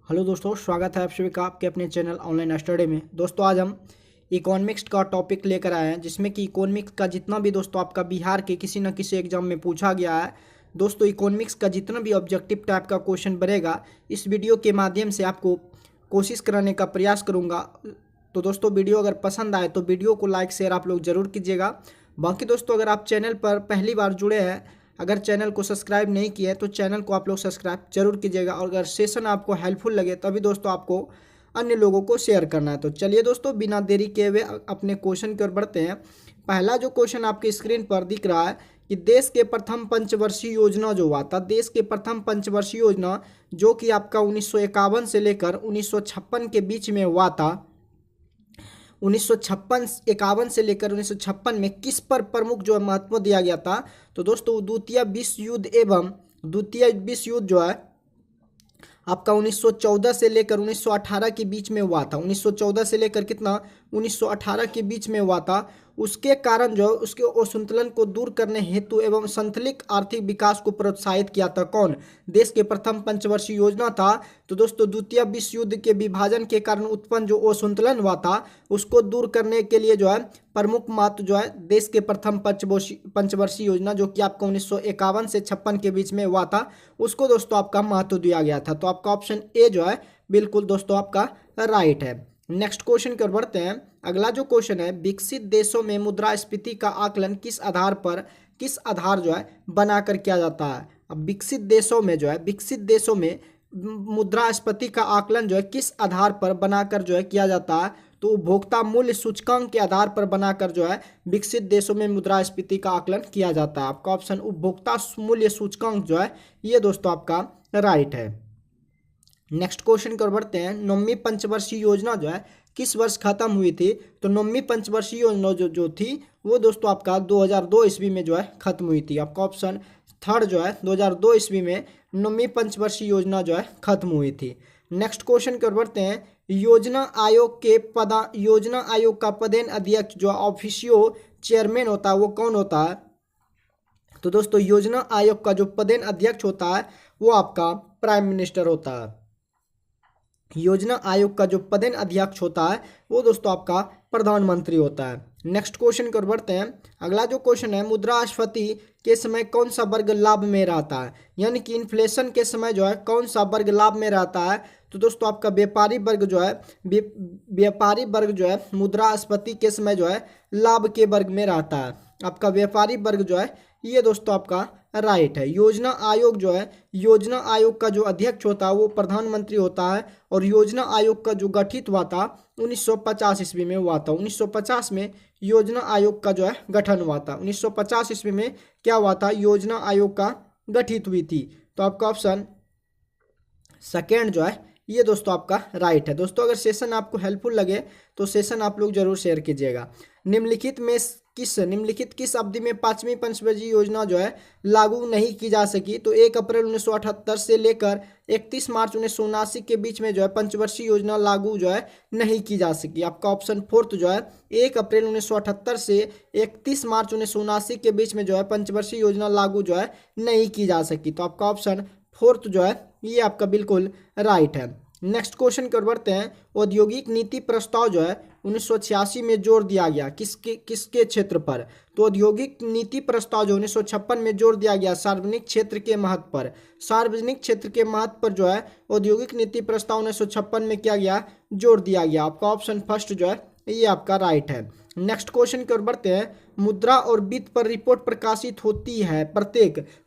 Hello दोस्तों, स्वागत है आप सभी का आपके अपने चैनल ऑनलाइन स्टडी में। दोस्तों आज हम इकोनॉमिक्स का टॉपिक लेकर आए हैं, जिसमें कि इकोनॉमिक्स का जितना भी दोस्तों आपका बिहार के किसी न किसी एग्जाम में पूछा गया है। दोस्तों इकोनॉमिक्स का जितना भी ऑब्जेक्टिव टाइप का क्वेश्चन बनेगा, इस वीडियो के माध्यम से आपको कोशिश कराने का प्रयास करूँगा। तो दोस्तों वीडियो अगर पसंद आए तो वीडियो को लाइक शेयर आप लोग ज़रूर कीजिएगा। बाकी दोस्तों अगर आप चैनल पर पहली बार जुड़े हैं, अगर चैनल को सब्सक्राइब नहीं किया है तो चैनल को आप लोग सब्सक्राइब जरूर कीजिएगा। और अगर सेशन आपको हेल्पफुल लगे तभी दोस्तों आपको अन्य लोगों को शेयर करना है। तो चलिए दोस्तों बिना देरी किए हुए अपने क्वेश्चन की ओर बढ़ते हैं। पहला जो क्वेश्चन आपके स्क्रीन पर दिख रहा है कि देश के प्रथम पंचवर्षीय योजना जो हुआ था, देश के प्रथम पंचवर्षीय योजना जो कि आपका 1951 से लेकर 1956 के बीच में हुआ था, 1951 से लेकर 1956 में किस पर प्रमुख जो है महत्व दिया गया था। तो दोस्तों द्वितीय विश्व युद्ध जो है आपका 1914 से लेकर 1918 के बीच में हुआ था। 1914 से लेकर कितना 1918 के बीच में हुआ था। उसके कारण जो उसके असंतुलन को दूर करने हेतु एवं संतुलित आर्थिक विकास को प्रोत्साहित किया था कौन? देश के प्रथम पंचवर्षीय योजना था। तो दोस्तों द्वितीय विश्व युद्ध के विभाजन के कारण उत्पन्न जो असंतुलन हुआ था उसको दूर करने के लिए जो है प्रमुख महत्व जो है देश के प्रथम पंचवर्षीय योजना जो कि आपका 1951 से 56 के बीच में हुआ था, उसको दोस्तों आपका महत्व दिया गया था। तो आपका ऑप्शन ए जो है बिल्कुल दोस्तों आपका राइट है। नेक्स्ट क्वेश्चन की ओर बढ़ते हैं। अगला जो क्वेश्चन है, विकसित देशों में मुद्रास्फीति का आकलन किस आधार जो है बनाकर किया जाता है। अब विकसित देशों में मुद्रास्फीति का आकलन जो है किस आधार पर बनाकर जो है किया जाता है। तो उपभोक्ता मूल्य सूचकांक के आधार पर बनाकर जो है विकसित देशों में मुद्रास्फीति का आकलन किया जाता है। आपका ऑप्शन उपभोक्ता मूल्य सूचकांक जो है ये दोस्तों आपका राइट है। नेक्स्ट क्वेश्चन की ओर बढ़ते हैं। नौवीं पंचवर्षीय योजना जो है किस वर्ष खत्म हुई थी। तो नौवीं पंचवर्षीय योजना जो थी वो दोस्तों आपका 2002 ईस्वी में जो है खत्म हुई थी। आपका ऑप्शन थर्ड जो है 2002 ईस्वी में नौवीं पंचवर्षीय योजना जो है खत्म हुई थी। नेक्स्ट क्वेश्चन की ओर बढ़ते हैं। योजना आयोग का पदेन अध्यक्ष जो ऑफिशियो चेयरमैन होता है वो कौन होता है। तो दोस्तों योजना आयोग का जो पदेन अध्यक्ष होता है वो आपका प्राइम मिनिस्टर होता है। योजना आयोग का जो पदेन अध्यक्ष होता है वो दोस्तों आपका प्रधानमंत्री होता है। नेक्स्ट क्वेश्चन की ओर बढ़ते हैं। अगला जो क्वेश्चन है, मुद्रास्फीति के समय कौन सा वर्ग लाभ में रहता है, यानी कि इन्फ्लेशन के समय जो है कौन सा वर्ग लाभ में रहता है। तो दोस्तों आपका व्यापारी वर्ग जो है मुद्रास्फीति के समय जो है लाभ के वर्ग में रहता है। आपका व्यापारी वर्ग जो है ये दोस्तों आपका राइट है। योजना आयोग का जो अध्यक्ष होता है वो प्रधानमंत्री होता है। और योजना आयोग का जो गठित हुआ था 1950 ईस्वी में हुआ था। 1950 में योजना आयोग का जो है गठन हुआ था। 1950 ईस्वी में क्या हुआ था, योजना आयोग का गठित हुई थी। तो आपका ऑप्शन सेकेंड जो है ये दोस्तों आपका राइट है। दोस्तों अगर सेशन आपको हेल्पफुल लगे तो सेशन आप लोग जरूर शेयर कीजिएगा। निम्नलिखित किस अवधि में पांचवी पंचवर्षीय योजना जो है लागू नहीं की जा सकी। तो 1 अप्रैल 1978 से लेकर 31 मार्च 1979 के बीच में जो है पंचवर्षीय योजना लागू जो है नहीं की जा सकी। आपका ऑप्शन फोर्थ जो है 1 अप्रैल 1978 से 31 मार्च 1979 के बीच में जो है पंचवर्षीय योजना लागू जो है नहीं की जा सकी। तो आपका ऑप्शन फोर्थ जो है ये आपका बिल्कुल राइट है। नेक्स्ट क्वेश्चन की ओर बढ़ते हैं। औद्योगिक नीति प्रस्ताव जो है 1986 में जोर दिया गया किसके क्षेत्र पर। तो औद्योगिक नीति प्रस्ताव जो 1956 में जोर दिया गया सार्वजनिक क्षेत्र के महत्व पर। सार्वजनिक क्षेत्र के महत्व पर जो है औद्योगिक नीति प्रस्ताव 1956 में किया गया, जोर दिया गया। आपका ऑप्शन फर्स्ट जो है ये आपका राइट है। नेक्स्ट क्वेश्चन की ओर बढ़ते हैं। मुद्रा और वित्त पर रिपोर्ट प्रकाशित होती है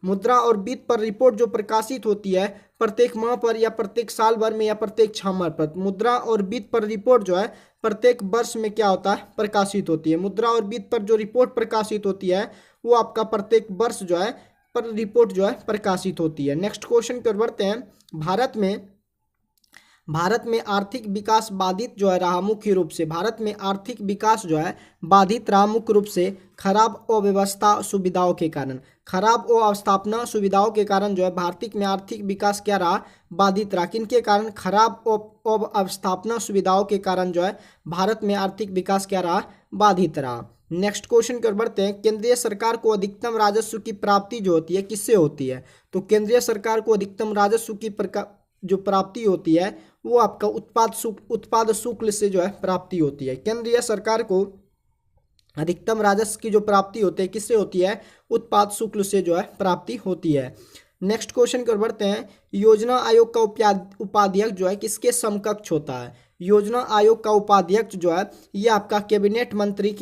मुद्रा और वित्त पर रिपोर्ट जो प्रकाशित होती है प्रत्येक माह पर या प्रत्येक साल भर में या प्रत्येक 6 माह पर। मुद्रा और वित्त पर रिपोर्ट जो है प्रत्येक वर्ष में क्या होता है, प्रकाशित होती है। मुद्रा और वित्त पर जो रिपोर्ट प्रकाशित होती है वो आपका प्रत्येक वर्ष जो है पर रिपोर्ट जो है प्रकाशित होती है। नेक्स्ट क्वेश्चन की ओर बढ़ते हैं। भारत में आर्थिक विकास बाधित जो है रहा मुख्य रूप से। भारत में आर्थिक विकास जो है बाधित रहा मुख्य रूप से खराब अव्यवस्था सुविधाओं के कारण। खराब अवस्थापना सुविधाओं के कारण जो है भारत में आर्थिक विकास क्या रहा, बाधित रहा। किनके कारण, खराब अवस्थापना सुविधाओं के कारण जो है भारत में आर्थिक विकास क्या रहा, बाधित रहा। नेक्स्ट क्वेश्चन की ओर बढ़ते हैं। केंद्रीय सरकार को अधिकतम राजस्व की प्राप्ति जो होती है किससे होती है। तो केंद्रीय सरकार को अधिकतम राजस्व की जो प्राप्ति होती है वो आपका उत्पाद शुल्क से जो है प्राप्ति होती है। केंद्रीय सरकार को अधिकतम राजस्व की जो प्राप्ति होती है किससे होती है? उत्पाद शुल्क से जो है प्राप्ति होती है। नेक्स्ट क्वेश्चन की ओर बढ़ते हैं। योजना आयोग का उपाध्यक्ष जो है किसके समकक्ष होता है? योजना आयोग का उपाध्यक्ष जो है ये आपका कैबिनेट मंत्री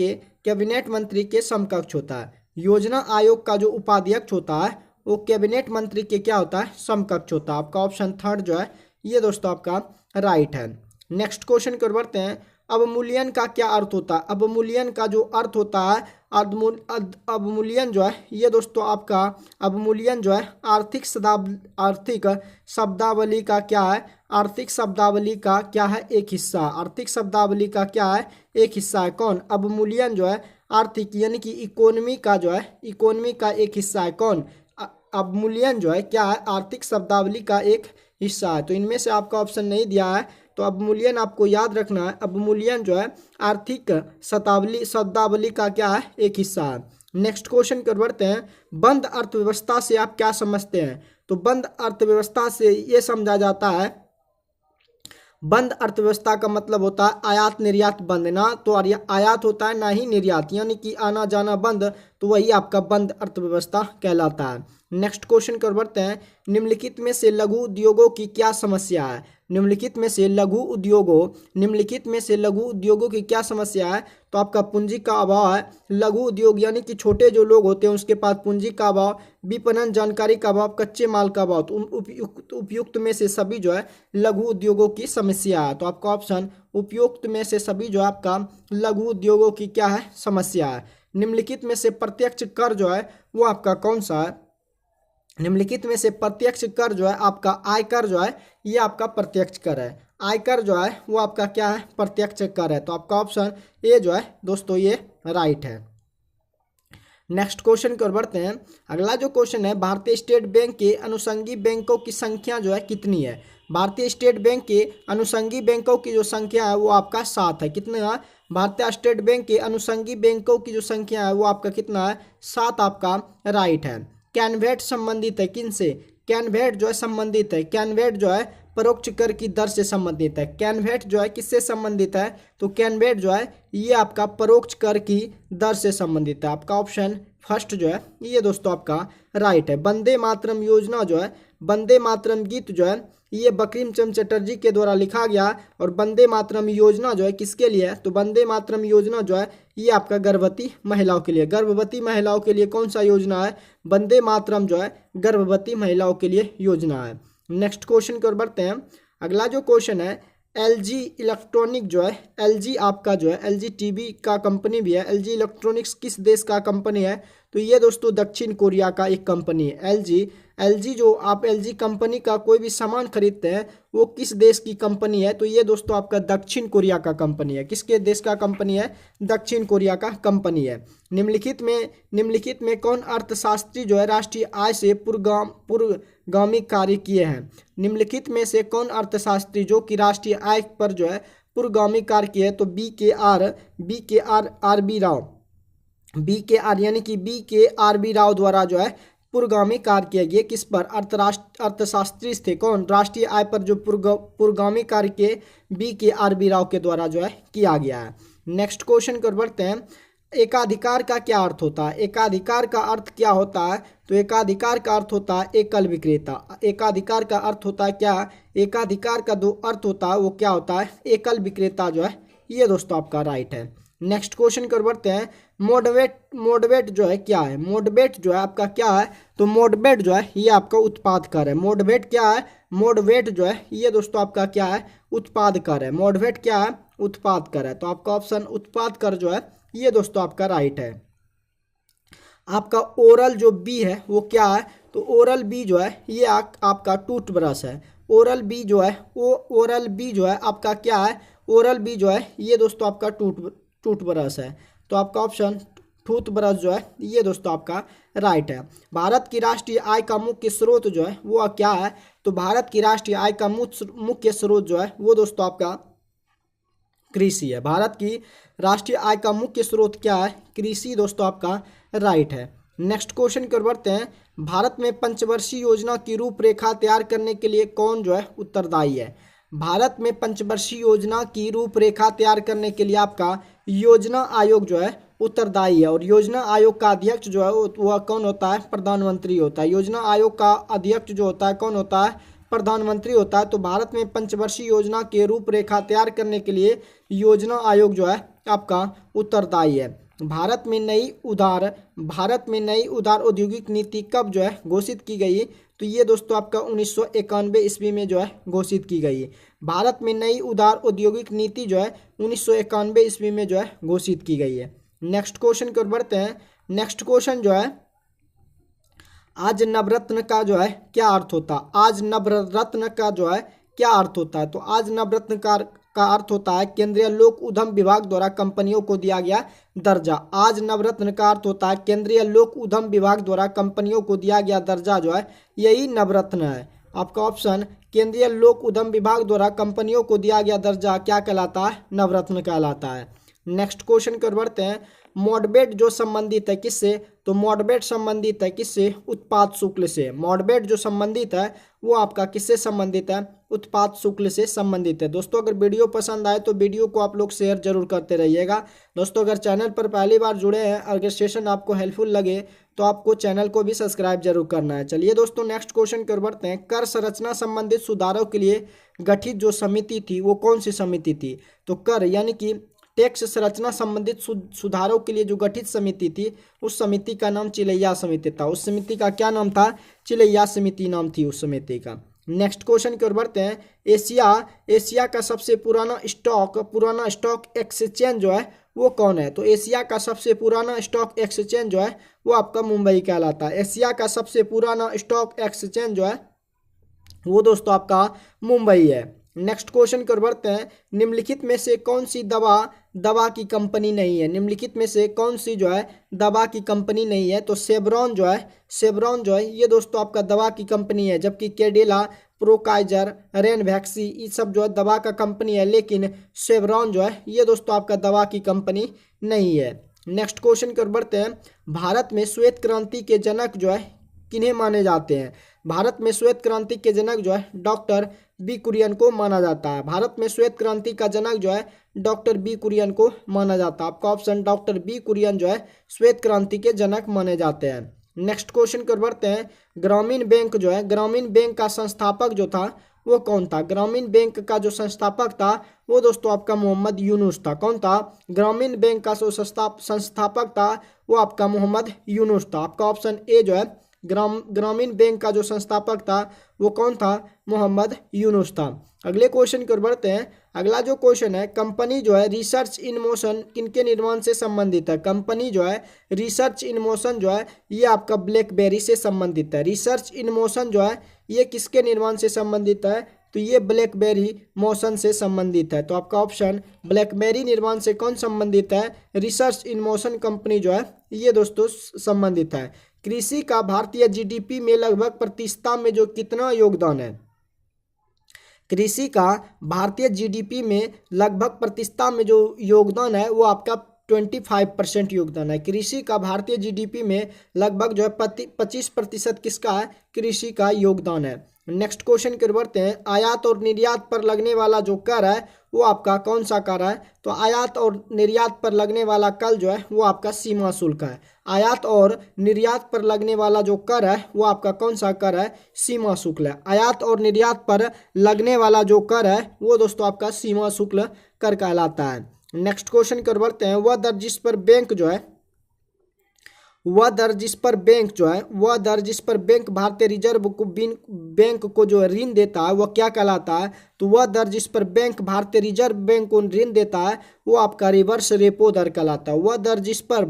के समकक्ष होता है। योजना आयोग का जो उपाध्यक्ष होता है वो कैबिनेट मंत्री के क्या होता है? समकक्ष होता है। आपका ऑप्शन थर्ड जो है ये दोस्तों आपका राइट है। नेक्स्ट क्वेश्चन की ओर बढ़ते हैं। अवमूल्यन का क्या अर्थ होता है? अवमूल्यन का जो अर्थ होता है अवमूल्यन जो है ये दोस्तों आपका अवमूल्यन जो है आर्थिक शब्दावली का क्या है? आर्थिक शब्दावली का क्या है? एक हिस्सा। आर्थिक शब्दावली का क्या है? एक हिस्सा है। कौन? अवमूल्यन जो है आर्थिक यानी कि इकोनॉमी का एक हिस्सा है। कौन? अवमूल्यन जो है क्या है? आर्थिक शब्दावली का एक हिस्सा है। तो इनमें से आपका ऑप्शन नहीं दिया है, तो अवमूल्यन आपको याद रखना है। अवमूल्यन जो है आर्थिक शब्दावली का क्या है? एक हिस्सा है। नेक्स्ट क्वेश्चन कर बढ़ते हैं। बंद अर्थव्यवस्था से आप क्या समझते हैं? तो बंद अर्थव्यवस्था से ये समझा जाता है, बंद अर्थव्यवस्था का मतलब होता है आयात निर्यात बंद। ना तो आयात होता है ना ही निर्यात, यानी कि आना जाना बंद, तो वही आपका बंद अर्थव्यवस्था कहलाता है। नेक्स्ट क्वेश्चन कर बढ़ते हैं। निम्नलिखित में से लघु उद्योगों की क्या समस्या है? निम्नलिखित में से लघु उद्योगों की क्या समस्या है? तो आपका पूंजी का अभाव है। लघु उद्योग यानी कि छोटे जो लोग होते हैं उसके पास पूंजी का अभाव, विपणन जानकारी का अभाव, कच्चे माल का अभाव। तो उपयुक्त में से सभी जो है लघु उद्योगों की समस्या है। तो आपका ऑप्शन उपयुक्त में से सभी जो है आपका लघु उद्योगों की क्या है? समस्या है। निम्नलिखित में से प्रत्यक्ष कर जो है वो आपका कौन सा है? निम्नलिखित में से प्रत्यक्ष कर जो है आपका आयकर जो है ये आपका प्रत्यक्ष कर है। आयकर जो है वो आपका क्या है? प्रत्यक्ष कर है। तो आपका ऑप्शन ए जो है दोस्तों ये राइट है। नेक्स्ट क्वेश्चन की ओर बढ़ते हैं। अगला जो क्वेश्चन है, भारतीय स्टेट बैंक के अनुषंगी बैंकों की संख्या जो है कितनी है? भारतीय स्टेट बैंक के अनुषंगी बैंकों की जो संख्या है वो आपका 7 है। कितना है? भारतीय स्टेट बैंक के अनुषंगी बैंकों की जो संख्या है वो आपका कितना है? 7 आपका राइट है। कैनवेट संबंधित है किनसे? कैनवेट जो है संबंधित है, कैनवेट जो है परोक्ष कर की दर से संबंधित है। कैनवेट जो है किससे संबंधित है? तो कैनवेट जो है ये आपका परोक्ष कर की दर से संबंधित है। आपका ऑप्शन फर्स्ट जो है ये दोस्तों आपका राइट है। वंदे मातरम योजना जो है, वंदे मातरम गीत जो है ये बंकिम चंद्र चटर्जी के द्वारा लिखा गया। और वंदे मातरम योजना जो है किसके लिए है? तो वंदे मातरम योजना जो है ये आपका गर्भवती महिलाओं के लिए। गर्भवती महिलाओं के लिए कौन सा योजना है? वंदे मातरम जो है गर्भवती महिलाओं के लिए योजना है। नेक्स्ट क्वेश्चन की ओर बढ़ते हैं। अगला जो क्वेश्चन है, एलजी इलेक्ट्रॉनिक जो है, एलजी आपका जो है एलजी टीवी का कंपनी भी है। एलजी इलेक्ट्रॉनिक्स किस देश का कंपनी है? तो ये दोस्तों दक्षिण कोरिया का एक कंपनी है। एलजी जो आप एलजी कंपनी का कोई भी सामान खरीदते हैं वो किस देश की कंपनी है? तो ये दोस्तों आपका दक्षिण कोरिया का कंपनी है। किसके देश का कंपनी है? दक्षिण कोरिया का कंपनी है। निम्नलिखित में कौन अर्थशास्त्री जो है राष्ट्रीय आय से पूर्वगामी कार्य किए हैं? निम्नलिखित में से कौन अर्थशास्त्री जो कि राष्ट्रीय आय पर जो है पूर्वगामी कार्य किए हैं? तो बी के आर यानी कि बी के आर बी राव द्वारा जो है पूर्वगामी कार्य किया गया। किस पर? अर्थशास्त्री थे। कौन? राष्ट्रीय आय पर जो पूर्वगामी कार्य के बी के आर बी राव के द्वारा जो है किया गया है। नेक्स्ट क्वेश्चन की ओर बढ़ते हैं। एकाधिकार का क्या अर्थ होता है? एकाधिकार का अर्थ क्या होता है? तो एकाधिकार का अर्थ होता है एकल विक्रेता। एकाधिकार का अर्थ होता है क्या? एकाधिकार का जो अर्थ होता है वो क्या होता है? एकल विक्रेता जो है ये दोस्तों आपका राइट है। नेक्स्ट क्वेश्चन की ओर बढ़ते हैं। मोडवेट जो है क्या है? मोडवेट जो है आपका क्या है? तो मोडवेट जो है ये आपका उत्पाद कर है। मोडवेट क्या है? मोडवेट जो है ये दोस्तों आपका क्या है? उत्पाद कर है। मोडवेट क्या है? उत्पाद कर है। तो आपका ऑप्शन उत्पाद कर जो है ये दोस्तों आपका राइट है। आपका ओरल जो बी है वो क्या है? तो ओरल बी जो है ये आपका टूथब्रश है। ओरल बी जो है आपका क्या है? ओरल बी जो है ये दोस्तों आपका टूथब्रश है। तो आपका ऑप्शन टूथब्रश जो है ये दोस्तों आपका राइट है। भारत की राष्ट्रीय आय का मुख्य स्रोत जो है वो क्या है? तो भारत की राष्ट्रीय आय का मुख्य स्रोत जो है वो दोस्तों आपका कृषि है। भारत की राष्ट्रीय आय का मुख्य स्रोत क्या है? कृषि दोस्तों आपका राइट है। नेक्स्ट क्वेश्चन की ओर बढ़ते हैं। भारत में पंचवर्षीय योजना की रूपरेखा तैयार करने के लिए कौन जो है उत्तरदायी है? भारत में पंचवर्षीय योजना की रूपरेखा तैयार करने के लिए आपका योजना आयोग जो है उत्तरदायी है। और योजना आयोग का अध्यक्ष जो है वह कौन होता है? प्रधानमंत्री होता है। योजना आयोग का अध्यक्ष जो होता है कौन होता है? प्रधानमंत्री होता है। तो भारत में पंचवर्षीय योजना की रूपरेखा तैयार करने के लिए योजना आयोग जो है आपका उत्तरदायी है। भारत में नई उदार औद्योगिक नीति कब जो है घोषित की गई? तो ये दोस्तों आपका 1991 ईस्वी में जो है घोषित की गई है। भारत में नई उदार औद्योगिक नीति जो है 1991 ईस्वी में जो है घोषित की गई है। नेक्स्ट क्वेश्चन की ओर बढ़ते हैं। नेक्स्ट क्वेश्चन जो है, आज नवरत्न का जो है क्या अर्थ होता है? आज नवरत्न का जो है क्या अर्थ होता है? तो आज नवरत्न का अर्थ होता है केंद्रीय लोक उद्यम विभाग द्वारा कंपनियों को दिया गया दर्जा। आज नवरत्न का अर्थ होता है केंद्रीय लोक उद्यम विभाग द्वारा कंपनियों को दिया गया दर्जा जो है यही नवरत्न है। आपका ऑप्शन केंद्रीय लोक उद्यम विभाग द्वारा कंपनियों को दिया गया दर्जा क्या कहलाता है? नवरत्न कहलाता है। नेक्स्ट क्वेश्चन की ओर बढ़ते हैं। मॉडबेट जो संबंधित है किससे? तो मॉडबेट संबंधित है किससे? उत्पाद शुल्क से। मॉडबेट जो संबंधित है वो आपका किससे संबंधित है? उत्पाद शुल्क से संबंधित है। दोस्तों अगर वीडियो पसंद आए तो वीडियो को आप लोग शेयर जरूर करते रहिएगा। दोस्तों अगर चैनल पर पहली बार जुड़े हैं, अगर सेशन आपको हेल्पफुल लगे तो आपको चैनल को भी सब्सक्राइब जरूर करना है। चलिए दोस्तों नेक्स्ट क्वेश्चन की ओर बढ़ते हैं। कर संरचना संबंधित सुधारों के लिए गठित जो समिति थी वो कौन सी समिति थी? तो कर यानी कि टैक्स संरचना संबंधित सुधारों के लिए जो गठित समिति थी उस समिति का नाम चिलैया समिति था। उस समिति का क्या नाम था? चिलैया समिति नाम थी उस समिति का। नेक्स्ट क्वेश्चन की ओर बढ़ते हैं। एशिया का सबसे पुराना स्टॉक एक्सचेंज जो है वो कौन है? तो एशिया का सबसे पुराना स्टॉक एक्सचेंज जो है वो आपका मुंबई कहलाता है। एशिया का सबसे पुराना स्टॉक एक्सचेंज जो है वो दोस्तों आपका मुंबई है। नेक्स्ट क्वेश्चन की ओर बढ़ते हैं। निम्नलिखित में से कौन सी दवा की कंपनी नहीं है? निम्नलिखित में से कौन सी जो है दवा की कंपनी नहीं है? तो शेवरॉन जो है ये दोस्तों आपका दवा की कंपनी है। जबकि कैडिला, प्रोकाइजर, रेनवैक्सी ये सब जो है दवा का कंपनी है, लेकिन शेवरॉन जो है ये दोस्तों आपका दवा की कंपनी नहीं है। नेक्स्ट क्वेश्चन की ओर बढ़ते हैं। भारत में श्वेत क्रांति के जनक जो है किन्हें माने जाते हैं? भारत में श्वेत क्रांति के जनक जो है डॉक्टर बी कुरियन को माना जाता है। भारत में श्वेत क्रांति का जनक जो है डॉक्टर बी कुरियन को माना जाता है। आपका ऑप्शन डॉक्टर बी कुरियन जो है श्वेत क्रांति के जनक माने जाते हैं। नेक्स्ट क्वेश्चन की ओर बढ़ते हैं। ग्रामीण बैंक का संस्थापक जो था वो कौन था? ग्रामीण बैंक का जो संस्थापक था वो दोस्तों आपका मोहम्मद यूनुस था। कौन था? ग्रामीण बैंक का जो संस्थापक था वो आपका मोहम्मद यूनुस था। आपका ऑप्शन ए जो है ग्रामीण बैंक का जो संस्थापक था वो कौन था? मोहम्मद यूनुस था। अगले क्वेश्चन की ओर बढ़ते हैं। अगला जो क्वेश्चन है, कंपनी जो है रिसर्च इन मोशन किनके निर्माण से संबंधित है? कंपनी जो है रिसर्च इन मोशन जो है ये आपका ब्लैकबेरी से संबंधित है। रिसर्च इन मोशन जो है ये किसके निर्माण से संबंधित है? तो ये ब्लैकबेरी मोशन से संबंधित है। तो आपका ऑप्शन ब्लैकबेरी निर्माण से कौन संबंधित है? रिसर्च इन मोशन कंपनी जो है ये दोस्तों संबंधित है। कृषि का भारतीय जीडीपी में लगभग प्रतिशत में जो कितना योगदान है? कृषि का भारतीय जीडीपी में लगभग प्रतिशत में जो योगदान है वो आपका 25% योगदान है। कृषि का भारतीय जीडीपी में लगभग जो है 25% किसका है? कृषि का योगदान है। नेक्स्ट क्वेश्चन की ओर बढ़ते हैं। आयात और निर्यात पर लगने वाला जो कर है वो आपका कौन सा कर है? तो आयात और निर्यात पर लगने वाला कर जो है वो आपका सीमा शुल्क है। आयात और निर्यात पर लगने वाला जो कर है वो आपका कौन सा कर है? सीमा शुल्क है। आयात और निर्यात पर लगने वाला जो कर है वो दोस्तों आपका सीमा शुल्क कर कहलाता है। नेक्स्ट क्वेश्चन की ओर बढ़ते हैं। वह दर जिस पर बैंक भारतीय रिजर्व बैंक को जो ऋण देता है वह क्या कहलाता है? तो वह दर जिस पर बैंक भारतीय रिजर्व बैंक को ऋण देता है वो आपका रिवर्स रेपो दर कहलाता है। वह दर जिस पर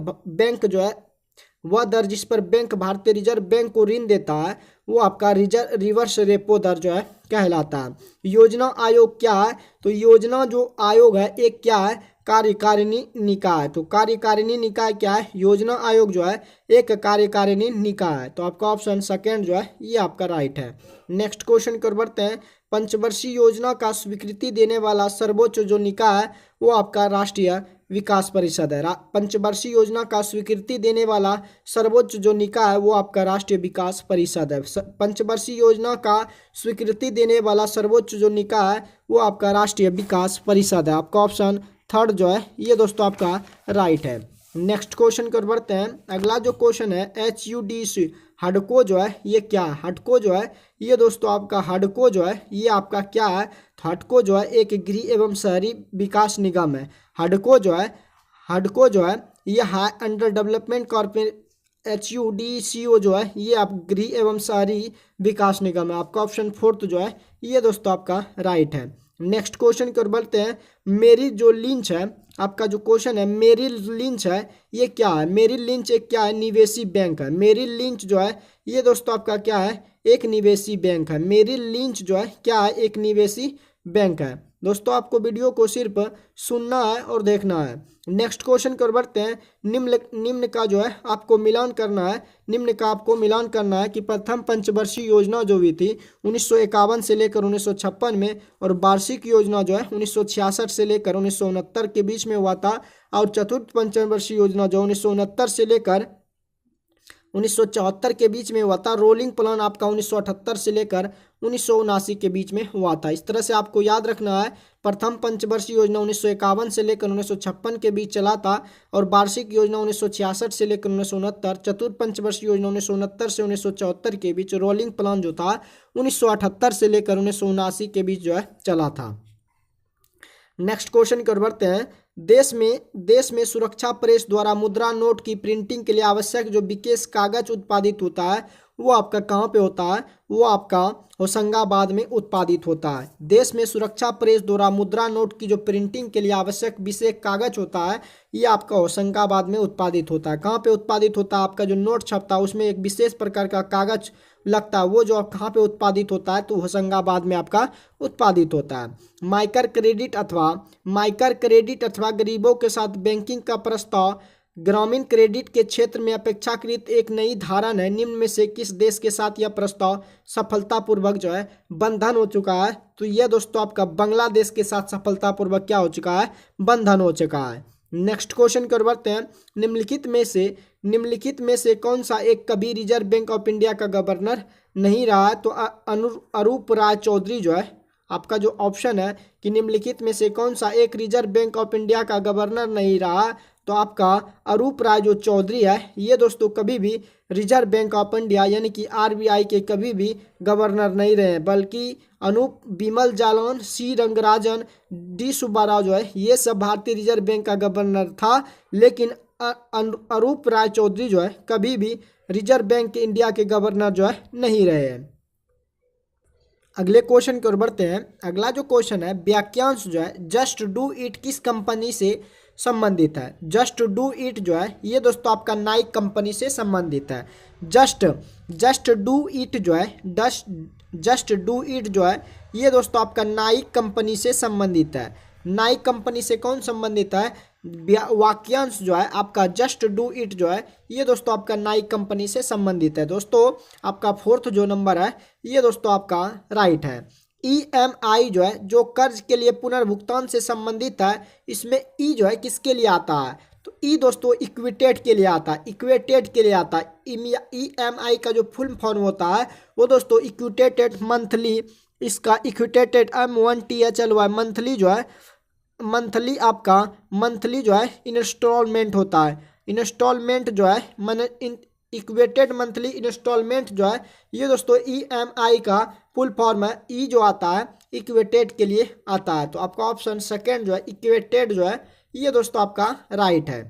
बैंक भारतीय रिजर्व बैंक को ऋण देता है वो आपका रिवर्स रेपो दर जो है कहलाता है। योजना आयोग क्या है? तो योजना जो आयोग है एक क्या है? कार्यकारिणी निकाय। तो कार्यकारिणी निकाय क्या है? योजना आयोग जो है एक कार्यकारिणी निकाय है। तो आपका ऑप्शन सेकंड जो है ये आपका राइट है। नेक्स्ट क्वेश्चन की ओर बढ़ते हैं। पंचवर्षीय योजना का स्वीकृति देने वाला सर्वोच्च जो निकाय है वो आपका राष्ट्रीय विकास परिषद है। पंचवर्षीय योजना का स्वीकृति देने वाला सर्वोच्च जो निकाय है वो आपका राष्ट्रीय विकास परिषद है। पंचवर्षीय योजना का स्वीकृति देने वाला सर्वोच्च जो निकाय है वो आपका राष्ट्रीय विकास परिषद है। आपका ऑप्शन थर्ड जो है ये दोस्तों आपका राइट है। नेक्स्ट क्वेश्चन कर बढ़ते हैं। अगला जो क्वेश्चन है HUDC हडको जो है ये क्या है? हडको जो है ये दोस्तों आपका हडको जो है ये आपका क्या है? तो हडको जो है एक गृह एवं शहरी विकास निगम है। हडको जो है ये high under development corporate HUDCO जो है ये आप गृह एवं शहरी विकास निगम है। आपका ऑप्शन फोर्थ जो है ये दोस्तों आपका राइट है। नेक्स्ट क्वेश्चन कर बढ़ते हैं। मेरिल जो लिंच है, आपका जो क्वेश्चन है मेरिल लिंच है ये क्या है? मेरिल लिंच एक क्या है? निवेशी बैंक है। मेरिल लिंच जो है ये दोस्तों आपका क्या है? एक निवेशी बैंक है। मेरिल लिंच जो है क्या है? एक निवेशी बैंक है। दोस्तों आपको वीडियो को सिर्फ सुनना है और देखना है। नेक्स्ट क्वेश्चन कर बढ़ते हैं। निम्न का जो है आपको मिलान करना है। निम्न का आपको मिलान करना है कि प्रथम पंचवर्षीय योजना जो हुई थी 1951 से लेकर 1956 में, और वार्षिक योजना जो है 1966 से लेकर 1969 के बीच में हुआ था, और चतुर्थ पंचवर्षीय योजना जो 1969 से लेकर 1974 के बीच में हुआ था। रोलिंग प्लान आपका 1978 से लेकर 1979 के बीच में हुआ था। इस तरह से आपको याद रखना है। प्रथम पंचवर्षीय योजना 1951 से लेकर 1956 के बीच चला था, और वार्षिक योजना 1966 से लेकर 1969। चतुर्थ पंचवर्षीय योजना 1969 से 1974 के बीच। रोलिंग प्लान जो था 1978 से लेकर 1979 के बीच जो है चला था। नेक्स्ट क्वेश्चन कर बढ़ते हैं। देश में सुरक्षा प्रेस द्वारा मुद्रा नोट की प्रिंटिंग के लिए आवश्यक जो विशेष कागज उत्पादित होता है वो आपका कहाँ पे होता है? वो आपका होशंगाबाद में उत्पादित होता है। देश में सुरक्षा प्रेस द्वारा मुद्रा नोट की जो प्रिंटिंग के लिए आवश्यक विशेष कागज होता है ये आपका होशंगाबाद में उत्पादित होता है। कहाँ पे उत्पादित होता है? आपका जो नोट छपता है उसमें एक विशेष प्रकार का कागज लगता है, वो जो कहाँ पे उत्पादित होता है? तो होशंगाबाद में आपका उत्पादित होता है। माइक्रो क्रेडिट अथवा गरीबों के साथ बैंकिंग का प्रस्ताव ग्रामीण क्रेडिट के क्षेत्र में अपेक्षाकृत एक नई धारणा है। निम्न में से किस देश के साथ यह प्रस्ताव सफलतापूर्वक जो है बंधन हो चुका है? तो यह दोस्तों आपका बांग्लादेश के साथ सफलतापूर्वक क्या हो चुका है? बंधन हो चुका है। नेक्स्ट क्वेश्चन कर बढ़ते हैं। निम्नलिखित में से कौन सा एक कभी रिजर्व बैंक ऑफ इंडिया का गवर्नर नहीं रहा है? तो अरूप राय चौधरी जो है आपका जो ऑप्शन है कि निम्नलिखित में से कौन सा एक रिजर्व बैंक ऑफ इंडिया का गवर्नर नहीं रहा, तो आपका अरूप राय जो चौधरी है ये दोस्तों कभी भी रिजर्व बैंक ऑफ इंडिया यानी कि RBI के कभी भी गवर्नर नहीं रहे हैं, बल्कि अनूप बिमल जालान, C रंगराजन, D सुब्बाराव जो है ये सब भारतीय रिजर्व बैंक का गवर्नर था, लेकिन अरूप राय चौधरी जो है कभी भी रिजर्व बैंक इंडिया के गवर्नर जो है नहीं रहे हैं। अगले क्वेश्चन की ओर बढ़ते हैं। अगला जो क्वेश्चन है वाक्यांश जो है जस्ट डू इट किस कंपनी से संबंधित है? जस्ट डू इट जो है ये दोस्तों आपका नाइक कंपनी से संबंधित है। जस्ट डू इट जो है ये दोस्तों आपका नाइक कंपनी से संबंधित है। नाइक कंपनी से कौन संबंधित है? वाक्यांश जो है आपका जस्ट डू इट जो है ये दोस्तों आपका नाइक कंपनी से संबंधित है। दोस्तों आपका फोर्थ जो नंबर है ये दोस्तों आपका राइट है। EMI जो है जो कर्ज के लिए पुनर्भुगतान से संबंधित है, इसमें ई जो है किसके लिए आता है? तो ई दोस्तों इक्विटेड के लिए आता है। EMI का जो फुल फॉर्म होता है वो दोस्तों इक्विटेटेड मंथली, इसका इक्विटेटेड MONTHLY मंथली जो है मंथली जो है इंस्टॉलमेंट होता है। इंस्टॉलमेंट जो है इक्वेटेड मंथली इंस्टॉलमेंट जो है ये दोस्तों EMI का फुल फॉर्म है। ई जो आता है इक्वेटेड के लिए आता है। तो आपका ऑप्शन सेकेंड जो है इक्वेटेड जो है ये दोस्तों आपका राइट है।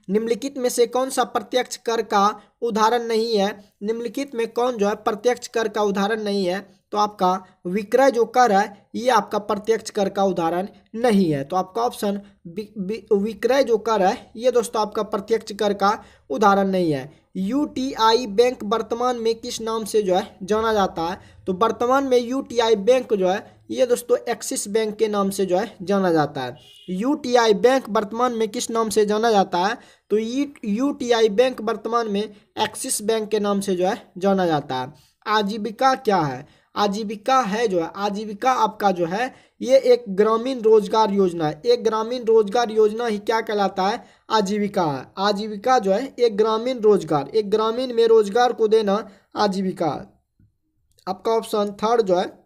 निम्नलिखित में से कौन सा प्रत्यक्ष कर का उदाहरण नहीं है? निम्नलिखित में कौन जो है प्रत्यक्ष कर का उदाहरण नहीं है? तो आपका विक्रय जो कर है ये आपका प्रत्यक्ष कर का उदाहरण नहीं है। तो आपका ऑप्शन विक्रय जो कर है ये दोस्तों आपका प्रत्यक्ष कर का उदाहरण नहीं है। UTI बैंक वर्तमान में किस नाम से जो है जाना जाता है? तो वर्तमान में UTI बैंक जो है ये दोस्तों एक्सिस बैंक के नाम से जो है जाना जाता है। UTI बैंक वर्तमान में किस नाम से जाना जाता है? तो UTI बैंक वर्तमान में एक्सिस बैंक के नाम से जो है जाना जाता है। आजीविका क्या है? आजीविका है जो है, आजीविका आपका जो है ये एक ग्रामीण रोजगार योजना है। एक ग्रामीण रोजगार योजना ही क्या कहलाता है, आजीविका है। आजीविका जो है एक ग्रामीण रोजगार, एक ग्रामीण में रोजगार को देना आजीविका है। आपका ऑप्शन थर्ड जो है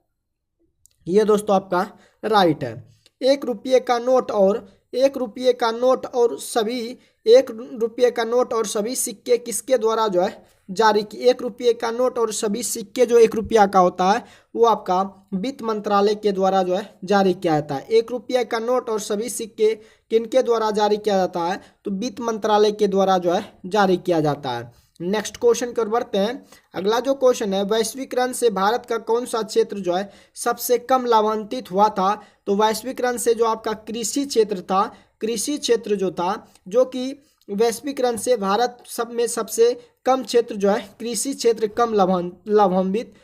ये दोस्तों आपका राइट है। 1 रुपये का नोट और 1 रुपये का नोट और सभी 1 रुपये का नोट और सभी सिक्के किसके द्वारा जो है जारी की। 1 रुपये का नोट और सभी सिक्के जो 1 रुपया का होता है वो आपका वित्त मंत्रालय के द्वारा जो है जारी किया जाता है। 1 रुपये का नोट और सभी सिक्के किनके द्वारा जारी किया जाता है, तो वित्त मंत्रालय के द्वारा जो है जारी किया जाता है। नेक्स्ट क्वेश्चन की ओर बढ़ते हैं। अगला जो क्वेश्चन है, वैश्वीकरण से भारत का कौन सा क्षेत्र जो है सबसे कम लाभान्वित हुआ था। तो वैश्वीकरण से जो आपका कृषि क्षेत्र था, कृषि क्षेत्र जो था, जो कि वैश्वीकरण से भारत सब में सबसे कम क्षेत्र जो है कृषि क्षेत्र कम लाभान्वित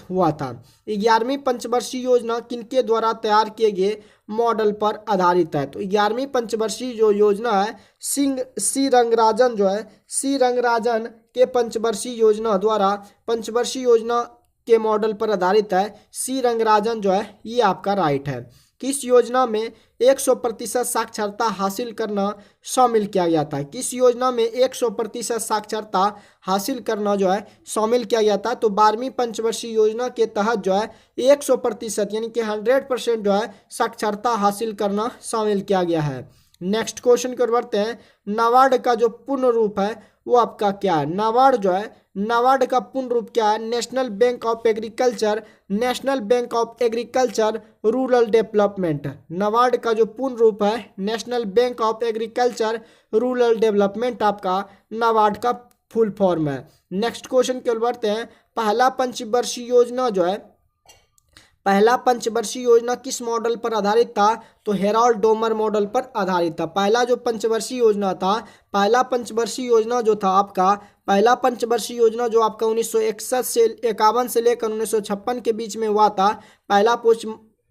हुआ था। 11वीं पंचवर्षीय योजना किनके द्वारा तैयार किए गए मॉडल पर आधारित है। तो 11वीं पंचवर्षीय जो योजना है सी रंगराजन जो है, सी रंगराजन के पंचवर्षीय योजना द्वारा पंचवर्षीय योजना के मॉडल पर आधारित है। सी रंगराजन जो है ये आपका राइट है। किस योजना में 100% साक्षरता हासिल करना शामिल किया गया था। किस योजना में 100% साक्षरता हासिल करना जो है शामिल किया गया था। तो 12वीं पंचवर्षीय योजना के तहत जो है 100% यानी कि 100% जो है साक्षरता हासिल करना शामिल किया गया है। नेक्स्ट क्वेश्चन की ओर बढ़ते हैं। नाबार्ड का जो पूर्ण रूप है वो आपका क्या है। नाबार्ड जो है, नाबार्ड का पूर्ण रूप क्या है, national bank of agriculture, national bank of agriculture rural development. NABARD का जो पूर्ण रूप है national bank of agriculture rural development आपका नाबार्ड का फुल फॉर्म है। नेक्स्ट क्वेश्चन की ओर बढ़ते हैं। पहला पंचवर्षीय योजना जो है, पहला पंचवर्षीय योजना किस मॉडल पर आधारित था। तो हेराल्ड डोमर मॉडल पर आधारित था। पहला जो पंचवर्षीय योजना था, पहला पंचवर्षीय योजना जो था आपका, पहला पंचवर्षीय योजना जो आपका 1961 से 51 से लेकर 1956 के बीच में हुआ था, पहला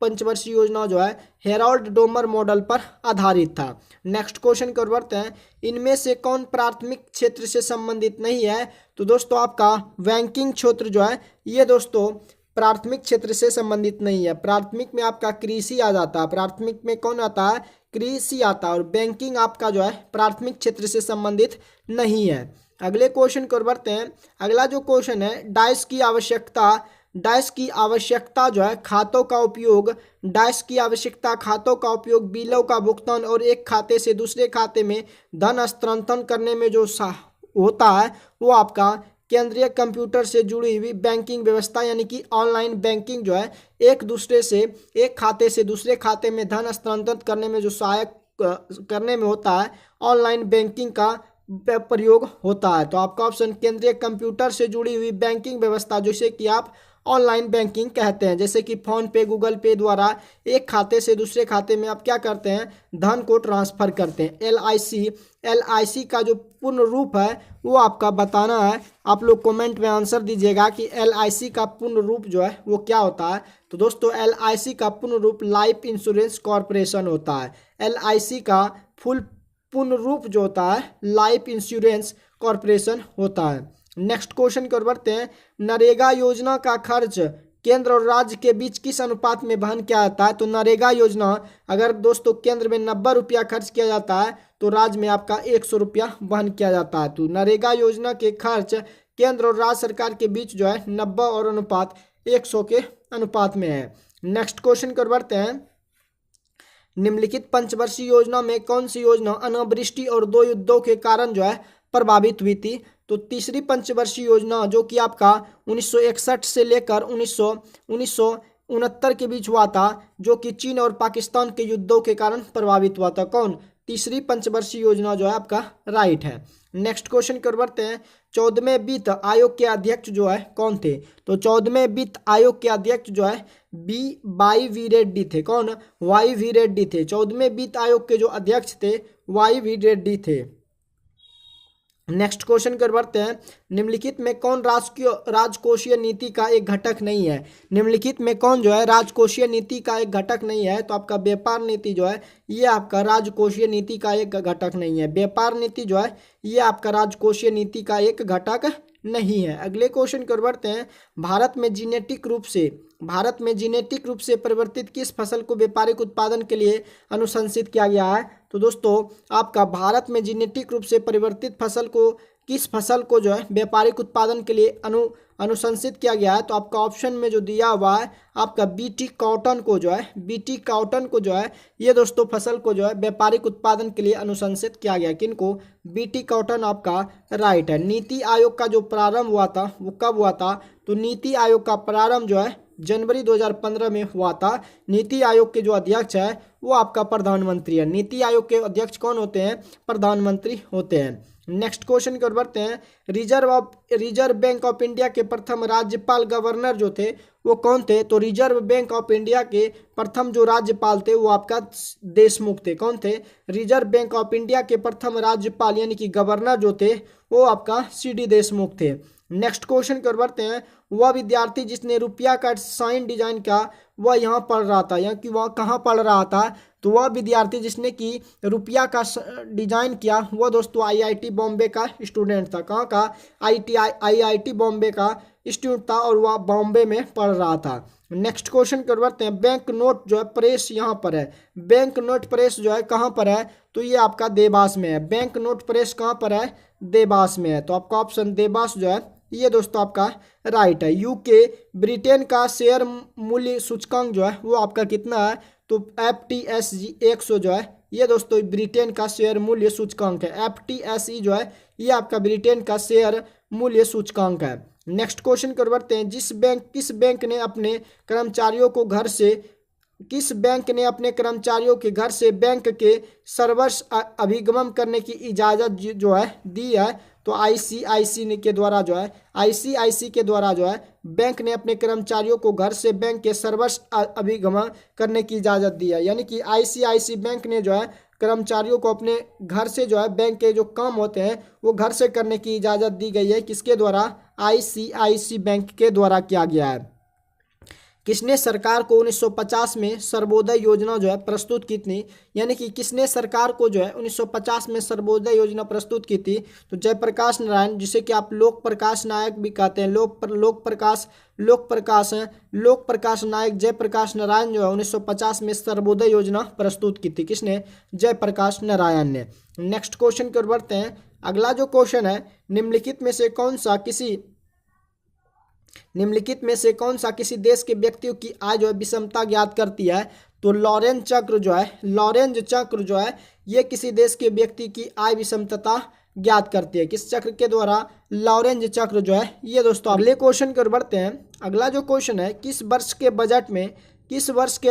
पंचवर्षीय योजना जो है हेराल्ड डोमर मॉडल पर आधारित था। नेक्स्ट क्वेश्चन की ओर बढ़ते हैं। इनमें से कौन प्राथमिक क्षेत्र से संबंधित नहीं है। तो दोस्तों आपका बैंकिंग क्षेत्र जो है ये दोस्तों प्राथमिक क्षेत्र से संबंधित नहीं है। प्राथमिक में आपका कृषि आ जाता है, प्राथमिक में कौन आता है, कृषि आता है, और बैंकिंग आपका जो है प्राथमिक क्षेत्र से संबंधित नहीं है। अगले क्वेश्चन की ओर बढ़ते हैं। अगला जो क्वेश्चन है, डैश की आवश्यकता, डैश की आवश्यकता जो है खातों का उपयोग, डैश की आवश्यकता खातों का उपयोग बिलों का भुगतान और एक खाते से दूसरे खाते में धन हस्तांतरण करने में जो होता है वो आपका केंद्रीय कंप्यूटर से जुड़ी हुई बैंकिंग व्यवस्था यानी कि ऑनलाइन बैंकिंग जो है एक दूसरे से, एक खाते से दूसरे खाते में धन हस्तांतरित करने में जो सहायक करने में होता है, ऑनलाइन बैंकिंग का प्रयोग होता है। तो आपका ऑप्शन केंद्रीय कंप्यूटर से जुड़ी हुई बैंकिंग व्यवस्था, जैसे कि आप ऑनलाइन बैंकिंग कहते हैं, जैसे कि फोन पे, गूगल पे द्वारा एक खाते से दूसरे खाते में आप क्या करते हैं, धन को ट्रांसफर करते हैं। एलआईसी का जो पूर्ण रूप है वो आपका बताना है। आप लोग कमेंट में आंसर दीजिएगा कि एलआईसी का पूर्ण रूप जो है वो क्या होता है। तो दोस्तों एलआईसी का पूर्ण रूप लाइफ इंश्योरेंस कॉरपोरेशन होता है। एलआईसी का पूर्ण रूप जो होता है लाइफ इंश्योरेंस कॉरपोरेशन होता है। नेक्स्ट क्वेश्चन की ओर बढ़ते हैं। नरेगा योजना का खर्च केंद्र और राज्य के बीच किस अनुपात में वहन किया जाता है। तो नरेगा योजना अगर दोस्तों केंद्र में 90 रुपया खर्च किया जाता है तो राज्य में आपका 100 रुपया वहन किया जाता है। तो नरेगा योजना के खर्च केंद्र और राज्य सरकार के बीच जो है 90 और अनुपात 100 के अनुपात में है। नेक्स्ट क्वेश्चन की ओर बढ़ते हैं। निम्नलिखित पंचवर्षीय योजना में कौन सी योजना अनावृष्टि और 2 युद्धों के कारण जो है प्रभावित हुई थी। तो तीसरी पंचवर्षीय योजना जो कि आपका 1961 से लेकर 1969 के बीच हुआ था, जो कि चीन और पाकिस्तान के युद्धों के कारण प्रभावित हुआ था। कौन, तीसरी पंचवर्षीय योजना जो है आपका राइट है। नेक्स्ट क्वेश्चन की ओर बढ़ते हैं। 14वें वित्त आयोग के अध्यक्ष जो है कौन थे। तो 14वें वित्त आयोग के अध्यक्ष जो है वाई वी रेड्डी थे। कौन, वाई वी रेड्डी थे। 14वें वित्त आयोग के जो अध्यक्ष थे वाई वी रेड्डी थे। नेक्स्ट क्वेश्चन कर बढ़ते हैं। निम्नलिखित में कौन राजकोषीय नीति का एक घटक नहीं है। निम्नलिखित में कौन जो है राजकोषीय नीति का एक घटक नहीं है। तो आपका व्यापार नीति जो है ये आपका राजकोषीय नीति का एक घटक नहीं है। व्यापार नीति जो है ये आपका राजकोषीय नीति का एक घटक नहीं है। अगले क्वेश्चन की ओर बढ़ते हैं। भारत में जेनेटिक रूप से परिवर्तित किस फसल को व्यापारिक उत्पादन के लिए अनुशंसित किया गया है? तो दोस्तों आपका भारत में जेनेटिक रूप से परिवर्तित किस फसल को जो है व्यापारिक उत्पादन के लिए अनुशंसित किया गया है? तो आपका ऑप्शन में जो दिया हुआ है आपका बीटी कॉटन को जो है ये दोस्तों फसल को जो है व्यापारिक उत्पादन के लिए अनुशंसित किया गया। किनको? बीटी कॉटन आपका राइट है। नीति आयोग का जो प्रारंभ हुआ था वो कब हुआ था? तो नीति आयोग का प्रारंभ जो है जनवरी 2015 में हुआ था। नीति आयोग के जो अध्यक्ष है वो आपका प्रधानमंत्री है। नीति आयोग के अध्यक्ष कौन होते हैं? प्रधानमंत्री होते हैं। नेक्स्ट क्वेश्चन की ओर बढ़ते हैं। रिजर्व बैंक ऑफ इंडिया के प्रथम राज्यपाल गवर्नर जो थे वो कौन थे? तो रिजर्व बैंक ऑफ इंडिया के प्रथम जो राज्यपाल थे वो आपका देशमुख थे। कौन थे? रिजर्व बैंक ऑफ इंडिया के प्रथम राज्यपाल यानी कि गवर्नर जो थे वो आपका सीडी देशमुख थे। नेक्स्ट क्वेश्चन की ओर बढ़ते हैं। वह विद्यार्थी जिसने रुपया का साइन डिजाइन किया वह यहाँ पढ़ रहा था या कि वह कहाँ पढ़ रहा था? तो वह विद्यार्थी जिसने कि रुपया का डिजाइन किया वह दोस्तों आईआईटी बॉम्बे का स्टूडेंट था। कहाँ का? आईआईटी बॉम्बे का स्टूडेंट था और वह बॉम्बे में पढ़ रहा था। नेक्स्ट क्वेश्चन कर बढ़ते हैं। बैंक नोट जो है प्रेस यहाँ पर है। बैंक नोट प्रेस जो है कहाँ पर है? तो ये आपका देवास में है। बैंक नोट प्रेस कहाँ पर है? देवास में है। तो आपका ऑप्शन देवास जो है ये दोस्तों आपका राइट है। यूके ब्रिटेन का शेयर मूल्य सूचकांक जो है वो आपका कितना है? तो FTSE 100 जो है ये दोस्तों ब्रिटेन का शेयर मूल्य सूचकांक है। FTSE जो है ये आपका ब्रिटेन का शेयर मूल्य सूचकांक है। नेक्स्ट क्वेश्चन कर बढ़ते हैं। किस बैंक ने अपने कर्मचारियों के घर से बैंक के सर्वर्स अभिगम करने की इजाज़त जो है दी है? तो आईसीआईसी के द्वारा जो है बैंक ने अपने कर्मचारियों को घर से बैंक के सर्वर्स अभिगम करने की इजाज़त दी है। यानी कि आईसीआईसी बैंक ने जो है कर्मचारियों को अपने घर से जो है बैंक के जो काम होते हैं वो घर से करने की इजाज़त दी गई है। किसके द्वारा? आईसीआईसी बैंक के द्वारा किया गया है। किसने सरकार को 1950 में सर्वोदय योजना जो है प्रस्तुत की थी? यानी कि किसने सरकार को जो है 1950 में सर्वोदय योजना प्रस्तुत की थी? तो जयप्रकाश नारायण, जिसे कि आप लोक प्रकाश नायक भी कहते हैं। लोक प्रकाश नायक जयप्रकाश नारायण जो है 1950 में सर्वोदय योजना प्रस्तुत की थी। किसने? जयप्रकाश नारायण ने। नेक्स्ट क्वेश्चन की ओर बढ़ते हैं। अगला जो क्वेश्चन है, निम्नलिखित में से कौन सा किसी देश के व्यक्तियों की आय जो है विषमता ज्ञात करती है? तो लॉरेंज चक्र जो है ये किसी देश के व्यक्ति की आय विषमता ज्ञात करती है। किस चक्र के द्वारा? लॉरेंज चक्र जो है ये दोस्तों। अगले क्वेश्चन की ओर बढ़ते हैं। अगला जो क्वेश्चन है, किस वर्ष के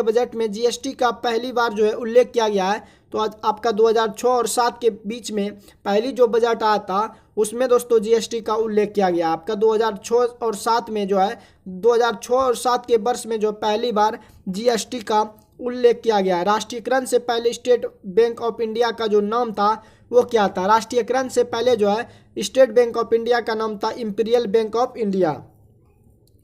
बजट में जीएसटी का पहली बार जो है उल्लेख किया गया है? तो आपका 2006 और 7 के बीच में पहली जो बजट आया था उसमें दोस्तों जीएसटी का उल्लेख किया गया। आपका 2006 और 7 में जो है 2006 और 7 के वर्ष में जो पहली बार जीएसटी का उल्लेख किया गया है। राष्ट्रीयकरण से पहले स्टेट बैंक ऑफ इंडिया का जो नाम था वो क्या था? राष्ट्रीयकरण से पहले जो है स्टेट बैंक ऑफ इंडिया का नाम था इंपीरियल बैंक ऑफ इंडिया।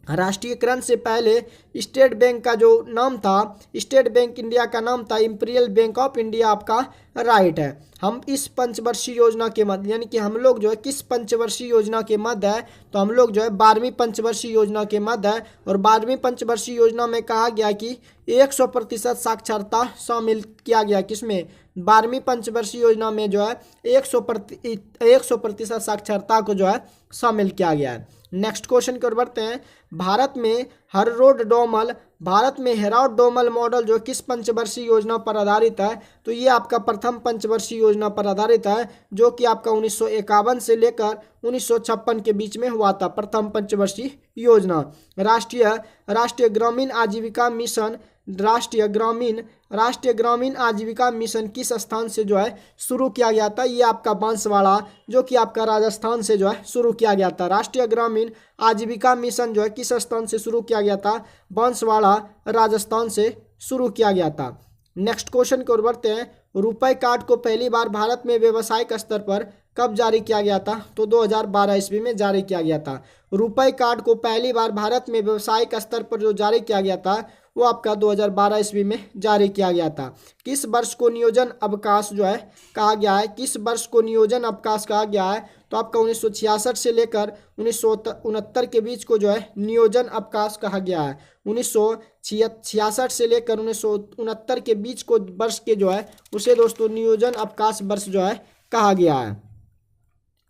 राष्ट्रीयकरण से पहले स्टेट बैंक का जो नाम था, स्टेट बैंक इंडिया का नाम था इंपीरियल बैंक ऑफ इंडिया। आपका राइट है। हम इस पंचवर्षीय योजना के मध्य यानी कि हम लोग जो है किस पंचवर्षीय योजना के मध्य है? तो हम लोग जो है 12वीं पंचवर्षीय योजना के मध्य है। और 12वीं पंचवर्षीय योजना में कहा गया कि 100% साक्षरता शामिल किया गया। किसमें? 12वीं पंचवर्षीय योजना में जो है 100% साक्षरता को जो है शामिल किया गया है। नेक्स्ट क्वेश्चन की ओर बढ़ते हैं। भारत में हेराल्ड डोमल मॉडल जो किस पंचवर्षीय योजना पर आधारित है? तो ये आपका प्रथम पंचवर्षीय योजना पर आधारित है, जो कि आपका 1951 से लेकर 1956 के बीच में हुआ था। प्रथम पंचवर्षीय योजना। राष्ट्रीय ग्रामीण आजीविका मिशन किस स्थान से जो है शुरू किया गया था? ये आपका बांसवाड़ा जो कि आपका राजस्थान से जो है शुरू किया गया था। राष्ट्रीय ग्रामीण आजीविका मिशन जो है किस स्थान से शुरू किया गया था? बांसवाड़ा राजस्थान से शुरू किया गया था। नेक्स्ट क्वेश्चन की ओर बढ़ते हैं। रुपए कार्ड को पहली बार भारत में व्यावसायिक स्तर पर कब जारी किया गया था? तो 2012 ईस्वी में जारी किया गया था। रुपए कार्ड को पहली बार भारत में व्यावसायिक स्तर पर जो जारी किया गया था वो आपका 2012 ईस्वी में जारी किया गया था। किस वर्ष को नियोजन अवकाश जो है कहा गया है? किस वर्ष को नियोजन अवकाश कहा गया है? तो आपका 1966 से लेकर 1969 के बीच को जो है नियोजन अवकाश कहा गया है। 1966 से लेकर 1969 के बीच को वर्ष के जो है उसे दोस्तों नियोजन अवकाश वर्ष जो है कहा गया है।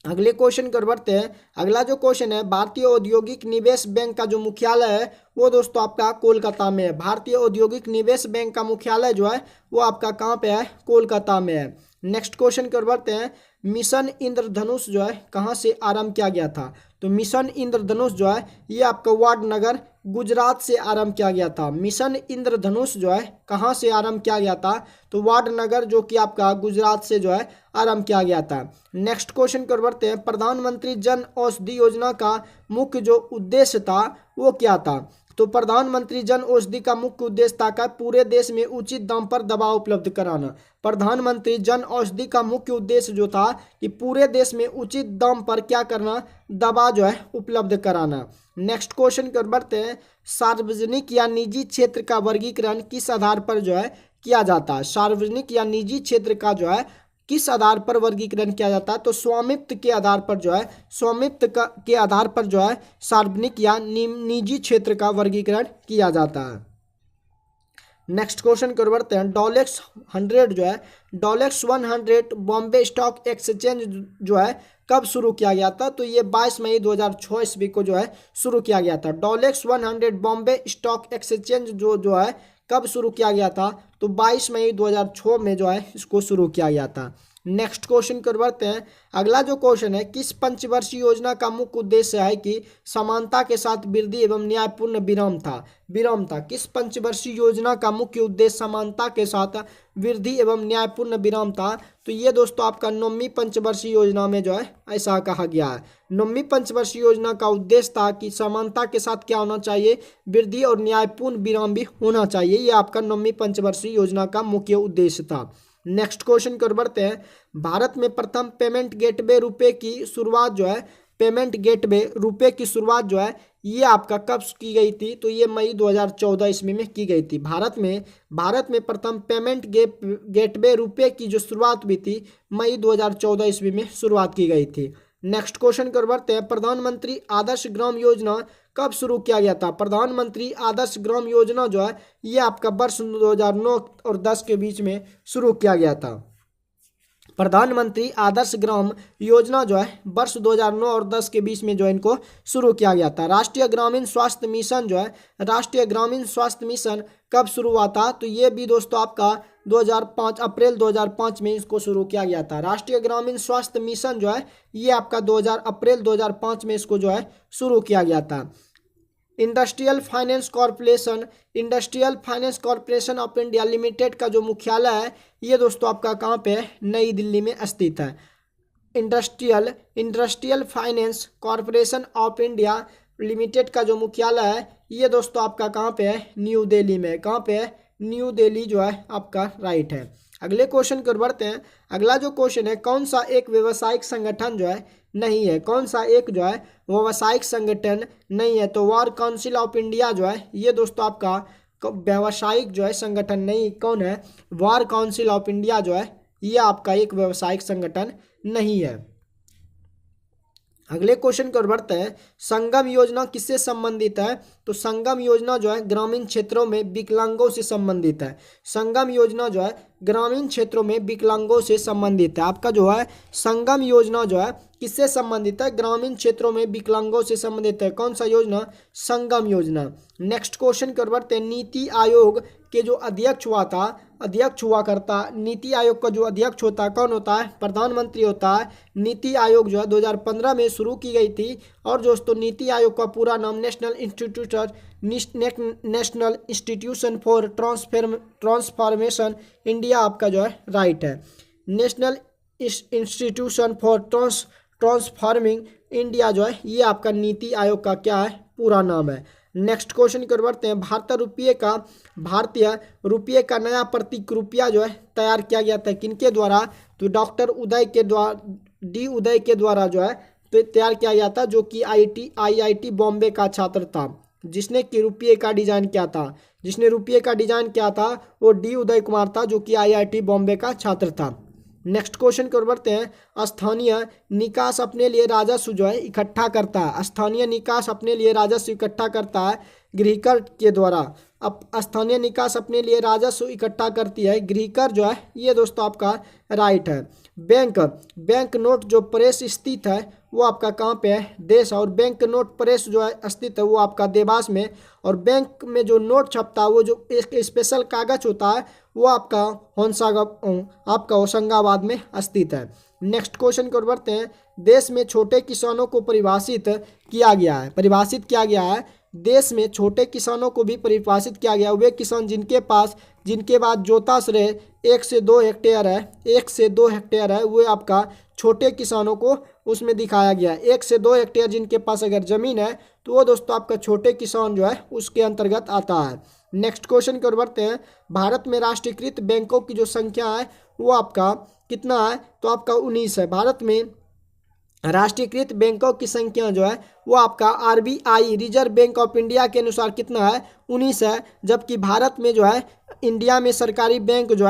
अगले क्वेश्चन कर बढ़ते हैं। अगला जो क्वेश्चन है, भारतीय औद्योगिक निवेश बैंक का जो मुख्यालय है वो दोस्तों आपका कोलकाता में है। भारतीय औद्योगिक निवेश बैंक का मुख्यालय जो है वो आपका कहाँ पे है? कोलकाता में है। नेक्स्ट क्वेश्चन कर बढ़ते हैं। मिशन इंद्रधनुष जो है कहाँ से आरंभ किया गया था? तो मिशन इंद्रधनुष जो है ये आपका वाडनगर गुजरात से आरंभ किया गया था। मिशन इंद्रधनुष जो है कहाँ से आरंभ किया गया था? तो वाडनगर जो कि आपका गुजरात से जो है आरंभ किया गया था। नेक्स्ट क्वेश्चन कर बढ़ते हैं। प्रधानमंत्री जन औषधि योजना का मुख्य जो उद्देश्य था वो क्या था? तो प्रधानमंत्री जन औषधि का मुख्य उद्देश्य था का पूरे देश में उचित दाम पर दवा उपलब्ध कराना। प्रधानमंत्री जन औषधि का मुख्य उद्देश्य जो था कि पूरे देश में उचित दाम पर क्या करना? दवा जो है उपलब्ध कराना। नेक्स्ट क्वेश्चन कर बढ़ते हैं। सार्वजनिक या निजी क्षेत्र का वर्गीकरण किस आधार पर जो है किया जाता है? सार्वजनिक या निजी क्षेत्र का जो है किस आधार पर वर्गीकरण किया जाता है? तो स्वामित्व के आधार पर जो है के आधार पर जो है सार्वजनिक या निजी क्षेत्र का वर्गीकरण किया जाता है। नेक्स्ट क्वेश्चन कर बढ़ते हैं। डॉलेक्स 100 जो है डॉलेक्स 100 बॉम्बे स्टॉक एक्सचेंज जो है कब शुरू किया गया था? तो ये 22 मई 2006 ईस्वी को जो है शुरू किया गया था। डॉलेक्स 100 बॉम्बे स्टॉक एक्सचेंज जो है कब शुरू किया गया था? तो 22 मई 2006 में जो है इसको शुरू किया गया था। नेक्स्ट क्वेश्चन कर बढ़ते हैं। अगला जो क्वेश्चन है, किस पंचवर्षीय योजना का मुख्य उद्देश्य है कि समानता के साथ वृद्धि एवं न्यायपूर्ण विराम था? किस पंचवर्षीय योजना का मुख्य उद्देश्य समानता के साथ वृद्धि एवं न्यायपूर्ण विराम था? तो ये दोस्तों आपका 9वीं पंचवर्षीय योजना में जो है ऐसा कहा गया है। 9वीं पंचवर्षीय योजना का उद्देश्य था कि समानता के साथ क्या होना चाहिए? वृद्धि और न्यायपूर्ण विराम भी होना चाहिए। ये आपका 9वीं पंचवर्षीय योजना का मुख्य उद्देश्य था। नेक्स्ट क्वेश्चन कर बढ़ते हैं। भारत में प्रथम पेमेंट गेटवे रुपए की शुरुआत जो है जो है ये आपका कब की गई थी? तो ये मई 2014 ईस्वी में की गई थी। भारत में प्रथम पेमेंट गेटवे रुपए की जो शुरुआत हुई थी मई 2014 ईस्वी में शुरुआत की गई थी। नेक्स्ट क्वेश्चन कर बढ़ते हैं। प्रधानमंत्री आदर्श ग्राम योजना कब शुरू किया गया था? प्रधानमंत्री आदर्श ग्राम योजना जो है ये आपका वर्ष 2009 और 10 के बीच में शुरू किया गया था। प्रधानमंत्री आदर्श ग्राम योजना जो है वर्ष 2009 और 10 के बीच में जो इनको शुरू किया गया था। राष्ट्रीय ग्रामीण स्वास्थ्य मिशन कब शुरू हुआ था? तो ये भी दोस्तों आपका अप्रैल 2005 में इसको शुरू किया गया था। राष्ट्रीय ग्रामीण स्वास्थ्य मिशन जो है ये आपका अप्रैल 2005 में इसको जो है शुरू किया गया था। Industrial finance corporation of India limited का जो मुख्यालय है ये दोस्तों आपका कहाँ पे है? नई दिल्ली में स्थित है। Industrial finance corporation of India limited का जो मुख्यालय है ये दोस्तों आपका कहाँ पे है? न्यू दिल्ली में। कहाँ पे है? न्यू दिल्ली जो है आपका राइट है। अगले क्वेश्चन कर बढ़ते हैं। अगला जो क्वेश्चन है, कौन सा एक व्यावसायिक संगठन जो है नहीं है? कौन सा एक जो है व्यावसायिक संगठन नहीं है? तो वार काउंसिल ऑफ इंडिया जो है ये दोस्तों आपका व्यावसायिक जो है संगठन नहीं कौन है? वार काउंसिल ऑफ इंडिया जो है ये आपका एक व्यावसायिक संगठन नहीं है। अगले क्वेश्चन को बढ़ते हैं। संगम योजना किससे संबंधित है? तो संगम योजना जो है ग्रामीण क्षेत्रों में विकलांगों से संबंधित है। संगम योजना जो है ग्रामीण क्षेत्रों में विकलांगों से संबंधित है। आपका जो है संगम योजना जो है किससे संबंधित है? ग्रामीण क्षेत्रों में विकलांगों से संबंधित है। कौन सा योजना? संगम योजना। नेक्स्ट क्वेश्चन कर बढ़ते हैं। नीति आयोग के जो अध्यक्ष हुआ करता नीति आयोग का जो अध्यक्ष होता है कौन होता है? प्रधानमंत्री होता है। नीति आयोग जो है 2015 में शुरू की गई थी और दोस्तों नीति आयोग का पूरा नाम national institution for transformation India आपका जो है राइट है। National institution for transforming India जो है ये आपका नीति आयोग का क्या है? पूरा नाम है। नेक्स्ट क्वेश्चन कर बढ़ते हैं। भारतीय रुपये का नया प्रतीक रुपया जो है तैयार किया गया था किनके द्वारा? तो डॉक्टर डी उदय के द्वारा जो है तैयार किया गया था, जो कि आईआईटी बॉम्बे का छात्र था, जिसने कि रुपये का डिजाइन किया था। जिसने रुपये का डिजाइन किया था वो डी उदय कुमार था, जो कि आईआईटी बॉम्बे का छात्र था। नेक्स्ट क्वेश्चन की ओर बढ़ते हैं। स्थानीय निकास अपने लिए राजस्व जो है इकट्ठा करता है। स्थानीय निकास अपने लिए राजस्व इकट्ठा करता है गृहकर के द्वारा। अब स्थानीय निकास अपने लिए राजस्व इकट्ठा करती है गृहकर जो है, ये दोस्तों आपका राइट है। बैंक नोट जो प्रेस स्थित है वो आपका कहाँ पे है? देश। और बैंक नोट प्रेस जो है स्थित है वो आपका देवास में। और बैंक में जो नोट छपता है वो जो एक स्पेशल कागज होता है वो आपका होशंगाबाद में स्थित है। नेक्स्ट क्वेश्चन की ओर बढ़ते हैं। देश में छोटे किसानों को परिभाषित किया गया है। देश में छोटे किसानों को भी परिभाषित किया गया। वे किसान जिनके पास जोताश्रय 1 से 2 हेक्टेयर है वो आपका छोटे किसानों को उसमें दिखाया गया। 1 से 2 हेक्टेयर जिनके पास अगर जमीन है तो वो दोस्तों आपका छोटे किसान जो है उसके अंतर्गत आता है। नेक्स्ट क्वेश्चन की ओर बढ़ते हैं। भारत में राष्ट्रीयकृत बैंकों की जो संख्या है वो आपका कितना है? तो आपका 19 है। भारत में राष्ट्रीयकृत बैंकों की संख्या जो है वो आपका RBI reserve bank of India के अनुसार कितना है? 19 है। जबकि भारत में जो है इंडिया में सरकारी बैंक जो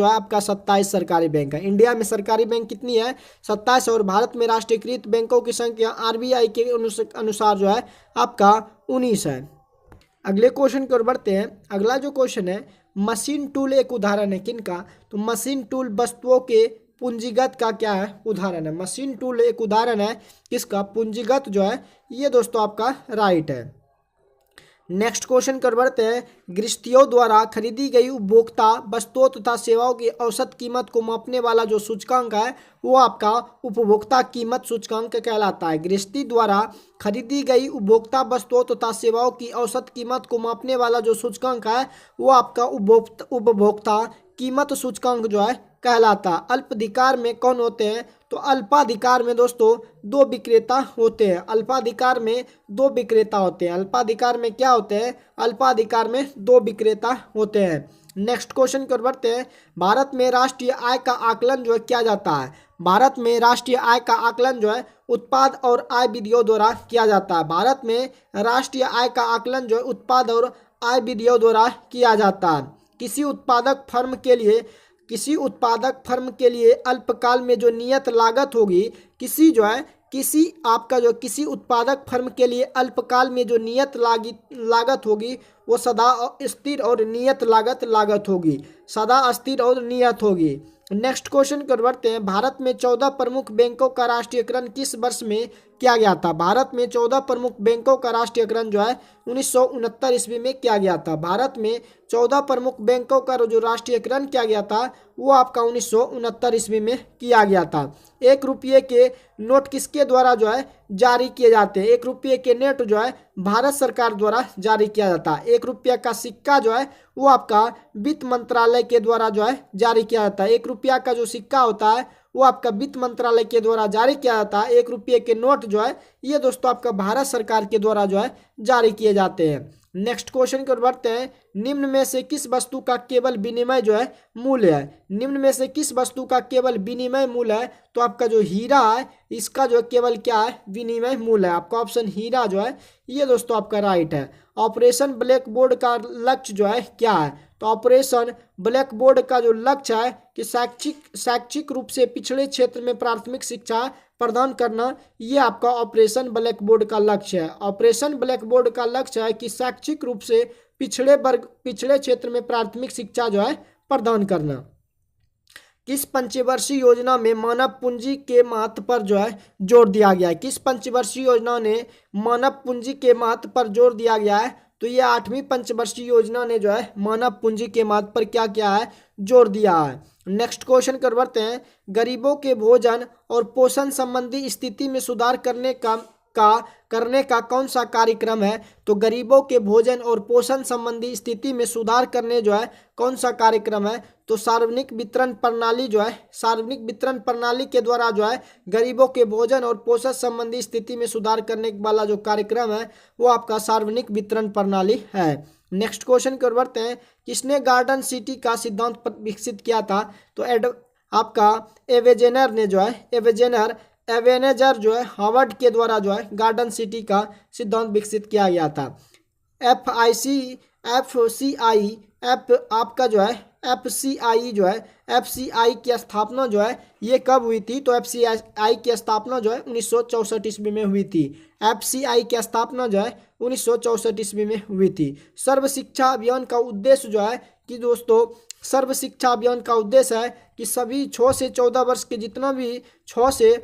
है आपका 27 सरकारी बैंक है। इंडिया में सरकारी बैंक कितनी है? 27। और भारत में राष्ट्रीयकृत बैंकों की संख्या आरबीआई के अनुसार जो है आपका 19 है। अगले क्वेश्चन की ओर बढ़ते हैं। अगला जो क्वेश्चन है, मशीन टूल एक उदाहरण है किनका? तो मशीन टूल वस्तुओं के पूंजीगत का क्या है? उदाहरण है। मशीन टूल एक उदाहरण है किसका? पूंजीगत जो है, ये दोस्तों आपका राइट है। नेक्स्ट क्वेश्चन कर बढ़ते हैं। गृहस्थियों द्वारा खरीदी गई उपभोक्ता वस्तुओं तथा सेवाओं की औसत कीमत को मापने वाला जो सूचकांक है वो आपका उपभोक्ता कीमत सूचकांक कहलाता है। गृहस्थी द्वारा खरीदी गई उपभोक्ता वस्तुओं तथा सेवाओं की औसत कीमत को मापने वाला जो सूचकांक है वो आपका उपभोक्ता कीमत सूचकांक जो है कहलाता। अल्पाधिकार में कौन होते हैं? तो अल्पाधिकार में दोस्तों 2 विक्रेता होते हैं। अल्पाधिकार में 2 विक्रेता होते हैं। अल्पाधिकार में क्या होते हैं? अल्पाधिकार में 2 विक्रेता होते हैं। नेक्स्ट क्वेश्चन की ओर बढ़ते हैं। भारत में राष्ट्रीय आय का आकलन जो है किया जाता है। भारत में राष्ट्रीय आय का आकलन जो है उत्पाद और आय विधियों द्वारा किया जाता है। भारत में राष्ट्रीय आय का आकलन जो है उत्पाद और आय विधियों द्वारा किया जाता है। किसी उत्पादक फर्म के लिए अल्पकाल में जो नियत लागत होगी, किसी उत्पादक फर्म के लिए अल्पकाल में जो नियत लागत होगी वो सदा स्थिर और नियत लागत होगी, सदा स्थिर और नियत होगी। नेक्स्ट क्वेश्चन कर बढ़ते हैं। भारत में 14 प्रमुख बैंकों का राष्ट्रीयकरण किस वर्ष में किया गया था? भारत में 14 प्रमुख बैंकों का राष्ट्रीयकरण जो है 1969 ईस्वी में किया गया था। भारत में 14 प्रमुख बैंकों का जो राष्ट्रीयकरण किया गया था वो आपका 1969 ईस्वी में किया गया था। 1 रुपये के नोट किसके द्वारा जो है जारी किए जाते हैं? 1 रुपये के नोट जो है भारत सरकार द्वारा जारी किया जाता है। 1 रुपया का सिक्का जो है वो आपका वित्त मंत्रालय के द्वारा जो है जारी किया जाता है। 1 रुपया का जो सिक्का होता है वो आपका वित्त मंत्रालय के द्वारा जारी किया जाता है। 1 रुपये के नोट जो है ये दोस्तों आपका भारत सरकार के द्वारा जो है जारी किए जाते हैं। नेक्स्ट क्वेश्चन की ओर बढ़ते हैं। निम्न में से किस वस्तु का केवल विनिमय जो है मूल्य है? निम्न में से किस वस्तु का केवल विनिमय मूल्य है? तो आपका जो हीरा है इसका जो केवल क्या है? विनिमय मूल्य है। आपका ऑप्शन हीरा जो है ये दोस्तों आपका राइट है। ऑपरेशन ब्लैक बोर्ड का लक्ष्य जो है क्या है? तो ऑपरेशन ब्लैक बोर्ड का जो लक्ष्य है कि शैक्षिक रूप से पिछड़े क्षेत्र में प्राथमिक शिक्षा प्रदान करना, ये आपका ऑपरेशन ब्लैक बोर्ड का लक्ष्य है। ऑपरेशन ब्लैक बोर्ड का लक्ष्य है कि शैक्षिक रूप से पिछड़े क्षेत्र में प्राथमिक शिक्षा जो है प्रदान करना। किस पंचवर्षीय योजना में मानव पूंजी के महत्व पर जो है जोर दिया गया है? किस पंचवर्षीय योजना ने मानव पूंजी के महत्व पर जोर दिया गया है? तो ये 8वीं पंचवर्षीय योजना ने जो है मानव पूंजी के महत्व पर क्या किया है? जोर दिया है। नेक्स्ट क्वेश्चन कर बढ़ते हैं। गरीबों के भोजन और पोषण संबंधी स्थिति में सुधार करने का कौन सा कार्यक्रम है? तो गरीबों के भोजन और पोषण संबंधी स्थिति में सुधार करने जो है कौन सा कार्यक्रम है? तो सार्वजनिक वितरण प्रणाली जो है, सार्वजनिक वितरण प्रणाली के द्वारा जो है गरीबों के भोजन और पोषण संबंधी स्थिति में सुधार करने वाला जो कार्यक्रम है वो आपका सार्वजनिक वितरण प्रणाली है। नेक्स्ट क्वेश्चन की ओर बढ़ते हैं। किसने गार्डन सिटी का सिद्धांत विकसित किया था? तो आपका एवेजेनर ने जो है एवेनेजर जो है हार्वर्ड के द्वारा जो है गार्डन सिटी का सिद्धांत विकसित किया गया था। एफ सी आई की स्थापना जो है ये कब हुई थी? तो एफ सी आई की स्थापना जो है 1964 ईस्वी में हुई थी। एफ सी आई की स्थापना जो है 1964 ईस्वी में हुई थी। सर्व शिक्षा अभियान का उद्देश्य जो है कि दोस्तों सर्व शिक्षा अभियान का उद्देश्य है कि सभी 6 से 14 वर्ष के जितना भी 6 से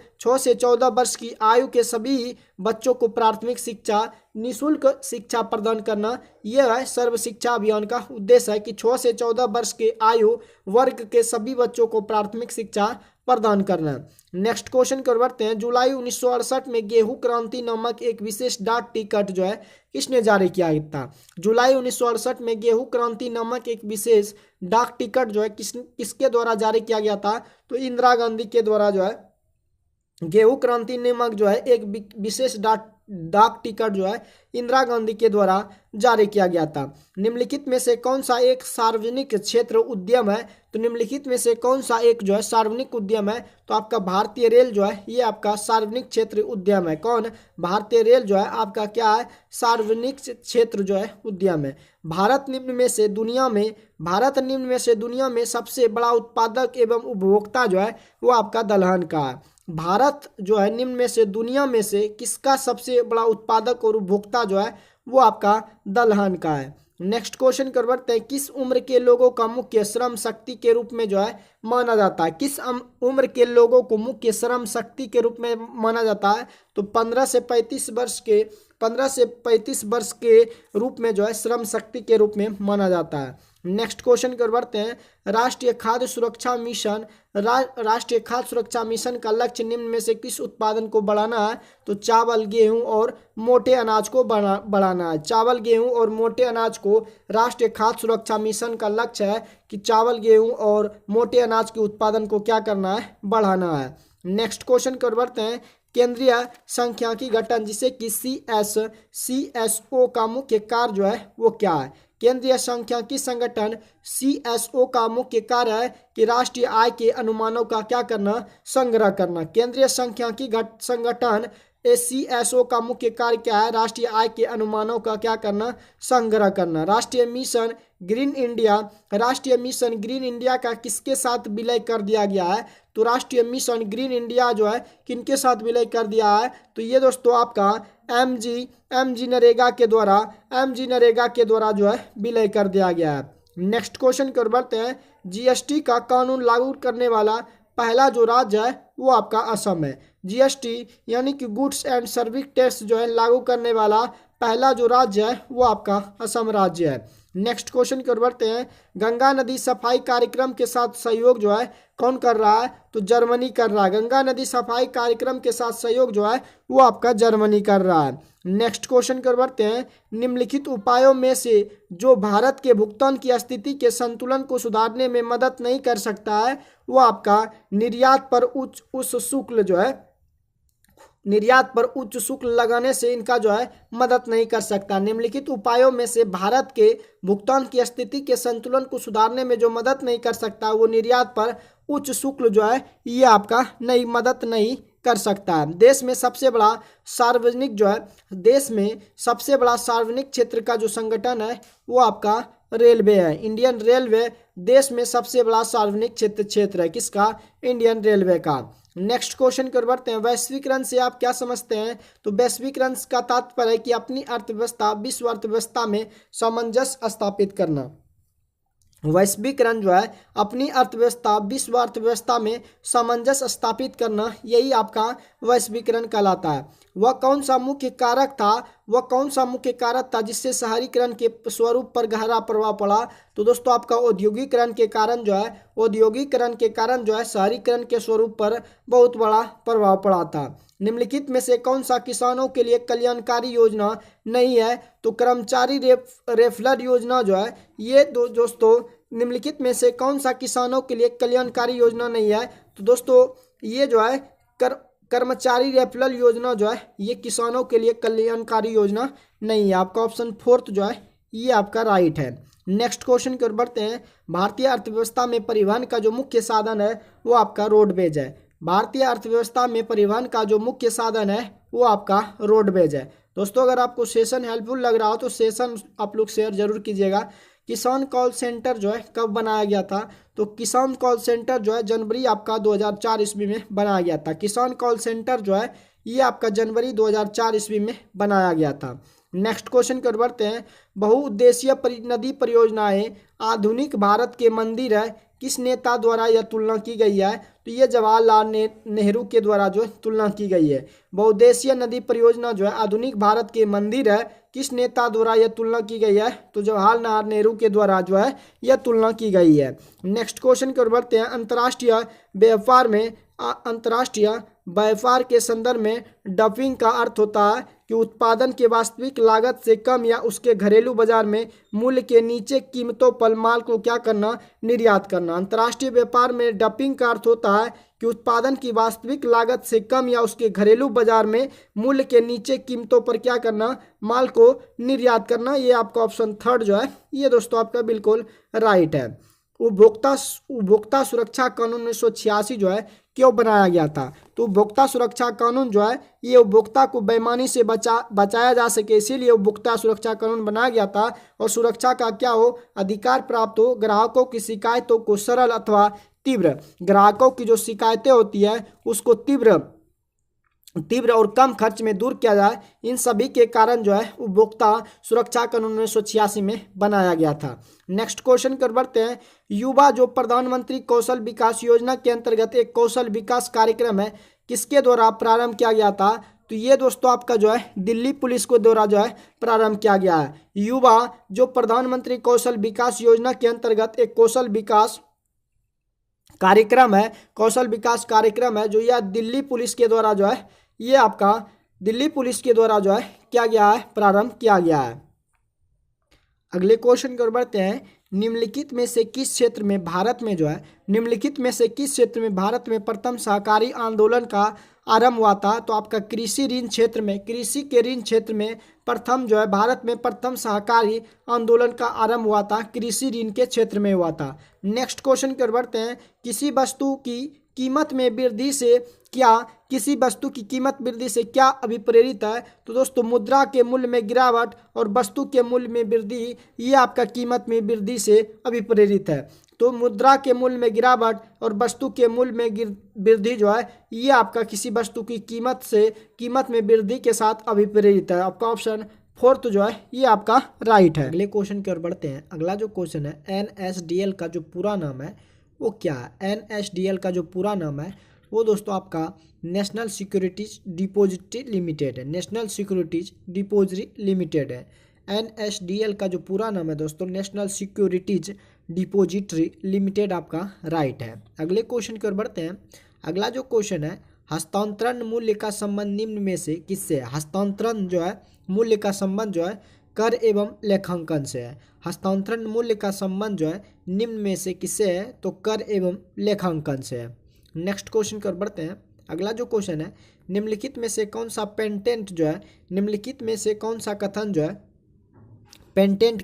14 वर्ष की आयु के सभी बच्चों को प्राथमिक शिक्षा निःशुल्क शिक्षा प्रदान करना, यह है सर्व शिक्षा अभियान का उद्देश्य है कि 6 से 14 वर्ष के आयु वर्ग के सभी बच्चों को प्राथमिक शिक्षा प्रदान करना। नेक्स्ट क्वेश्चन कर बढ़ते हैं। जुलाई 1968 में गेहूं क्रांति नामक एक विशेष डाक टिकट जो है किसने जारी किया था? जुलाई 1968 में गेहूं क्रांति नामक एक विशेष डाक टिकट जो है किसके द्वारा जारी किया गया था? तो इंदिरा गांधी के द्वारा जो है गेहूं क्रांति नामक जो है एक विशेष डाक टिकट जो है इंदिरा गांधी के द्वारा जारी किया गया था। निम्नलिखित में से कौन सा एक सार्वजनिक क्षेत्र उद्यम है? तो निम्नलिखित में से कौन सा एक जो है सार्वजनिक उद्यम है? तो आपका भारतीय रेल जो है ये आपका सार्वजनिक क्षेत्र उद्यम है। कौन? भारतीय रेल जो है आपका क्या है? सार्वजनिक क्षेत्र जो है उद्यम है। भारत निम्न में से दुनिया में सबसे बड़ा उत्पादक एवं उपभोक्ता जो है वो आपका दलहन का है। भारत जो है निम्न में से दुनिया में से किसका सबसे बड़ा उत्पादक और उपभोक्ता जो है वो आपका दलहन का है। नेक्स्ट क्वेश्चन कर बढ़ते हैं। किस उम्र के लोगों का मुख्य श्रम शक्ति के रूप में जो है माना जाता है? किस उम्र के लोगों को मुख्य श्रम शक्ति के रूप में माना जाता है? तो 15 से 35 वर्ष के रूप में जो है श्रम शक्ति के रूप में माना जाता है। नेक्स्ट क्वेश्चन कर बढ़ते हैं। राष्ट्रीय खाद्य सुरक्षा मिशन का लक्ष्य निम्न में से किस उत्पादन को बढ़ाना है? तो चावल, गेहूं और मोटे अनाज को बढ़ाना है। चावल, गेहूं और मोटे अनाज को राष्ट्रीय खाद्य सुरक्षा मिशन का लक्ष्य है कि चावल, गेहूं और मोटे अनाज के उत्पादन को क्या करना है? बढ़ाना है। नेक्स्ट क्वेश्चन कर बढ़ते हैं। केंद्रीय सांख्यिकी गठन जिसे कि CSO का मुख्य कार्य जो है वो क्या है? केंद्रीय सांख्यिकी संगठन CSO का मुख्य कार्य है कि राष्ट्रीय आय के अनुमानों का क्या करना? संग्रह करना। केंद्रीय सांख्यिकी संगठन CSO का मुख्य कार्य क्या है? राष्ट्रीय आय के अनुमानों का क्या करना? संग्रह करना। राष्ट्रीय मिशन ग्रीन इंडिया का किसके साथ विलय कर दिया गया है? तो राष्ट्रीय मिशन ग्रीन इंडिया जो है किनके साथ विलय कर दिया है? तो ये दोस्तों आपका MG नरेगा के द्वारा जो है विलय कर दिया गया है। नेक्स्ट क्वेश्चन कर बढ़ते हैं। GST का कानून लागू करने वाला पहला जो राज्य है वो आपका असम है। GST यानी कि गुड्स एंड सर्विस टैक्स जो है लागू करने वाला पहला जो राज्य है वो आपका असम राज्य है। नेक्स्ट क्वेश्चन कर बढ़ते हैं। गंगा नदी सफाई कार्यक्रम के साथ सहयोग जो है कौन कर रहा है? तो जर्मनी कर रहा है। गंगा नदी सफाई कार्यक्रम के साथ सहयोग जो है वो आपका जर्मनी कर रहा है। नेक्स्ट क्वेश्चन कर बढ़ते हैं। निम्नलिखित उपायों में से जो भारत के भुगतान की स्थिति के संतुलन को सुधारने में मदद नहीं कर सकता है वो आपका निर्यात पर उच्च शुल्क लगाने से इनका जो है मदद नहीं कर सकता। निम्नलिखित उपायों में से भारत के भुगतान की स्थिति के संतुलन को सुधारने में जो मदद नहीं कर सकता वो निर्यात पर उच्च शुल्क जो है ये आपका मदद नहीं कर सकता है। देश में सबसे बड़ा सार्वजनिक क्षेत्र का जो संगठन है वो आपका रेलवे है। इंडियन रेलवे देश में सबसे बड़ा सार्वजनिक क्षेत्र है। किसका? इंडियन रेलवे का। नेक्स्ट क्वेश्चन कर बढ़ते हैं। वैश्वीकरण से आप क्या समझते हैं? तो वैश्वीकरण का तात्पर्य है कि अपनी अर्थव्यवस्था विश्व अर्थव्यवस्था में सामंजस्य स्थापित करना। वैश्वीकरण जो है अपनी अर्थव्यवस्था विश्व अर्थव्यवस्था में सामंजस्य स्थापित करना, यही आपका वैश्वीकरण कहलाता है। वह कौन सा मुख्य कारक था जिससे शहरीकरण के स्वरूप पर गहरा प्रभाव पड़ा? तो दोस्तों आपका औद्योगिकरण के कारण जो है शहरीकरण के स्वरूप पर बहुत बड़ा प्रभाव पड़ा था। निम्नलिखित में से कौन सा किसानों के लिए कल्याणकारी योजना नहीं है? तो कर्मचारी रेफरल योजना जो है ये दोस्तों निम्नलिखित में से कौन सा किसानों के लिए कल्याणकारी योजना नहीं है? तो दोस्तों ये जो है कर्मचारी रेफरल योजना जो है ये किसानों के लिए कल्याणकारी योजना नहीं है। आपका ऑप्शन 4 जो है ये आपका राइट है। नेक्स्ट क्वेश्चन की ओर बढ़ते हैं। भारतीय अर्थव्यवस्था में परिवहन का जो मुख्य साधन है वो आपका रोडवेज है। भारतीय अर्थव्यवस्था में परिवहन का जो मुख्य साधन है वो आपका रोडवेज है। दोस्तों अगर आपको सेशन हेल्पफुल लग रहा हो तो सेशन आप लोग शेयर जरूर कीजिएगा। किसान कॉल सेंटर जो है कब बनाया गया था? तो किसान कॉल सेंटर जो है जनवरी आपका 2004 ईस्वी में बनाया गया था। किसान कॉल सेंटर जो है ये आपका जनवरी 2004 ईस्वी में बनाया गया था। नेक्स्ट क्वेश्चन की ओर बढ़ते हैं। बहुउद्देशीय नदी परियोजनाएं आधुनिक भारत के मंदिर है, किस नेता द्वारा यह तुलना की गई है? तो ये जवाहरलाल नेहरू के द्वारा जो तुलना की गई है। बहुउद्देशीय नदी परियोजना जो है आधुनिक भारत के मंदिर है, किस नेता द्वारा यह तुलना की गई है? तो जवाहरलाल नेहरू के द्वारा जो है यह तुलना की गई है। नेक्स्ट क्वेश्चन की ओर बढ़ते हैं। अंतर्राष्ट्रीय व्यापार के संदर्भ में डंपिंग का अर्थ होता है कि उत्पादन के वास्तविक लागत से कम या उसके घरेलू बाजार में मूल्य के नीचे कीमतों पर माल को क्या करना? निर्यात करना। अंतर्राष्ट्रीय व्यापार में डंपिंग का अर्थ होता है कि उत्पादन की वास्तविक लागत से कम या उसके घरेलू बाजार में मूल्य के नीचे कीमतों पर क्या करना? माल को निर्यात करना। ये आपका ऑप्शन थर्ड जो है ये दोस्तों आपका बिल्कुल राइट है। उपभोक्ता सुरक्षा कानून 1986 जो है क्यों बनाया गया था? तो उपभोक्ता सुरक्षा कानून जो है ये उपभोक्ता को बेईमानी से बचाया जा सके, इसीलिए उपभोक्ता सुरक्षा कानून बनाया गया था। और सुरक्षा का क्या हो? अधिकार प्राप्त हो, ग्राहकों की शिकायतों को सरल अथवा तीव्र, ग्राहकों की जो शिकायतें होती है उसको तीव्र और कम खर्च में दूर किया जाए। इन सभी के कारण जो है उपभोक्ता सुरक्षा कानून 1986 में बनाया गया था। नेक्स्ट क्वेश्चन कर बढ़ते हैं। युवा जो प्रधानमंत्री कौशल विकास योजना के अंतर्गत एक कौशल विकास कार्यक्रम है, किसके द्वारा प्रारंभ किया गया था? तो ये दोस्तों आपका जो है दिल्ली पुलिस को द्वारा जो है प्रारंभ किया गया है। युवा जो प्रधानमंत्री कौशल विकास योजना के अंतर्गत एक कौशल विकास कार्यक्रम है जो यह दिल्ली पुलिस के द्वारा जो है ये आपका दिल्ली पुलिस के द्वारा जो है क्या गया है? प्रारंभ किया गया है। अगले क्वेश्चन की ओर बढ़ते हैं। निम्नलिखित में से किस क्षेत्र में भारत में प्रथम सहकारी आंदोलन का आरंभ हुआ था? तो आपका कृषि के ऋण क्षेत्र में प्रथम जो है भारत में प्रथम सहकारी आंदोलन का आरंभ हुआ था, कृषि ऋण के क्षेत्र में हुआ था। नेक्स्ट क्वेश्चन की ओर बढ़ते हैं। किसी वस्तु की कीमत वृद्धि से क्या अभिप्रेरित है? तो दोस्तों मुद्रा के मूल्य में गिरावट और वस्तु के मूल्य में वृद्धि ये आपका कीमत में वृद्धि से अभिप्रेरित है। तो मुद्रा के मूल्य में गिरावट और वस्तु के मूल्य में वृद्धि जो है ये आपका किसी वस्तु की कीमत में वृद्धि के साथ अभिप्रेरित है। आपका ऑप्शन फोर्थ जो है ये आपका राइट है। अगले क्वेश्चन की ओर बढ़ते हैं। अगला जो क्वेश्चन है, NSDL का जो पूरा नाम है वो क्या है? NSDL का जो पूरा नाम है वो दोस्तों आपका नेशनल सिक्योरिटीज डिपॉजिटरी लिमिटेड है। NSDL का जो पूरा नाम है दोस्तों नेशनल सिक्योरिटीज डिपॉजिटरी लिमिटेड आपका राइट है। अगले क्वेश्चन की ओर बढ़ते हैं। अगला जो क्वेश्चन है, हस्तांतरण मूल्य का संबंध निम्न में से किससे है? हस्तांतरण जो है मूल्य का संबंध जो है कर एवं लेखांकन से है। हस्तांतरण मूल्य का संबंध जो है निम्न में से किससे है? तो कर एवं लेखांकन से है। नेक्स्ट क्वेश्चन की ओर बढ़ते हैं। अगला जो क्वेश्चन है, निम्नलिखित में से कौन सा कथन जो है पेटेंट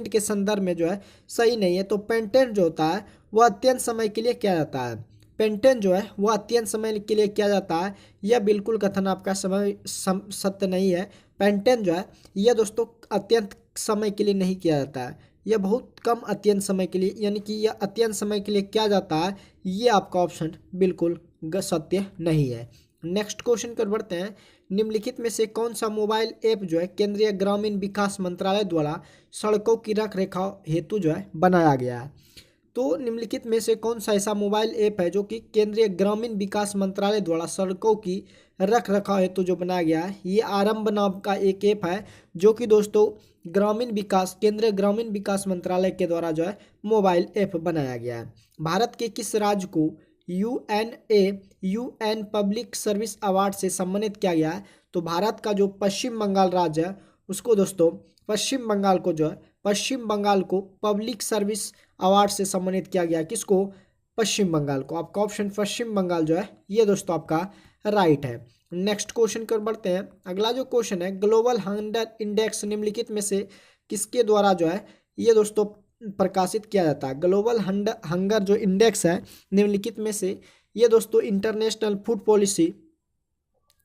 के संदर्भ में जो है सही नहीं है? तो पेटेंट जो होता है वह अत्यंत समय के लिए किया जाता है। यह बिल्कुल कथन आपका सत्य नहीं है। पेटेंट जो है यह दोस्तों अत्यंत समय के लिए नहीं किया जाता है, यह बहुत कम अत्यंत समय के लिए, यानी कि यह अत्यंत समय के लिए किया जाता है। ये आपका ऑप्शन बिल्कुल सत्य नहीं है। नेक्स्ट क्वेश्चन पर बढ़ते हैं। निम्नलिखित में से कौन सा मोबाइल ऐप जो है केंद्रीय ग्रामीण विकास मंत्रालय द्वारा सड़कों की रख रखाव हेतु जो है बनाया गया है? तो निम्नलिखित में से कौन सा ऐसा मोबाइल ऐप है जो कि केंद्रीय ग्रामीण विकास मंत्रालय द्वारा सड़कों की रख रखाव हेतु जो बनाया गया है? ये आरंभ नाम का एक ऐप है जो कि दोस्तों केंद्रीय ग्रामीण विकास मंत्रालय के द्वारा जो है मोबाइल ऐप बनाया गया है। भारत के किस राज्य को यूएन पब्लिक सर्विस अवार्ड से सम्मानित किया गया है? तो भारत का जो पश्चिम बंगाल राज्य है उसको दोस्तों पश्चिम बंगाल को पब्लिक सर्विस अवार्ड से सम्मानित किया गया। किसको? पश्चिम बंगाल को। आपका ऑप्शन पश्चिम बंगाल जो है ये दोस्तों आपका राइट है। नेक्स्ट क्वेश्चन कर बढ़ते हैं। अगला जो क्वेश्चन है, ग्लोबल हंगर इंडेक्स निम्नलिखित में से किसके द्वारा जो है ये दोस्तों प्रकाशित किया जाता है। ग्लोबल हंगर जो इंडेक्स है निम्नलिखित में से ये दोस्तों international food policy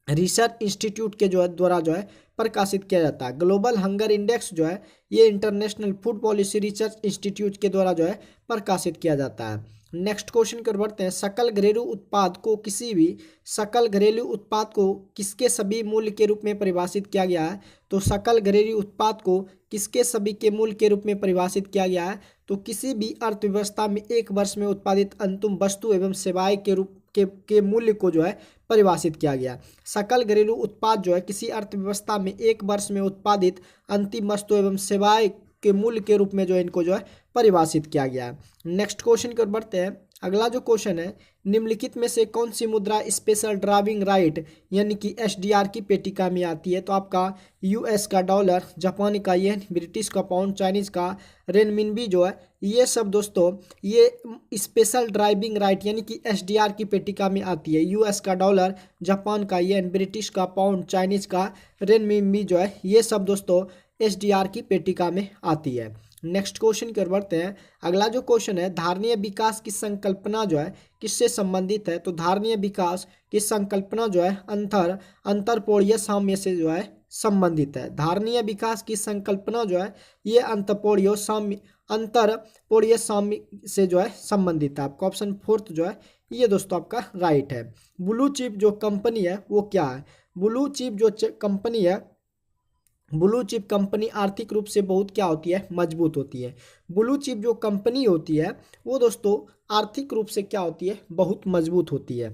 research institute के जो है द्वारा जो है प्रकाशित किया जाता है। ग्लोबल हंगर इंडेक्स जो है ये international food policy research institute के द्वारा जो है प्रकाशित किया जाता है। नेक्स्ट क्वेश्चन कर बढ़ते हैं। सकल घरेलू उत्पाद को किसी भी सकल घरेलू उत्पाद को किसके सभी मूल्य के रूप में परिभाषित किया गया है। तो सकल घरेलू उत्पाद को किसके सभी के मूल्य के रूप में परिभाषित किया गया है। तो किसी भी अर्थव्यवस्था में एक वर्ष में उत्पादित अंतिम वस्तु एवं सेवाएं के रूप के मूल्य को जो है परिभाषित किया गया। सकल घरेलू उत्पाद जो है किसी अर्थव्यवस्था में एक वर्ष में उत्पादित अंतिम वस्तु एवं सेवाएं के मूल्य के रूप में जो है इनको जो है परिभाषित किया गया है। नेक्स्ट क्वेश्चन कर बढ़ते हैं। अगला जो क्वेश्चन है, निम्नलिखित में से कौन सी मुद्रा स्पेशल ड्राइविंग राइट यानी कि एसडीआर की पेटिका में आती है। तो आपका यूएस का डॉलर, जापान का येन, ब्रिटिश का पाउंड, चाइनीज का रेनमिनबी जो है ये सब दोस्तों ये स्पेशल ड्राइविंग राइट यानी कि एसडीआर की पेटिका में आती है। यूएस का डॉलर, जापान का येन, ब्रिटिश का पाउंड, चाइनीज का रेनमिनबी जो है ये सब दोस्तों एसडीआर की पेटिका में आती है। नेक्स्ट क्वेश्चन कर बढ़ते हैं। अगला जो क्वेश्चन है, धारणीय विकास की संकल्पना जो है किससे संबंधित है। तो धारणीय विकास की संकल्पना जो है अंतरपोड़ीय साम्य से जो है संबंधित है। धारणीय विकास की संकल्पना जो है ये अंतरपोड़ीय साम्य से जो है संबंधित है। आपका ऑप्शन फोर्थ जो है ये दोस्तों आपका राइट है। ब्लू चिप जो कंपनी है वो क्या है। ब्लू चिप जो कंपनी है, ब्लू चिप कंपनी आर्थिक रूप से बहुत क्या होती है, मजबूत होती है। ब्लू चिप जो कंपनी होती है वो दोस्तों आर्थिक रूप से क्या होती है, बहुत मजबूत होती है।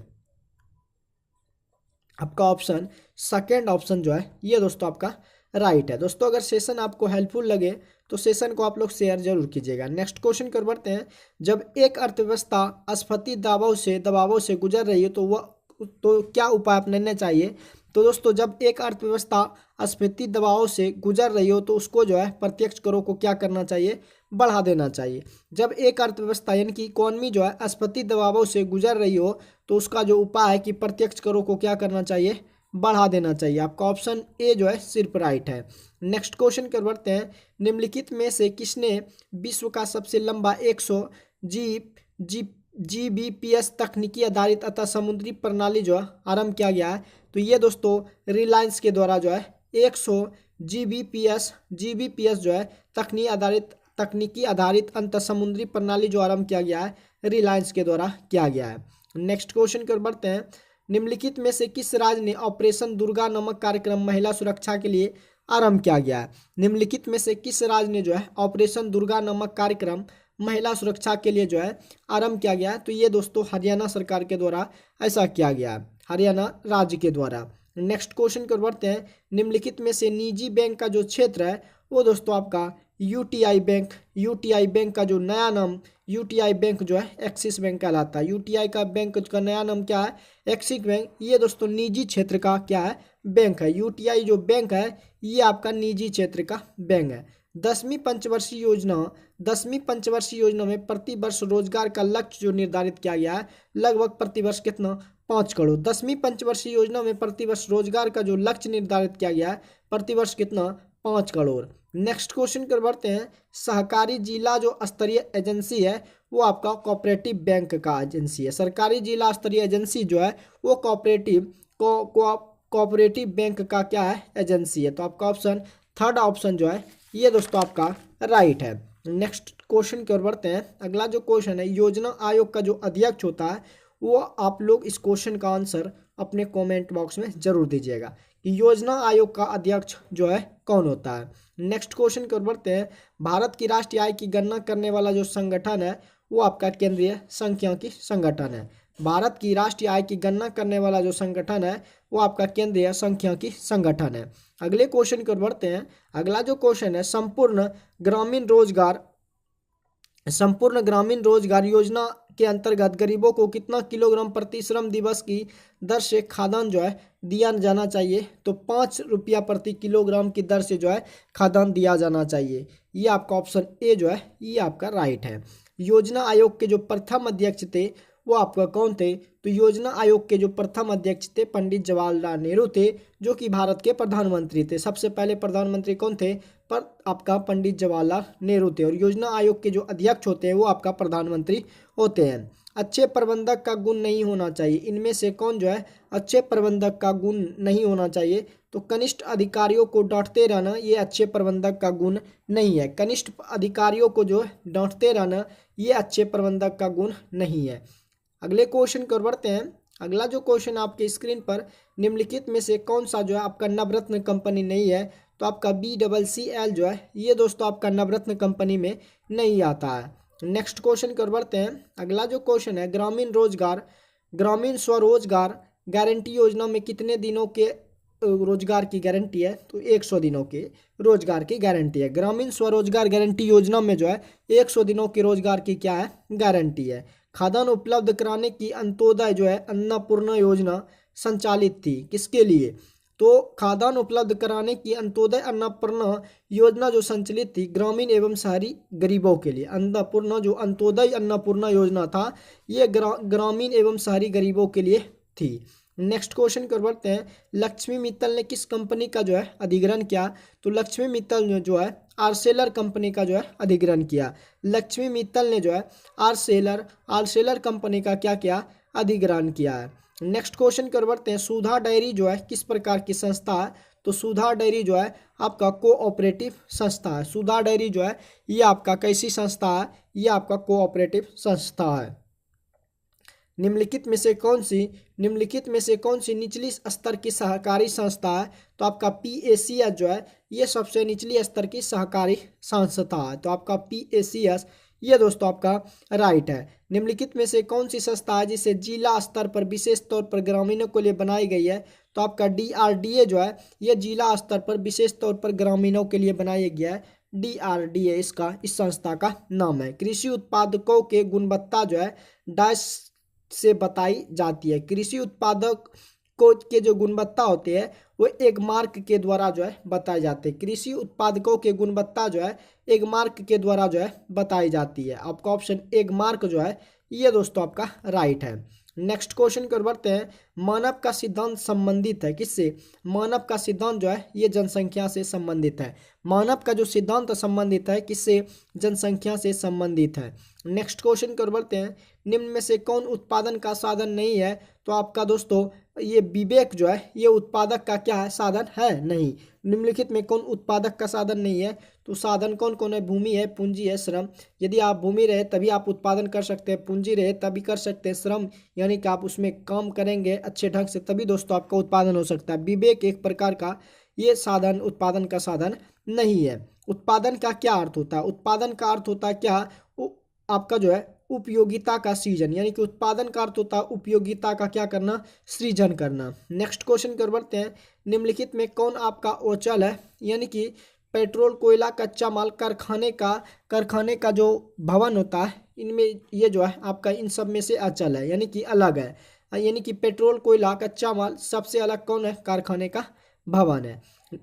आपका ऑप्शन सेकेंड ऑप्शन जो है ये दोस्तों आपका राइट है। दोस्तों अगर सेशन आपको हेल्पफुल लगे तो सेशन को आप लोग शेयर जरूर कीजिएगा। नेक्स्ट क्वेश्चन कर बढ़ते हैं। जब एक अर्थव्यवस्था अस्फीति दबावों से गुजर रही है तो क्या उपाय अपनाने चाहिए। तो दोस्तों जब एक अर्थव्यवस्था अस्फीति दबावों से गुजर रही हो तो उसको जो है प्रत्यक्ष करों को क्या करना चाहिए, बढ़ा देना चाहिए। जब एक अर्थव्यवस्था यानी कि इकोनॉमी जो है अस्फीति दबावों से गुजर रही हो तो उसका जो उपाय है कि प्रत्यक्ष करों को क्या करना चाहिए, बढ़ा देना चाहिए। आपका ऑप्शन ए जो है सिर्फ राइट है। नेक्स्ट क्वेश्चन कर बढ़ते हैं। निम्नलिखित में से किसने विश्व का सबसे लंबा 100 जीबीपीएस तकनीकी आधारित अतः समुद्री प्रणाली जो है आरंभ किया गया है। तो ये दोस्तों रिलायंस के द्वारा जो है 100 जीबीपीएस जो है तकनीकी आधारित अंतर समुद्री प्रणाली जो आरंभ किया गया है रिलायंस के द्वारा किया गया है। नेक्स्ट क्वेश्चन कर बढ़ते हैं। निम्नलिखित में से किस राज्य ने ऑपरेशन दुर्गा नामक कार्यक्रम महिला सुरक्षा के लिए आरंभ किया गया है। निम्नलिखित में से किस राज्य ने जो है ऑपरेशन दुर्गा नामक कार्यक्रम महिला सुरक्षा के लिए जो है आरंभ किया गया है। तो ये दोस्तों हरियाणा सरकार के द्वारा ऐसा किया गया है, हरियाणा राज्य के द्वारा। नेक्स्ट क्वेश्चन कर बढ़ते हैं। निम्नलिखित में से निजी बैंक का जो क्षेत्र है वो दोस्तों आपका यूटीआई बैंक का जो नया नाम यूटीआई बैंक जो है एक्सिस बैंक कहलाता है। यूटीआई का बैंक का नया नाम क्या है, एक्सिस बैंक। ये दोस्तों निजी क्षेत्र का क्या है, बैंक है। यूटीआई जो बैंक है ये आपका निजी क्षेत्र का बैंक है। 10वीं पंचवर्षीय योजना में प्रति वर्ष रोजगार का लक्ष्य जो निर्धारित किया गया है लगभग प्रति वर्ष कितना, 5 करोड़। 10वीं पंचवर्षीय योजना में प्रति वर्ष रोजगार का जो लक्ष्य निर्धारित किया गया है प्रति वर्ष कितना, 5 करोड़। नेक्स्ट क्वेश्चन कर बढ़ते हैं। सहकारी जिला जो स्तरीय एजेंसी है वो आपका कोऑपरेटिव बैंक का एजेंसी है। सरकारी जिला स्तरीय एजेंसी जो है वो कोऑपरेटिव बैंक का क्या है, एजेंसी है। तो आपका ऑप्शन थर्ड ऑप्शन जो है ये दोस्तों आपका राइट है। नेक्स्ट क्वेश्चन की ओर बढ़ते हैं। अगला जो क्वेश्चन है, योजना आयोग का जो अध्यक्ष होता है वो आप लोग इस क्वेश्चन का आंसर अपने कमेंट बॉक्स में जरूर दीजिएगा कि योजना आयोग का अध्यक्ष जो है कौन होता है। नेक्स्ट क्वेश्चन की ओर बढ़ते हैं। भारत की राष्ट्रीय आय की गणना करने वाला जो संगठन है वो आपका केंद्रीय सांख्यिकी संगठन है। भारत की राष्ट्रीय आय की गणना करने वाला जो संगठन है वो आपका केंद्रीय सांख्यिकी संगठन है। अगले क्वेश्चन की ओर बढ़ते हैं। अगला जो क्वेश्चन है, संपूर्ण ग्रामीण रोजगार योजना के अंतर्गत गरीबों को कितना किलोग्राम प्रति श्रम दिवस की दर से खाद्यान्न जो है दिया जाना चाहिए। तो 5 रुपया प्रति किलोग्राम की दर से जो है खाद्यान्न दिया जाना चाहिए। ये आपका ऑप्शन ए जो है ये आपका राइट है। योजना आयोग के जो प्रथम अध्यक्ष थे वो आपका कौन थे? तो योजना आयोग के जो प्रथम अध्यक्ष थे पंडित जवाहरलाल नेहरू थे, जो कि भारत के प्रधानमंत्री थे। सबसे पहले प्रधानमंत्री कौन थे? पर आपका पंडित जवाहरलाल नेहरू थे। और योजना आयोग के जो अध्यक्ष होते हैं वो आपका प्रधानमंत्री होते हैं। अच्छे प्रबंधक का गुण नहीं होना चाहिए, इनमें से कौन जो है अच्छे प्रबंधक का गुण नहीं होना चाहिए? तो कनिष्ठ अधिकारियों को डांटते रहना ये अच्छे प्रबंधक का गुण नहीं है। कनिष्ठ अधिकारियों को जो है डांटते रहना ये अच्छे प्रबंधक का गुण नहीं है। अगले क्वेश्चन की ओर बढ़ते हैं। अगला जो क्वेश्चन आपके स्क्रीन पर, निम्नलिखित में से कौन सा जो है आपका नवरत्न कंपनी नहीं है? तो आपका BCCL जो है ये दोस्तों आपका नवरत्न कंपनी में नहीं आता है। नेक्स्ट क्वेश्चन की ओर बढ़ते हैं। अगला जो क्वेश्चन है, ग्रामीण स्वरोजगार गारंटी योजना में कितने दिनों के रोजगार की गारंटी है? तो 100 दिनों के रोजगार की गारंटी है। ग्रामीण स्वरोजगार गारंटी योजना में जो है 100 दिनों के रोजगार की क्या है? गारंटी है। खाद्यान्न उपलब्ध कराने की अंत्योदय जो है अन्नपूर्णा योजना संचालित थी, किसके लिए? तो खाद्यान्न उपलब्ध कराने की अंत्योदय अन्नपूर्णा योजना जो संचालित थी ग्रामीण एवं शहरी गरीबों के लिए। अन्नपूर्णा जो अंत्योदय अन्नपूर्णा योजना था ये ग्रामीण एवं शहरी गरीबों के लिए थी। नेक्स्ट क्वेश्चन कर बढ़ते हैं। लक्ष्मी मित्तल ने किस कंपनी का जो है अधिग्रहण किया? तो लक्ष्मी मित्तल ने जो है आर्सेलर कंपनी का जो है अधिग्रहण किया। लक्ष्मी मित्तल ने जो है आर्सेलर कंपनी का क्या किया? अधिग्रहण किया है। नेक्स्ट क्वेश्चन कर बढ़ते हैं। सुधा डेयरी जो है किस प्रकार की संस्था है? तो सुधा डेयरी जो है आपका कोऑपरेटिव संस्था है। सुधा डेयरी जो है ये आपका कैसी संस्था है? ये आपका कोऑपरेटिव संस्था है। निम्नलिखित में से कौन सी निचली स्तर की सहकारी संस्था है? तो आपका PACS जो है ये सबसे निचली स्तर की सहकारी संस्था है। तो आपका PACS ये दोस्तों आपका राइट है। निम्नलिखित में से कौन सी संस्था है जिसे जिला स्तर पर विशेष तौर पर ग्रामीणों के लिए बनाई गई है? तो आपका DRDA जो है ये जिला स्तर पर विशेष तौर पर ग्रामीणों के लिए बनाया गया है। DRDA इस संस्था का नाम है। कृषि उत्पादकों के गुणवत्ता जो है डैश से बताई जाती है। कृषि उत्पादक को के जो गुणवत्ता होते हैं वो एक मार्क के द्वारा जो है बताए जाते हैं। कृषि उत्पादकों के गुणवत्ता जो है एक मार्क के द्वारा जो है बताई जाती है। आपका ऑप्शन एक मार्क जो है ये दोस्तों आपका राइट है। नेक्स्ट क्वेश्चन की ओर बढ़ते हैं। मानव का सिद्धांत संबंधित है किससे? मानव का सिद्धांत जो है ये जनसंख्या से संबंधित है। मानव का जो सिद्धांत संबंधित है किससे? जनसंख्या से संबंधित है। नेक्स्ट क्वेश्चन की ओर बढ़ते हैं। निम्न में से कौन उत्पादन का साधन नहीं है? तो आपका दोस्तों ये विवेक जो है ये उत्पादक का क्या है? साधन है नहीं। निम्नलिखित में कौन उत्पादक का साधन नहीं है? तो साधन कौन कौन है? भूमि है, पूंजी है, श्रम। यदि आप भूमि रहे तभी आप उत्पादन कर सकते हैं, पूंजी रहे तभी कर सकते हैं, श्रम यानी कि आप उसमें काम करेंगे अच्छे ढंग से तभी दोस्तों आपका उत्पादन हो सकता है। विवेक एक प्रकार का ये साधन उत्पादन का साधन नहीं है। उत्पादन का क्या अर्थ होता है? उत्पादन का अर्थ होता है क्या? आपका जो है उपयोगिता का सृजन, यानी कि उत्पादन का अर्थ होता है उपयोगिता का क्या करना? सृजन करना। नेक्स्ट क्वेश्चन कर बढ़ते हैं। निम्नलिखित में कौन आपका अचल है? यानी कि पेट्रोल, कोयला, कच्चा माल, कारखाने का जो भवन होता है इनमें ये जो है आपका इन सब में से अचल है, यानी कि अलग है। यानी कि पेट्रोल, कोयला, कच्चा माल सबसे अलग कौन है? कारखाने का भवन है।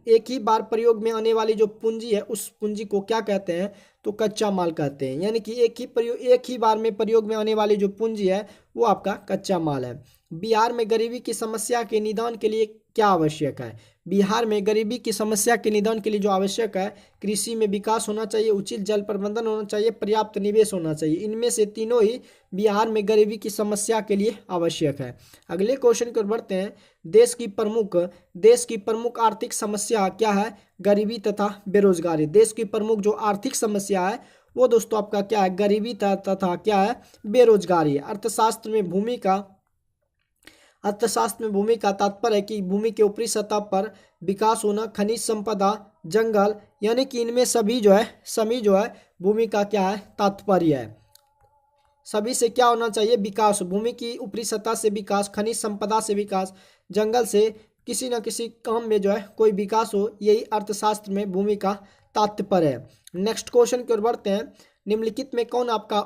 एक ही बार प्रयोग में आने वाली जो पूंजी है उस पूंजी को क्या कहते हैं? तो कच्चा माल कहते हैं। यानी कि एक ही बार में प्रयोग में आने वाली जो पूंजी है वो आपका कच्चा माल है। बिहार में गरीबी की समस्या के निदान के लिए क्या आवश्यक है? बिहार में गरीबी की समस्या के निदान के लिए जो आवश्यक है, कृषि में विकास होना चाहिए, उचित जल प्रबंधन होना चाहिए, पर्याप्त निवेश होना चाहिए। इनमें से तीनों ही बिहार में गरीबी की समस्या के लिए आवश्यक है। अगले क्वेश्चन की ओर बढ़ते हैं। देश की प्रमुख आर्थिक समस्या क्या है? गरीबी तथा बेरोजगारी। देश की प्रमुख जो आर्थिक समस्या है वो दोस्तों आपका क्या है? गरीबी तथा क्या है? बेरोजगारी है। अर्थशास्त्र में भूमि का तात्पर्य है कि भूमि के ऊपरी सतह पर विकास होना, खनिज संपदा, जंगल, यानी कि इनमें सभी जो है भूमि का क्या है? तात्पर्य है। सभी से क्या होना चाहिए? विकास। भूमि की ऊपरी सतह से विकास, खनिज संपदा से विकास, जंगल से किसी न किसी काम में जो है कोई विकास हो, यही अर्थशास्त्र में भूमि का तात्पर्य है। नेक्स्ट क्वेश्चन की ओर बढ़ते हैं। निम्नलिखित में कौन आपका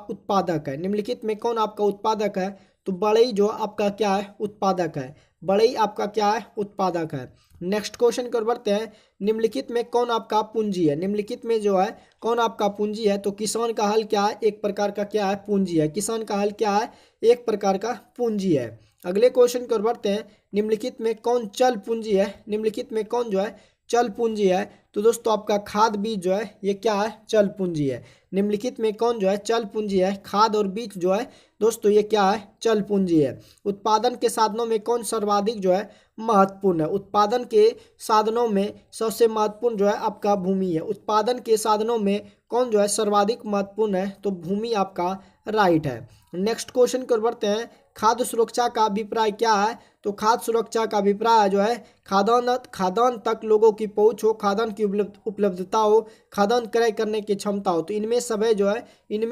उत्पादक है? तो बढ़ई जो आपका क्या है, उत्पादक है। बढ़ई आपका क्या है, उत्पादक है। नेक्स्ट क्वेश्चन कर बढ़ते हैं, निम्नलिखित में कौन आपका पूंजी है। निम्नलिखित में जो है कौन आपका पूंजी है, तो किसान का हल क्या है, एक प्रकार का क्या है, पूंजी है। किसान का हल क्या है, एक प्रकार का पूंजी है। अगले क्वेश्चन कर बढ़ते हैं, निम्नलिखित में कौन चल पूंजी है। निम्नलिखित में कौन जो है चल पूंजी है, तो दोस्तों आपका खाद बीज जो है ये क्या है, चल पूंजी है। निम्नलिखित में कौन जो है चल पूंजी है, खाद और बीज जो है दोस्तों ये क्या है, चल पूंजी है। उत्पादन के साधनों में कौन सर्वाधिक जो है महत्वपूर्ण है। उत्पादन के साधनों में सबसे महत्वपूर्ण जो है आपका भूमि है। उत्पादन के साधनों में कौन जो है सर्वाधिक महत्वपूर्ण है, तो भूमि आपका राइट है। नेक्स्ट क्वेश्चन कर बढ़ते हैं, खाद्य सुरक्षा का अभिप्राय क्या है, तो खाद्य सुरक्षा का अभिप्राय जो है खाद्यान्न तक लोगों की पहुंच हो, खाद्यान्न की उपलब्धता हो, खाद्यान्न क्रय करने की क्षमता हो। तो इनमें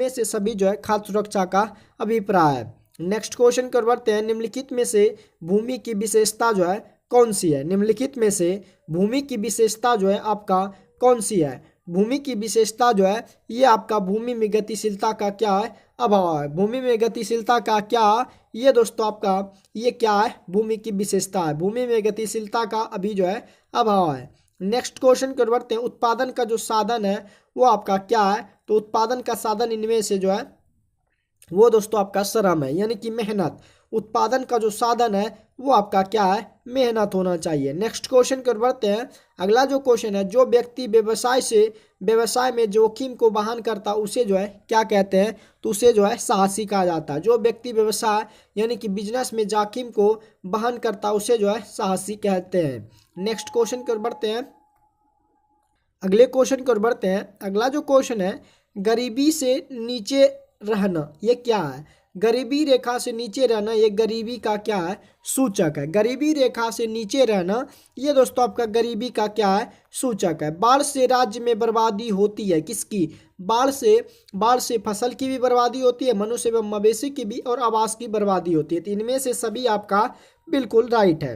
से सभी जो है खाद्य सुरक्षा का अभिप्राय है। नेक्स्ट क्वेश्चन कर बढ़ते हैं, निम्नलिखित में से भूमि की विशेषता जो है कौन सी है। निम्नलिखित में से भूमि की विशेषता जो है आपका कौन सी है। भूमि की विशेषता जो है ये आपका भूमि में गतिशीलता का क्या है, अभाव है। भूमि में गतिशीलता का क्या, ये दोस्तों आपका ये क्या है, भूमि की विशेषता है। भूमि में गतिशीलता का अभी जो है अभाव है। नेक्स्ट क्वेश्चन कर बढ़ते हैं, उत्पादन का जो साधन है वो आपका क्या है, तो उत्पादन का साधन इनमें से जो है वो दोस्तों आपका श्रम है, यानी कि मेहनत। उत्पादन का जो साधन है वो आपका क्या है, मेहनत होना चाहिए। नेक्स्ट क्वेश्चन कर बढ़ते हैं, अगला जो क्वेश्चन है, जो व्यक्ति व्यवसाय में जोखिम को वहन करता उसे जो है क्या कहते हैं, तो उसे जो है साहसी कहा जाता है। जो व्यक्ति व्यवसाय यानी कि बिजनेस में जोखिम को वहन करता उसे जो है साहसी कहते हैं। नेक्स्ट क्वेश्चन कर बढ़ते हैं, अगले क्वेश्चन कर बढ़ते हैं। अगला जो क्वेश्चन है, गरीबी से नीचे रहना ये क्या है। गरीबी रेखा से नीचे रहना ये गरीबी का क्या है, सूचक है। गरीबी रेखा से नीचे रहना ये दोस्तों आपका गरीबी का क्या है, सूचक है। बाढ़ से राज्य में बर्बादी होती है, किसकी, बाढ़ से फसल की भी बर्बादी होती है, मनुष्य एवं मवेशी की भी, और आवास की बर्बादी होती है। तो इनमें से सभी आपका बिल्कुल राइट है।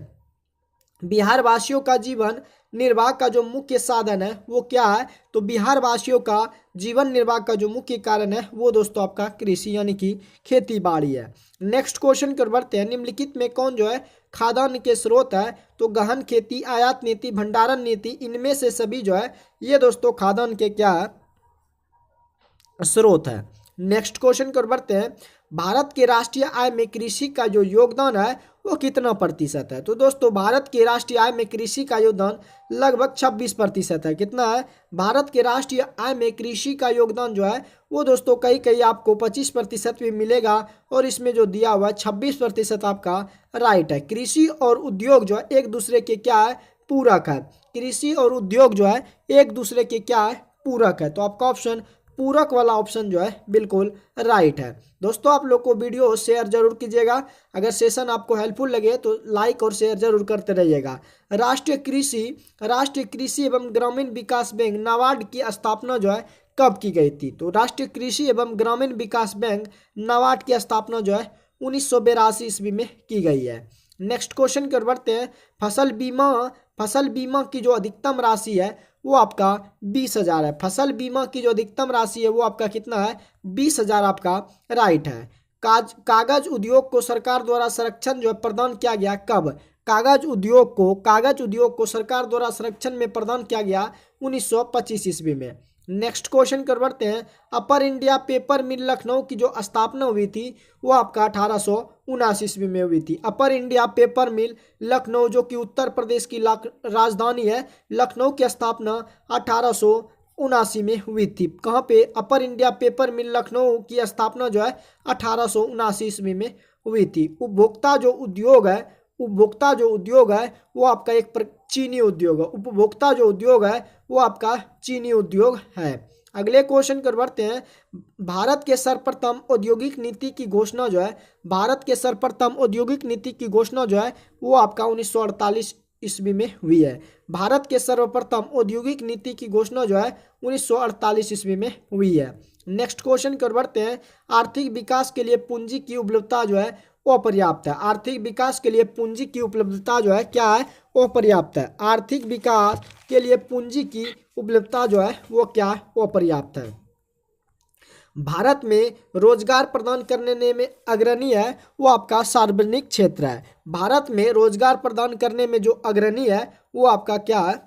बिहार वासियों का जीवन निर्वाह का जो मुख्य साधन है वो क्या है, तो बिहार वासियों का जीवन निर्वाह का जो मुख्य कारण है वो दोस्तों आपका कृषि यानी कि खेती बाड़ी है। नेक्स्ट क्वेश्चन कर बढ़ते हैं, निम्नलिखित में कौन जो है खाद्यान्न के स्रोत है, तो गहन खेती, आयात नीति, भंडारण नीति, इनमें से सभी जो है ये दोस्तों खाद्यान्न के क्या है, स्रोत है। नेक्स्ट क्वेश्चन कर बढ़ते हैं, भारत के राष्ट्रीय आय में कृषि का जो योगदान है वो कितना प्रतिशत है। तो दोस्तों भारत के राष्ट्रीय आय में कृषि का योगदान लगभग 26% है। कितना है, भारत के राष्ट्रीय आय में कृषि का योगदान जो है वो दोस्तों कहीं आपको 25% भी मिलेगा, और इसमें जो दिया हुआ है 26% आपका राइट है। कृषि और उद्योग जो है एक दूसरे के क्या है, पूरक है। कृषि और उद्योग जो है एक दूसरे के क्या है, पूरक है। तो आपका ऑप्शन पूरक वाला ऑप्शन जो है बिल्कुल राइट है। दोस्तों आप लोग को वीडियो शेयर जरूर कीजिएगा, अगर सेशन आपको हेल्पफुल लगे तो लाइक और शेयर जरूर करते रहिएगा। राष्ट्रीय कृषि एवं ग्रामीण विकास बैंक नाबार्ड की स्थापना जो है कब की गई थी, तो राष्ट्रीय कृषि एवं ग्रामीण विकास बैंक नाबार्ड की स्थापना जो है 1982 ईस्वी में की गई है। नेक्स्ट क्वेश्चन कर बढ़ते हैं, फसल बीमा की जो अधिकतम राशि है वो आपका 20,000 है। फसल बीमा की जो अधिकतम राशि है वो आपका कितना है, 20,000 आपका राइट है। कागज उद्योग को सरकार द्वारा संरक्षण जो है प्रदान किया गया कब, कागज उद्योग को सरकार द्वारा संरक्षण में प्रदान किया गया 1925 ईस्वी में। नेक्स्ट क्वेश्चन कर बढ़ते हैं, अपर इंडिया पेपर मिल लखनऊ की जो स्थापना हुई थी वो आपका 1879 ईस्वी में हुई थी। अपर इंडिया पेपर मिल लखनऊ जो कि उत्तर प्रदेश की राजधानी है, लखनऊ की स्थापना 1879 में हुई थी। कहाँ पे, अपर इंडिया पेपर मिल लखनऊ की स्थापना जो है 1879 ईस्वी में हुई थी। उपभोक्ता जो उद्योग है वो आपका चीनी उद्योग है। उपभोक्ता जो उद्योग है वो आपका चीनी उद्योग है। अगले क्वेश्चन कर बढ़ते हैं, भारत के सर्वप्रथम औद्योगिक नीति की घोषणा जो है वो आपका 1948 ईस्वी में हुई है। भारत के सर्वप्रथम औद्योगिक नीति की घोषणा जो है 1948 ईस्वी में हुई है। नेक्स्ट क्वेश्चन कर बढ़ते हैं, आर्थिक विकास के लिए पूंजी की उपलब्धता जो है अपर्याप्त है। आर्थिक विकास के लिए पूंजी की उपलब्धता जो है क्या है, अपर्याप्त है। आर्थिक विकास के लिए पूंजी की उपलब्धता जो है वो क्या है, अपर्याप्त है। भारत में रोजगार प्रदान करने में अग्रणी है वो आपका सार्वजनिक क्षेत्र है। भारत में रोजगार प्रदान करने में जो अग्रणी है वो आपका क्या है,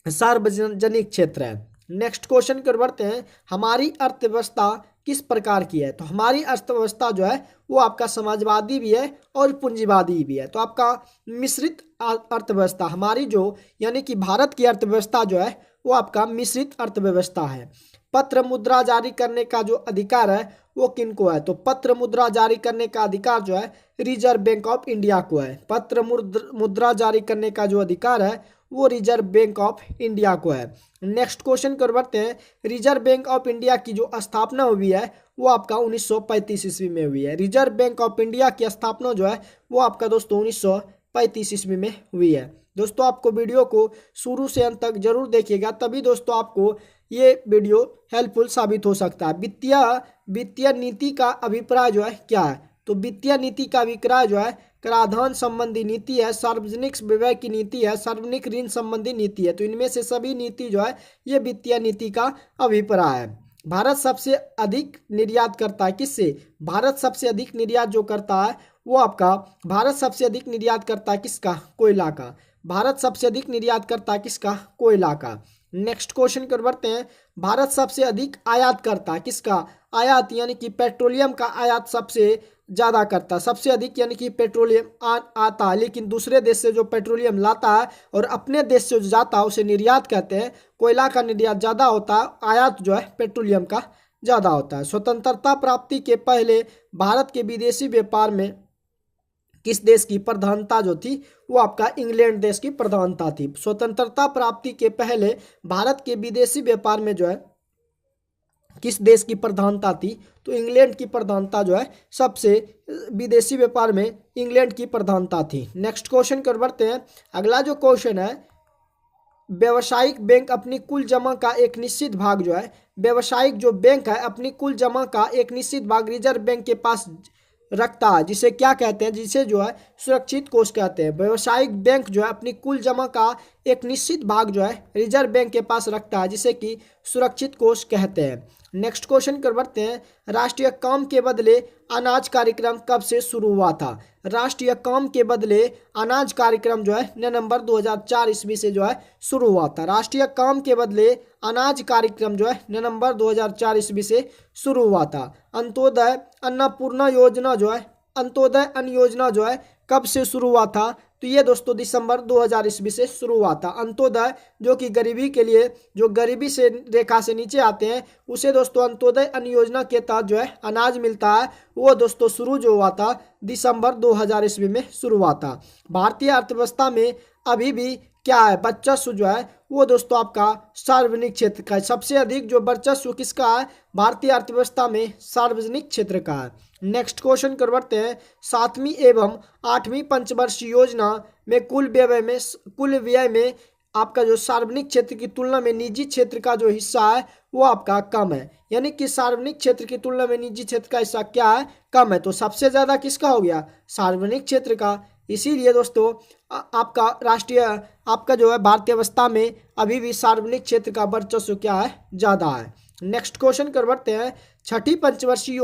सार्वजनिक क्षेत्र है। नेक्स्ट क्वेश्चन की ओर बढ़ते हैं, हमारी अर्थव्यवस्था किस प्रकार की है। तो हमारी अर्थव्यवस्था जो है वो आपका समाजवादी भी है और पूंजीवादी भी है। तो आपका मिश्रित अर्थव्यवस्था हमारी जो यानी कि भारत की अर्थव्यवस्था जो है वो आपका मिश्रित अर्थव्यवस्था है। पत्र मुद्रा जारी करने का जो अधिकार है वो किनको है। तो पत्र मुद्रा जारी करने का अधिकार जो है रिजर्व बैंक ऑफ इंडिया को है। पत्र मुद्रा जारी करने का जो अधिकार है वो रिजर्व बैंक ऑफ इंडिया को है। नेक्स्ट क्वेश्चन कर बढ़ते हैं, रिजर्व बैंक ऑफ इंडिया की जो स्थापना हुई है वो आपका 1935 ईस्वी में हुई है। रिजर्व बैंक ऑफ इंडिया की स्थापना जो है वो आपका दोस्तों 1935 ईस्वी में हुई है। दोस्तों आपको वीडियो को शुरू से अंत तक जरूर देखिएगा, तभी दोस्तों आपको ये वीडियो हेल्पफुल साबित हो सकता है। वित्तीय नीति का अभिप्राय जो है क्या है। तो वित्तीय नीति का अभिप्राय जो है कराधान संबंधी नीति है, सार्वजनिक व्यय की नीति है, सार्वजनिक ऋण संबंधी नीति है। तो इनमें से सभी नीति जो है ये वित्तीय नीति का अभिप्राय है। भारत सबसे अधिक निर्यात करता है किससे। भारत सबसे अधिक निर्यात जो करता है वो आपका भारत सबसे अधिक निर्यात करता है किसका, कोयला का। भारत सबसे अधिक निर्यात करता है किसका, कोयला का। नेक्स्ट क्वेश्चन कर बढ़ते हैं, भारत सबसे अधिक आयात करता है किसका, आयात यानी कि पेट्रोलियम का आयात सबसे ज़्यादा करता है। सबसे अधिक यानी कि पेट्रोलियम आता है, लेकिन दूसरे देश से जो पेट्रोलियम लाता है और अपने देश से जो जाता है उसे निर्यात कहते हैं। कोयला का निर्यात ज़्यादा होता है, आयात जो है पेट्रोलियम का ज़्यादा होता है। स्वतंत्रता प्राप्ति के पहले भारत के विदेशी व्यापार में किस देश की प्रधानता जो थी वो आपका इंग्लैंड देश की प्रधानता थी। स्वतंत्रता प्राप्ति के पहले भारत के विदेशी व्यापार में जो है किस देश की प्रधानता थी, तो इंग्लैंड की प्रधानता जो है सबसे विदेशी व्यापार में इंग्लैंड की प्रधानता थी। नेक्स्ट क्वेश्चन कर बढ़ते हैं, अगला जो क्वेश्चन है, व्यावसायिक बैंक अपनी कुल जमा का एक निश्चित भाग जो है, व्यावसायिक जो बैंक है अपनी कुल जमा का एक निश्चित भाग रिजर्व बैंक के पास रखता है, जिसे क्या कहते हैं, जिसे जो है सुरक्षित कोष कहते हैं। व्यावसायिक बैंक जो है अपनी कुल जमा का एक निश्चित भाग जो है रिजर्व बैंक के पास रखता है, जिसे कि सुरक्षित कोष कहते हैं। नेक्स्ट क्वेश्चन कर बढ़ते हैं, राष्ट्रीय काम के बदले अनाज कार्यक्रम कब से शुरू हुआ था। राष्ट्रीय काम के बदले अनाज कार्यक्रम जो है नवंबर 2004 ईस्वी से जो है शुरू हुआ था। राष्ट्रीय काम के बदले अनाज कार्यक्रम जो है नवंबर 2004 ईस्वी से शुरू हुआ था। अंत्योदय अन्नपूर्णा योजना जो है, अंत्योदय अन्न योजना जो है कब से शुरू हुआ था, तो ये दोस्तों दिसंबर 2000 ईस्वी से शुरू हुआ था। अंत्योदय जो कि गरीबी के लिए, जो गरीबी से रेखा से नीचे आते हैं उसे दोस्तों अंत्योदय अन्न योजना के तहत जो है अनाज मिलता है, वो दोस्तों शुरू जो हुआ था दिसंबर 2000 ईस्वी में शुरू हुआ था। भारतीय अर्थव्यवस्था में अभी भी क्या है, वर्चस्व जो है वो दोस्तों आपका सार्वजनिक क्षेत्र का है। सबसे अधिक जो वर्चस्व किसका है, भारतीय अर्थव्यवस्था में सार्वजनिक क्षेत्र का है। नेक्स्ट क्वेश्चन कर बढ़ते हैं, 7वीं एवं 8वीं पंचवर्षीय योजना में कुल व्यय में आपका जो सार्वजनिक क्षेत्र की तुलना में निजी क्षेत्र का जो हिस्सा है वो आपका कम है, यानी कि सार्वजनिक क्षेत्र की तुलना में निजी क्षेत्र का हिस्सा क्या है, कम है। तो सबसे ज़्यादा किसका हो गया, सार्वजनिक क्षेत्र का। इसीलिए दोस्तों आपका आपका जो है भारतीय अवस्था में अभी भी सार्वजनिक क्षेत्र का वर्चस्व क्या है, ज़्यादा है। नेक्स्ट क्वेश्चन कर बढ़ते हैं, छठी पंचवर्षीय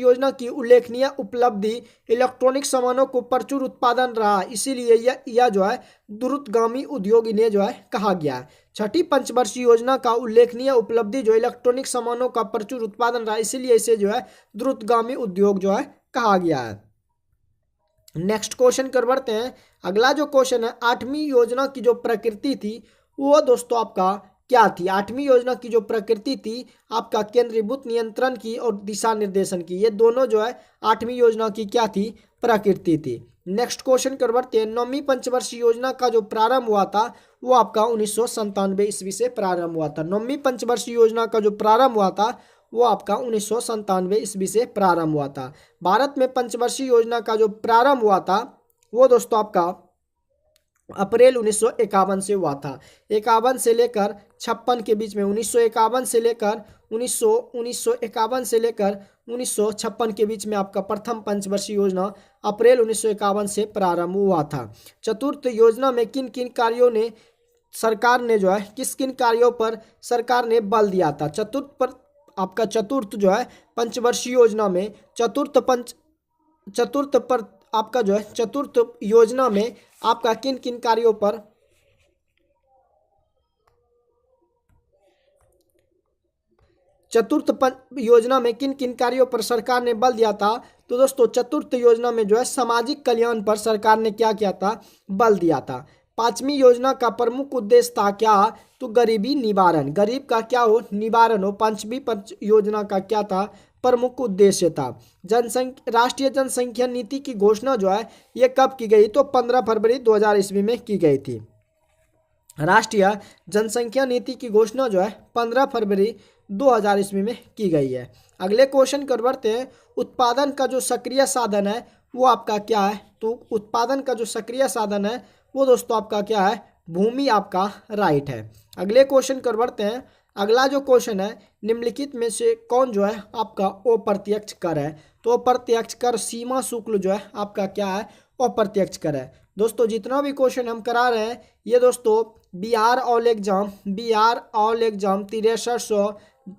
योजना की उल्लेखनीय उपलब्धि इलेक्ट्रॉनिक सामानों को प्रचुर उत्पादन रहा, इसीलिए यह जो है द्रुतगामी उद्योग इन्हें जो है कहा गया है। छठी पंचवर्षीय योजना का उल्लेखनीय उपलब्धि जो इलेक्ट्रॉनिक सामानों का प्रचुर उत्पादन रहा, इसीलिए इसे जो है द्रुतगामी उद्योग जो है कहा गया है। नेक्स्ट क्वेश्चन कर बढ़ते हैं, अगला जो क्वेश्चन है, 8वीं योजना की जो प्रकृति थी वो दोस्तों आपका क्या थी। 8वीं योजना की जो प्रकृति थी आपका केंद्रीभूत नियंत्रण की और दिशा निर्देशन की, ये दोनों जो है 8वीं योजना की क्या थी, प्रकृति थी। नेक्स्ट क्वेश्चन कर बढ़ते हैं, 9वीं पंचवर्षीय योजना का जो प्रारंभ हुआ था वो आपका 1997 ईस्वी से प्रारंभ हुआ था। 9वीं पंचवर्षीय योजना का जो प्रारंभ हुआ था वो आपका 1997 ईस्वी से प्रारंभ हुआ था। भारत में पंचवर्षीय योजना का जो प्रारंभ हुआ था वो दोस्तों आपका अप्रैल 1951 से हुआ था। 51 से लेकर 56 के बीच में, 1951 से लेकर 1956 के बीच में आपका प्रथम पंचवर्षीय योजना अप्रैल 1951 से प्रारंभ हुआ था। चतुर्थ योजना में किन किन कार्यों ने सरकार ने जो है किस किन कार्यों पर सरकार ने बल दिया था? चतुर्थ जो है पंचवर्षीय योजना में चतुर्थ पर आपका जो है चतुर्थ योजना में आपका किन किन कार्यों पर योजना में किन किन कार्यों पर सरकार ने बल दिया था? तो दोस्तों चतुर्थ योजना में जो है सामाजिक कल्याण पर सरकार ने क्या किया था? बल दिया था। पांचवी योजना का प्रमुख उद्देश्य था क्या? तो गरीबी निवारण, गरीब का क्या हो? निवारण हो। पांचवी योजना का क्या था? प्रमुख उद्देश्य था। राष्ट्रीय जनसंख्या नीति की घोषणा जो है ये कब की गई? तो 15 फरवरी 2000 ईस्वी में की गई थी। राष्ट्रीय जनसंख्या नीति की घोषणा जो है 15 फरवरी 2000 ईस्वी में की गई है। अगले क्वेश्चन कर बढ़ते हैं। उत्पादन का जो सक्रिय साधन है वो आपका क्या है? तो उत्पादन का जो सक्रिय साधन है वो दोस्तों आपका क्या है? भूमि आपका राइट है। अगले क्वेश्चन कर बढ़ते हैं। अगला जो क्वेश्चन है, निम्नलिखित में से कौन जो है आपका अप्रत्यक्ष कर है? तो अप्रत्यक्ष कर सीमा शुल्क जो है आपका क्या है? अप्रत्यक्ष कर है। दोस्तों जितना भी क्वेश्चन हम करा रहे हैं ये दोस्तों Bihar all exam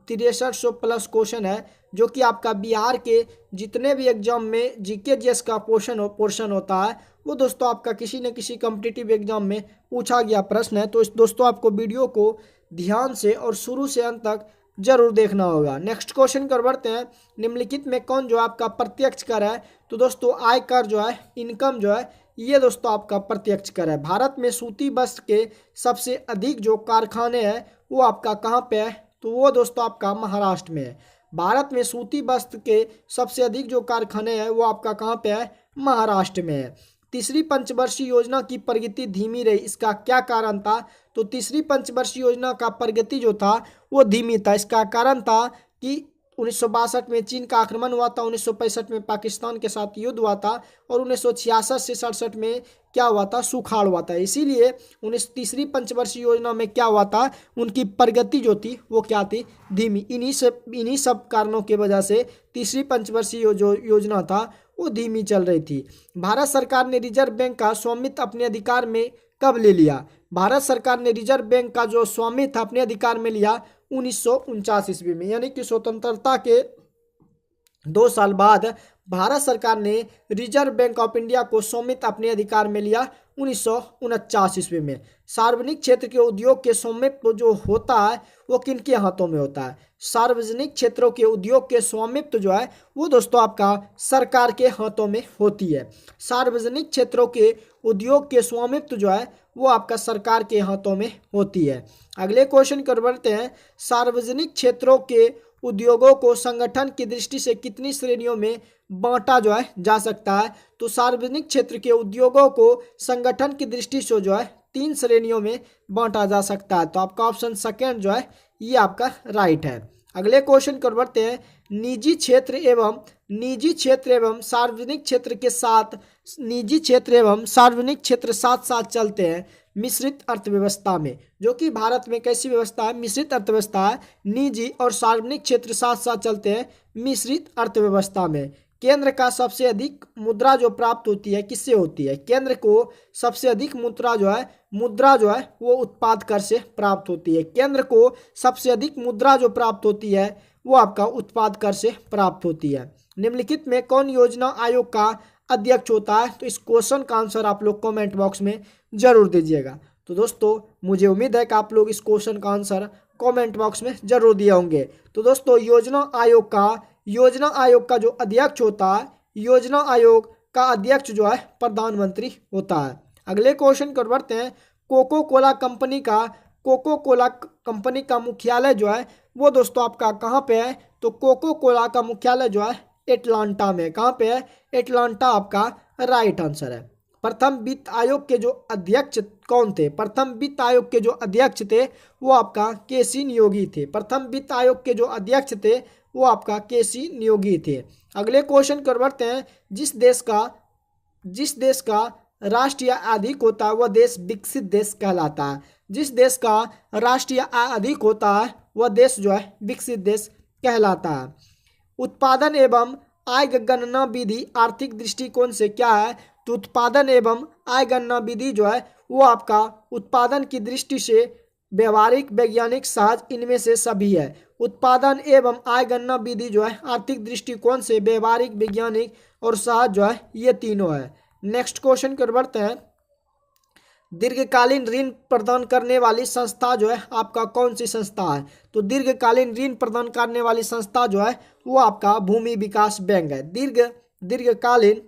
6300 plus question है, जो कि आपका बिहार के जितने भी एग्जाम में जीके जीएस का पोर्शन होता है वो दोस्तों आपका किसी न किसी कॉम्पिटिटिव एग्जाम में पूछा गया प्रश्न है। तो इस दोस्तों आपको वीडियो को ध्यान से और शुरू से अंत तक जरूर देखना होगा। नेक्स्ट क्वेश्चन कर बढ़ते हैं। निम्नलिखित में कौन जो आपका प्रत्यक्ष कर है? तो दोस्तों आयकर जो है, इनकम जो है ये दोस्तों आपका प्रत्यक्ष कर है। भारत में सूती वस्त्र के सबसे अधिक जो कारखाने हैं वो आपका कहाँ पे है? तो वो दोस्तों आपका महाराष्ट्र में है। भारत में सूती वस्त्र के सबसे अधिक जो कारखाने हैं वो आपका कहाँ पे है? महाराष्ट्र में है। तीसरी पंचवर्षीय योजना की प्रगति धीमी रही, इसका क्या कारण था? तो तीसरी पंचवर्षीय योजना का प्रगति जो था वो धीमी था। इसका कारण था कि 1962 में चीन का आक्रमण हुआ था, 1965 में पाकिस्तान के साथ युद्ध हुआ था और 1966 से 67 में क्या हुआ था? सुखाड़ हुआ था। इसीलिए तीसरी पंचवर्षीय योजना में क्या हुआ था? उनकी प्रगति जो थी वो क्या थी? धीमी। इन्हीं सब कारणों की वजह से तीसरी पंचवर्षीय जो योजना था वो धीमी चल रही थी। भारत सरकार ने रिजर्व बैंक का स्वामित्व अपने अधिकार में कब ले लिया? भारत सरकार ने रिजर्व बैंक का जो स्वामित्व अपने अधिकार में लिया 1949 ईस्वी में, यानी कि स्वतंत्रता के 2 साल बाद भारत सरकार ने रिजर्व बैंक ऑफ इंडिया को स्वामित्व अपने अधिकार में लिया 1949 ईस्वी में। सार्वजनिक क्षेत्र के उद्योग के स्वामित्व जो होता है वो किन के हाथों में होता है? सार्वजनिक क्षेत्रों के उद्योग के स्वामित्व जो है वो दोस्तों आपका सरकार के हाथों में होती है। सार्वजनिक क्षेत्रों के उद्योग के स्वामित्व जो है वो आपका सरकार के हाथों में होती है। अगले क्वेश्चन कर बढ़ते हैं। सार्वजनिक क्षेत्रों के उद्योगों को संगठन की दृष्टि से कितनी श्रेणियों में बांटा जो है जा सकता है? तो सार्वजनिक क्षेत्र के उद्योगों को संगठन की दृष्टि से जो है 3 श्रेणियों में बांटा जा सकता है। तो आपका ऑप्शन सेकेंड जो है ये आपका राइट है। अगले क्वेश्चन कर बढ़ते हैं। निजी क्षेत्र एवं सार्वजनिक क्षेत्र साथ साथ चलते हैं मिश्रित अर्थव्यवस्था में, जो कि भारत में कैसी व्यवस्था है? मिश्रित अर्थव्यवस्था है। निजी और सार्वजनिक क्षेत्र साथ साथ चलते हैं मिश्रित अर्थव्यवस्था में। केंद्र का सबसे अधिक मुद्रा जो प्राप्त होती है किससे होती है? केंद्र को सबसे अधिक मुद्रा जो है वो उत्पाद कर से प्राप्त होती है। केंद्र को सबसे अधिक मुद्रा जो प्राप्त होती है वो आपका उत्पाद कर से प्राप्त होती है। निम्नलिखित में कौन योजना आयोग का अध्यक्ष होता है? तो इस क्वेश्चन का आंसर आप लोग कमेंट बॉक्स में जरूर दीजिएगा। तो दोस्तों मुझे उम्मीद है कि आप लोग इस क्वेश्चन का आंसर कमेंट बॉक्स में जरूर दिए होंगे। तो दोस्तों योजना आयोग का जो अध्यक्ष होता है, योजना आयोग का अध्यक्ष जो है प्रधानमंत्री होता है। अगले क्वेश्चन कर बढ़ते हैं। कोको कोला कंपनी का मुख्यालय जो है वो दोस्तों आपका कहाँ पे है? तो कोको कोला का मुख्यालय जो है एटलांटा में। कहाँ पे है? एटलांटा आपका राइट आंसर है। प्रथम वित्त आयोग के जो अध्यक्ष कौन थे? प्रथम वित्त आयोग के जो अध्यक्ष थे वो आपका केसी नियोगी थे। प्रथम वित्त आयोग के जो अध्यक्ष थे वो आपका केसी नियोगी थे। अगले क्वेश्चन कर बढ़ते हैं। जिस देश का राष्ट्रीय आय अधिक होता है वह देश विकसित देश कहलाता है। जिस देश का राष्ट्रीय आय अधिक होता है वह देश जो है विकसित देश कहलाता है। उत्पादन एवं आय गणना विधि आर्थिक दृष्टिकोण से क्या है? तो उत्पादन एवं आय गणना विधि जो है वो आपका उत्पादन की दृष्टि से व्यवहारिक, वैज्ञानिक, सहज, इनमें से सभी है। उत्पादन एवं आय गणना विधि जो है आर्थिक दृष्टिकोण से व्यवहारिक, वैज्ञानिक और सहज जो है ये तीनों है। नेक्स्ट क्वेश्चन कर बढ़ते हैं। दीर्घकालीन ऋण प्रदान करने वाली संस्था जो है आपका कौन सी संस्था है? तो दीर्घकालीन ऋण प्रदान करने वाली संस्था जो है वो आपका भूमि विकास बैंक है। दीर्घकालीन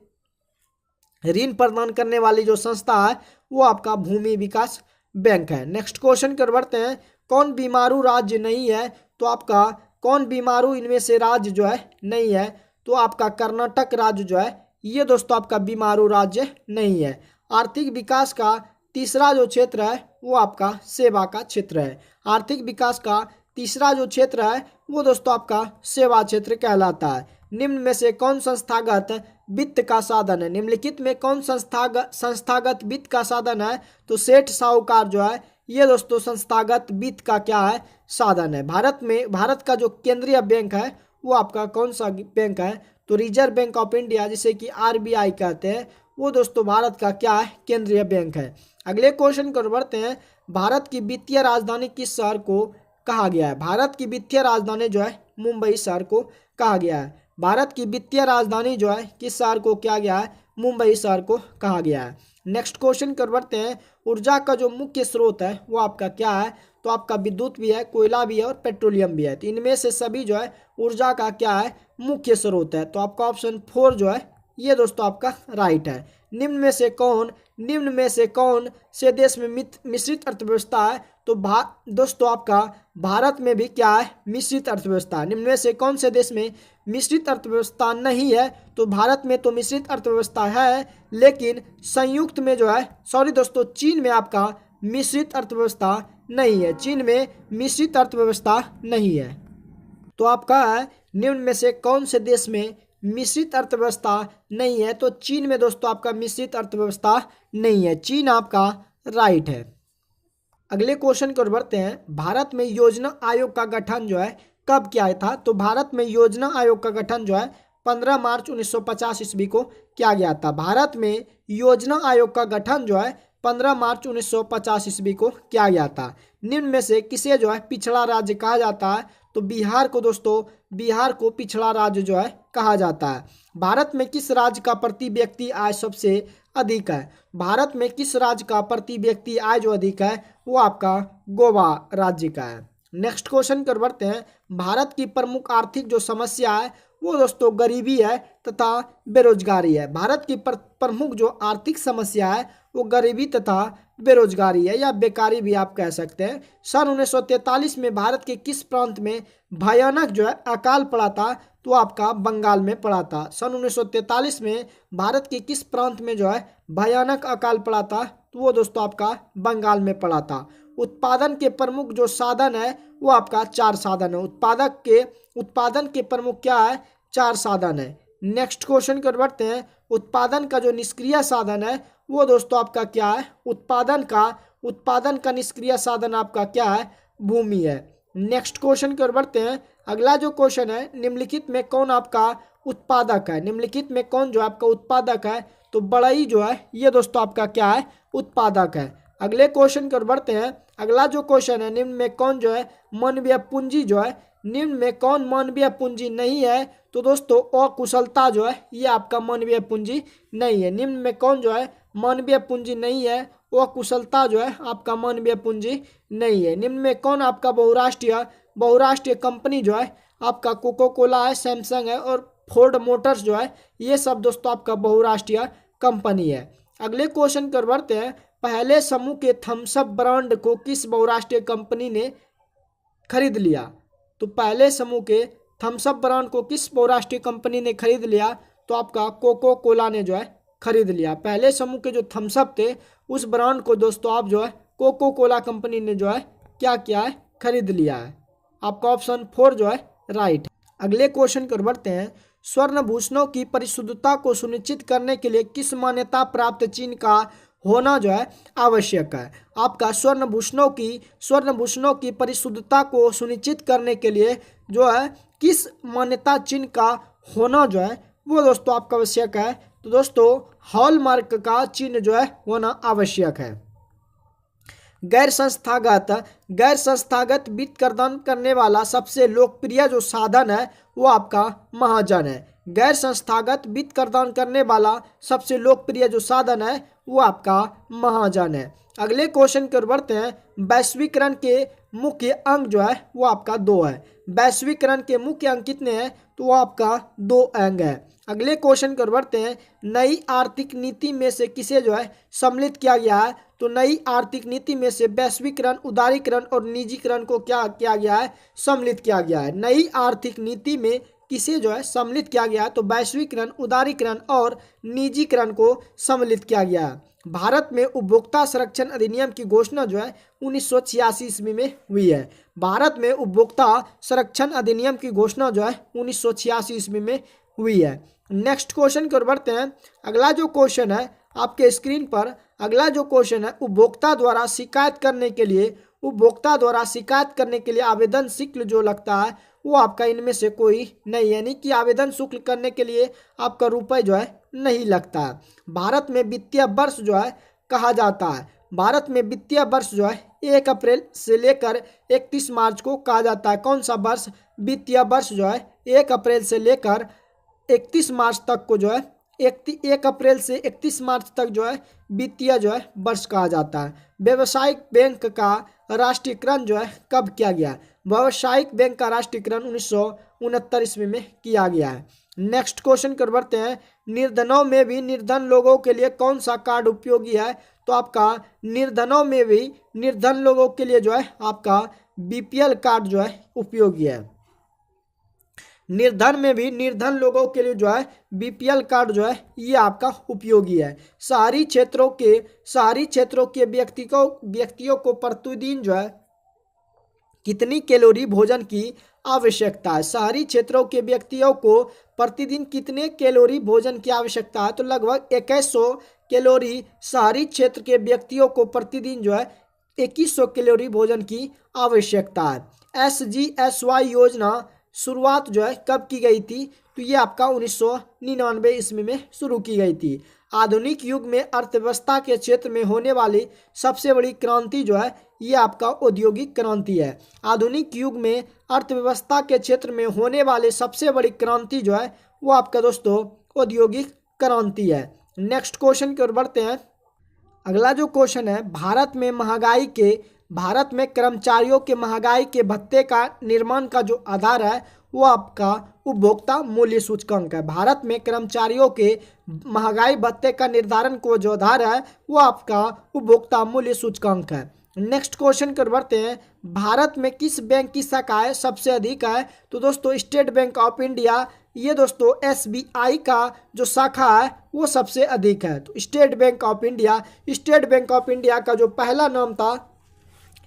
ऋण प्रदान करने वाली जो संस्था है वो आपका भूमि विकास बैंक है। नेक्स्ट क्वेश्चन कर बढ़ते हैं। कौन बीमारू राज्य नहीं है? तो आपका कौन बीमारू इनमें से राज्य जो है नहीं है? तो आपका कर्नाटक राज्य जो है ये दोस्तों आपका बीमारू राज्य नहीं है। आर्थिक विकास का तीसरा जो क्षेत्र है वो आपका सेवा का क्षेत्र है। आर्थिक विकास का तीसरा जो क्षेत्र है वो दोस्तों आपका सेवा क्षेत्र कहलाता है। निम्न में से कौन संस्थागत वित्त का साधन है? निम्नलिखित में कौन संस्थागत वित्त का साधन है? तो सेठ साहूकार जो है ये दोस्तों संस्थागत वित्त का क्या है? साधन है। भारत का जो केंद्रीय बैंक है वो आपका कौन सा बैंक है? तो रिजर्व बैंक ऑफ इंडिया, जिसे कि RBI कहते हैं, वो दोस्तों भारत का क्या है? केंद्रीय बैंक है। अगले क्वेश्चन को बढ़ते हैं। भारत की वित्तीय राजधानी किस शहर को कहा गया है? भारत की वित्तीय राजधानी जो है मुंबई शहर को कहा गया है। भारत की वित्तीय राजधानी जो है किस शहर को किया गया है? मुंबई शहर को कहा गया है। नेक्स्ट क्वेश्चन कर बढ़ते हैं। ऊर्जा का जो मुख्य स्रोत है वो आपका क्या है? तो आपका विद्युत भी है, कोयला भी है और पेट्रोलियम भी है। तो इनमें से सभी जो है ऊर्जा का क्या है? मुख्य स्रोत है। तो आपका ऑप्शन 4 जो है ये दोस्तों आपका राइट है। निम्न में से कौन से देश में मिश्रित अर्थव्यवस्था है? तो दोस्तों आपका भारत में भी क्या है? मिश्रित अर्थव्यवस्था। निम्न में से कौन से देश में मिश्रित अर्थव्यवस्था नहीं है? तो भारत में तो मिश्रित अर्थव्यवस्था है, लेकिन संयुक्त में जो है दोस्तों चीन में आपका मिश्रित अर्थव्यवस्था नहीं है। चीन में मिश्रित अर्थव्यवस्था नहीं है। तो आपका निम्न में से कौन से देश में मिश्रित अर्थव्यवस्था नहीं है? तो चीन में दोस्तों आपका मिश्रित अर्थव्यवस्था नहीं है। चीन आपका राइट है। अगले क्वेश्चन को बढ़ते हैं। भारत में योजना आयोग का गठन जो है कब किया था? तो भारत में योजना आयोग का गठन जो है 15 मार्च 1950 ईस्वी को किया गया था। भारत में योजना आयोग का गठन जो है 15 मार्च 1950 ईस्वी को किया गया था। निम्न में से किसे जो है पिछड़ा राज्य कहा जाता है? तो बिहार को पिछड़ा राज्य जो है कहा जाता है। भारत में किस राज्य का प्रति व्यक्ति आय सबसे अधिक है? भारत में किस राज्य का प्रति व्यक्ति आय जो अधिक है वो आपका गोवा राज्य का है। नेक्स्ट क्वेश्चन कर बढ़ते हैं। भारत की प्रमुख आर्थिक जो समस्या है वो दोस्तों गरीबी है तथा बेरोजगारी है। भारत की प्रमुख जो आर्थिक समस्या है वो गरीबी तथा बेरोजगारी है, या बेकारी भी आप कह सकते हैं। सन 1943 में भारत के किस प्रांत में भयानक जो है अकाल पड़ा था? तो आपका बंगाल में पड़ा था। सन 1943 में भारत के किस प्रांत में जो है भयानक अकाल पड़ा था? तो वो दोस्तों आपका बंगाल में पड़ा था। उत्पादन के प्रमुख जो साधन है वो आपका 4 साधन है। उत्पादन के प्रमुख क्या है? 4 साधन है। नेक्स्ट क्वेश्चन कर बढ़ते हैं। उत्पादन का जो निष्क्रिय साधन है वो दोस्तों आपका क्या है? उत्पादन का निष्क्रिय साधन आपका क्या है? भूमि है। नेक्स्ट क्वेश्चन कर बढ़ते हैं। अगला जो क्वेश्चन है, निम्नलिखित में कौन आपका उत्पादक है? निम्नलिखित में कौन जो आपका उत्पादक है? तो बढ़ई जो है ये दोस्तों आपका क्या है? उत्पादक है। अगले क्वेश्चन कर बढ़ते हैं। अगला जो क्वेश्चन है, निम्न में कौन जो है मानवीय पूंजी जो है? निम्न में कौन मानवीय पूंजी नहीं है? तो दोस्तों अकुशलता जो है ये आपका मानवीय पूंजी नहीं है। निम्न में कौन जो है मानवीय पूंजी नहीं है? अकुशलता जो है आपका मानवीय पूंजी नहीं है। निम्न में कौन आपका बहुराष्ट्रीय कंपनी जो है? आपका कोको कोला है, सैमसंग है और फोर्ड मोटर्स जो है ये सब दोस्तों आपका बहुराष्ट्रीय कंपनी है। अगले क्वेश्चन कर बढ़ते हैं। पहले समूह के थम्स अप ब्रांड को किस बहुराष्ट्रीय कंपनी ने खरीद लिया? तो पहले समूह के थम्स अप ब्रांड को किस बहुराष्ट्रीय कंपनी ने खरीद लिया? तो आपका कोको कोला ने जो है खरीद लिया। पहले समूह के जो थम्स अप थे उस ब्रांड को दोस्तों आप जो है कोको कोला कंपनी ने जो है क्या किया है? खरीद लिया है। आपका ऑप्शन 4 जो है राइट। अगले क्वेश्चन कर बढ़ते हैं। स्वर्ण भूषणों की परिशुद्धता को सुनिश्चित करने के लिए किस मान्यता प्राप्त चिन्ह का होना जो है आवश्यक है? आपका स्वर्ण भूषणों की परिशुद्धता को सुनिश्चित करने के लिए जो है किस मान्यता चिन्ह का होना जो है वो दोस्तों आपका आवश्यक है? तो दोस्तों हॉलमार्क का चिन्ह जो है होना आवश्यक है। गैर संस्थागत वित्त प्रदान करने वाला सबसे लोकप्रिय जो साधन है वो आपका महाजन है। गैर संस्थागत वित्त प्रदान करने वाला सबसे लोकप्रिय जो साधन है वो आपका महाजन है। अगले क्वेश्चन की ओर बढ़ते हैं। वैश्वीकरण के मुख्य अंग जो है वो आपका 2 है। वैश्वीकरण के मुख्य अंग कितने हैं? तो वो आपका 2 अंग है। अगले क्वेश्चन की ओर बढ़ते हैं। नई आर्थिक नीति में से किसे जो है सम्मिलित किया गया है? तो नई आर्थिक नीति में से वैश्वीकरण, उदारीकरण और निजीकरण को क्या किया गया है? सम्मिलित किया गया है। नई आर्थिक नीति में किसे जो है सम्मिलित किया गया है? तो वैश्वीकरण, उदारीकरण और निजीकरण को सम्मिलित किया गया है। भारत में उपभोक्ता संरक्षण अधिनियम की घोषणा जो है 1986 ईस्वी में हुई है। भारत में उपभोक्ता संरक्षण अधिनियम की घोषणा जो है 1986 ईस्वी में हुई है। नेक्स्ट क्वेश्चन की ओर बढ़ते हैं। अगला जो क्वेश्चन है आपके स्क्रीन पर, अगला जो क्वेश्चन है उपभोक्ता द्वारा शिकायत करने के लिए आवेदन शुल्क जो लगता है वो आपका इनमें से कोई नहीं, यानी कि आवेदन शुल्क करने के लिए आपका रुपए जो है नहीं लगता है। भारत में वित्तीय वर्ष जो है कहा जाता है, भारत में वित्तीय वर्ष जो है 1 अप्रैल से लेकर 31 मार्च को कहा जाता है। कौन सा वर्ष? वित्तीय वर्ष जो है 1 अप्रैल से लेकर 31 मार्च तक को जो है 1 अप्रैल से 31 मार्च तक जो है वित्तीय जो है वर्ष कहा जाता है। व्यावसायिक बैंक का राष्ट्रीयकरण जो है कब किया गया? व्यावसायिक बैंक का राष्ट्रीयकरण 1969 ईस्वी में किया गया है। नेक्स्ट क्वेश्चन कर बढ़ते हैं। निर्धनों में भी निर्धन लोगों के लिए कौन सा कार्ड उपयोगी है? तो आपका निर्धनों में भी निर्धन लोगों के लिए जो है आपका बीपीएल कार्ड जो है उपयोगी है। निर्धन में भी निर्धन लोगों के लिए जो है बीपीएल कार्ड जो है ये आपका उपयोगी है। शहरी क्षेत्रों के व्यक्तियों को प्रतिदिन जो है कितनी कैलोरी भोजन की आवश्यकता है? शहरी क्षेत्रों के व्यक्तियों को प्रतिदिन कितने कैलोरी भोजन की आवश्यकता है? तो लगभग 2100 कैलोरी शहरी क्षेत्र के व्यक्तियों को प्रतिदिन जो है 2100 कैलोरी भोजन की आवश्यकता है। SGSY योजना शुरुआत जो है कब की गई थी? तो ये आपका 1999 ईस्वी में शुरू की गई थी। आधुनिक युग में अर्थव्यवस्था के क्षेत्र में होने वाली सबसे बड़ी क्रांति जो है ये आपका औद्योगिक क्रांति है। आधुनिक युग में अर्थव्यवस्था के क्षेत्र में होने वाली सबसे बड़ी क्रांति जो है वो आपका दोस्तों औद्योगिक क्रांति है। नेक्स्ट क्वेश्चन की ओर बढ़ते हैं। अगला जो क्वेश्चन है, भारत में कर्मचारियों के महंगाई के भत्ते का निर्माण का जो आधार है वो आपका उपभोक्ता मूल्य सूचकांक है। भारत में कर्मचारियों के महंगाई भत्ते का निर्धारण को जो आधार है वो आपका उपभोक्ता मूल्य सूचकांक है। नेक्स्ट क्वेश्चन कर बढ़ते हैं। भारत में किस बैंक की शाखाएं सबसे अधिक है? तो दोस्तों स्टेट बैंक ऑफ इंडिया, ये दोस्तों SBI का जो शाखा है वो सबसे अधिक है। तो स्टेट बैंक ऑफ इंडिया का जो पहला नाम था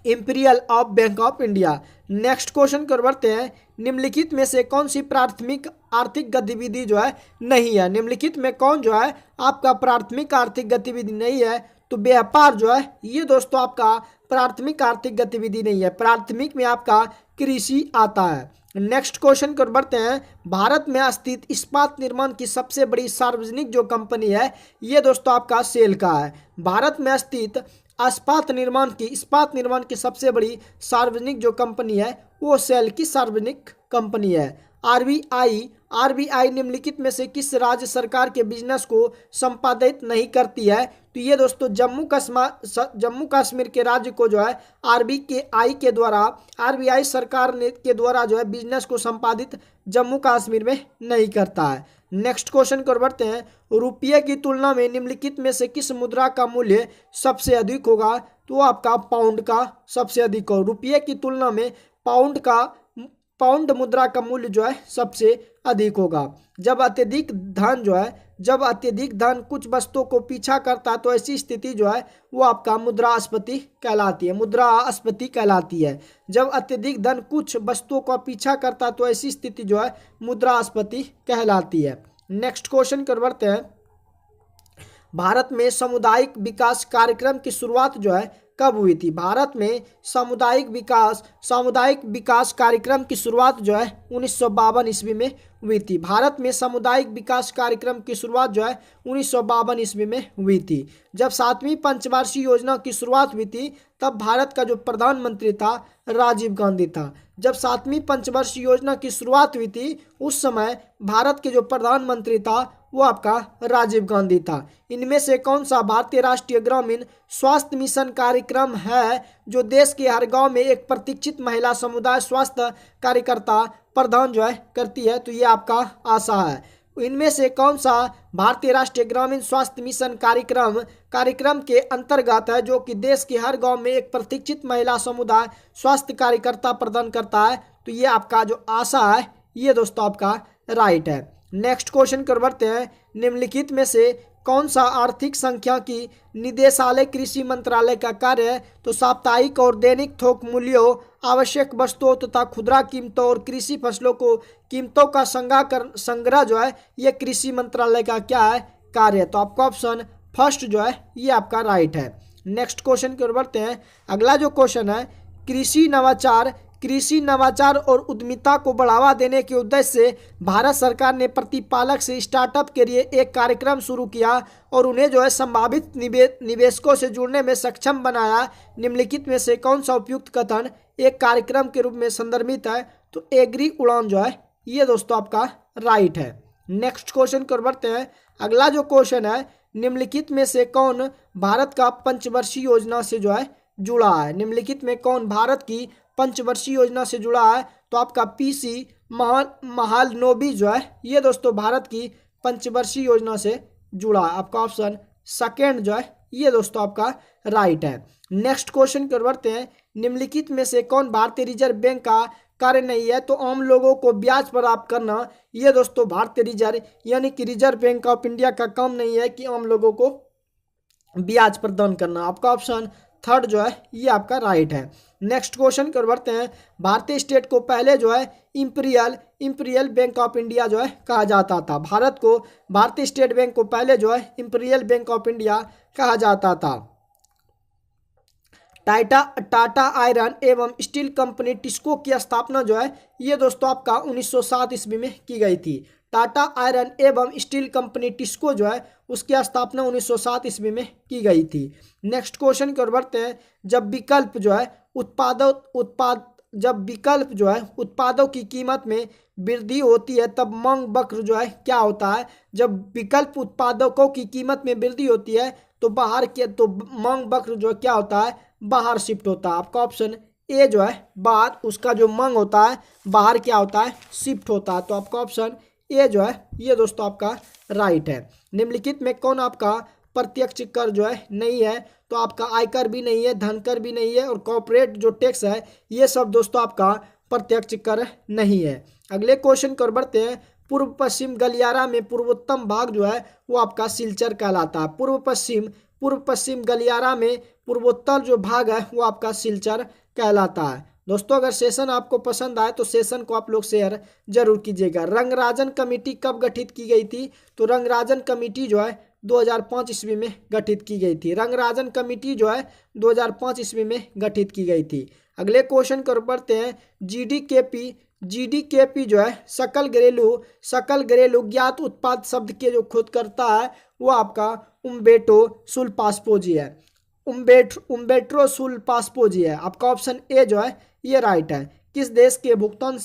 imperial of bank of India. Next question कर बढ़ते हैं। निम्नलिखित में से कौन सी प्राथमिक आर्थिक गतिविधि जो है नहीं है? निम्नलिखित में कौन जो है आपका प्राथमिक आर्थिक गतिविधि नहीं है? तो व्यापार जो है ये दोस्तों आपका प्राथमिक आर्थिक गतिविधि नहीं है। प्राथमिक में आपका कृषि आता है। नेक्स्ट क्वेश्चन कर बढ़ते हैं। भारत में स्थित इस्पात निर्माण की सबसे बड़ी सार्वजनिक जो कंपनी है ये दोस्तों आपका सेल का है। भारत में स्थित इस्पात निर्माण की सबसे बड़ी सार्वजनिक जो कंपनी है वो सेल की सार्वजनिक कंपनी है। आरबीआई निम्नलिखित में से किस राज्य सरकार के बिजनेस को संपादित नहीं करती है? तो ये दोस्तों जम्मू कश्मीर के राज्य को जो है आरबीआई सरकार के द्वारा जो है बिजनेस को संपादित जम्मू कश्मीर में नहीं करता है। नेक्स्ट क्वेश्चन कर बढ़ते हैं। रुपये की तुलना में निम्नलिखित में से किस मुद्रा का मूल्य सबसे अधिक होगा? तो आपका पाउंड का सबसे अधिक हो। रुपये की तुलना में पाउंड मुद्रा का मूल्य जो है सबसे अधिक होगा। जब अत्यधिक धन कुछ वस्तुओं को पीछा करता है तो ऐसी स्थिति जो है वो आपका मुद्रास्फीति कहलाती है। जब अत्यधिक धन कुछ वस्तुओं का पीछा करता है तो ऐसी स्थिति जो है मुद्रास्फीति कहलाती है। नेक्स्ट क्वेश्चन कर बढ़ते हैं। भारत में सामुदायिक विकास कार्यक्रम की शुरुआत जो है कब हुई थी? भारत में सामुदायिक विकास कार्यक्रम की शुरुआत जो है 1952 ईस्वी में हुई थी। भारत में सामुदायिक विकास कार्यक्रम की शुरुआत जो है 1952 ईस्वी में हुई थी। जब 7वीं पंचवार्षिक योजना की शुरुआत हुई थी तब भारत का जो प्रधानमंत्री था राजीव गांधी था। जब 7वीं पंचवर्षीय योजना की शुरुआत हुई थी उस समय भारत के जो प्रधानमंत्री था वो आपका राजीव गांधी था। इनमें से कौन सा भारतीय राष्ट्रीय ग्रामीण स्वास्थ्य मिशन कार्यक्रम है जो देश के हर गांव में एक प्रशिक्षित महिला समुदाय स्वास्थ्य कार्यकर्ता प्रदान जो है करती है? तो ये आपका आशा है। इनमें से कौन सा भारतीय राष्ट्रीय ग्रामीण स्वास्थ्य मिशन कार्यक्रम के अंतर्गत है जो कि देश के हर गांव में एक प्रशिक्षित महिला समुदाय स्वास्थ्य कार्यकर्ता प्रदान करता है? तो ये आपका जो आशा है ये दोस्तों आपका राइट है। नेक्स्ट क्वेश्चन कर बढ़ते हैं। निम्नलिखित में से कौन सा आर्थिक संख्या की निदेशालय कृषि मंत्रालय का कार्य है? तो साप्ताहिक और दैनिक थोक मूल्यों, आवश्यक वस्तुओं तथा खुदरा कीमतों और कृषि फसलों को कीमतों का संग्रह जो है ये कृषि मंत्रालय का क्या है? कार्य है। तो आपका ऑप्शन फर्स्ट जो है ये आपका राइट है। नेक्स्ट क्वेश्चन की ओर बढ़ते हैं। अगला जो क्वेश्चन है, कृषि नवाचार और उद्यमिता को बढ़ावा देने के उद्देश्य से भारत सरकार ने प्रतिपालक से स्टार्टअप के लिए एक कार्यक्रम शुरू किया और उन्हें जो है संभावित निवेशकों से जुड़ने में सक्षम बनाया। निम्नलिखित में से कौन सा उपयुक्त कथन एक कार्यक्रम के रूप में संदर्भित है? तो एग्री उड़ान जो है ये दोस्तों आपका राइट है। नेक्स्ट क्वेश्चन की ओर बढ़ते हैं। अगला जो क्वेश्चन है, निम्नलिखित में से कौन भारत का पंचवर्षीय योजना से जो है जुड़ा है? निम्नलिखित में कौन भारत की पंचवर्षीय योजना से जुड़ा है? तो आपका पीसी महालनोबिस जो है ये दोस्तों भारत की पंचवर्षीय योजना से जुड़ा है। आपका ऑप्शन सेकेंड जो है ये दोस्तों आपका राइट है। नेक्स्ट क्वेश्चन की ओर बढ़ते हैं। निम्नलिखित में से कौन भारतीय रिजर्व बैंक का कार्य नहीं है? तो आम लोगों को ब्याज प्राप्त करना ये दोस्तों भारतीय रिजर्व यानी कि रिजर्व बैंक ऑफ इंडिया का काम नहीं है कि आम लोगों को ब्याज प्रदान करना। आपका ऑप्शन थर्ड जो है ये आपका राइट है। नेक्स्ट क्वेश्चन की ओर बढ़ते हैं। भारतीय स्टेट को पहले जो है इंपीरियल बैंक ऑफ इंडिया जो है कहा जाता था। भारत को भारतीय स्टेट बैंक को पहले जो है इंपीरियल बैंक ऑफ इंडिया कहा जाता था। टाटा आयरन एवं स्टील कंपनी टिस्को की स्थापना जो है ये दोस्तों आपका 1907 ईस्वी में की गई थी। टाटा आयरन एवं स्टील कंपनी टिस्को जो है उसकी स्थापना 1907 ईस्वी में की गई थी। नेक्स्ट क्वेश्चन की ओर बढ़ते हैं। जब विकल्प जो है उत्पादों की कीमत में वृद्धि होती है तब मांग वक्र जो है क्या होता है? जब विकल्प उत्पादकों की कीमत में वृद्धि होती है तो मांग वक्र जो क्या होता है? बाहर शिफ्ट होता है। आपका ऑप्शन ए जो है बाहर, उसका जो मांग होता है बाहर क्या होता है? शिफ्ट होता है। तो आपका ऑप्शन ए जो है ये दोस्तों आपका राइट है। निम्नलिखित में कौन आपका प्रत्यक्ष कर जो है नहीं है? तो आपका आयकर भी नहीं है, धनकर भी नहीं है और कॉर्पोरेट जो टैक्स है ये सब दोस्तों आपका प्रत्यक्ष कर नहीं है। अगले क्वेश्चन की ओर बढ़ते हैं। पूर्व पश्चिम गलियारा में पूर्वोत्तम भाग जो है वो आपका सिलचर कहलाता है। पूर्व पश्चिम गलियारा में पूर्वोत्तर जो भाग है वो आपका सिलचर कहलाता है। दोस्तों अगर सेशन आपको पसंद आए तो सेशन को आप लोग शेयर जरूर कीजिएगा। रंगराजन कमेटी कब गठित की गई थी? तो रंगराजन कमेटी जो है 2005 ईस्वी में गठित की गई थी। रंगराजन कमेटी जो है 2005 ईस्वी में गठित की गई थी। अगले क्वेश्चन कर बढ़ते हैं। जीडीकेपी जो है सकल घरेलू ज्ञात उत्पाद शब्द के जो खोज करता है वो आपका उम्बेर्टो सुल्पास्पोजी है। उम्बेर्टो सुल्पास्पोजी है। आपका ऑप्शन ए जो है ये राइट है। किसी देश के भुगतान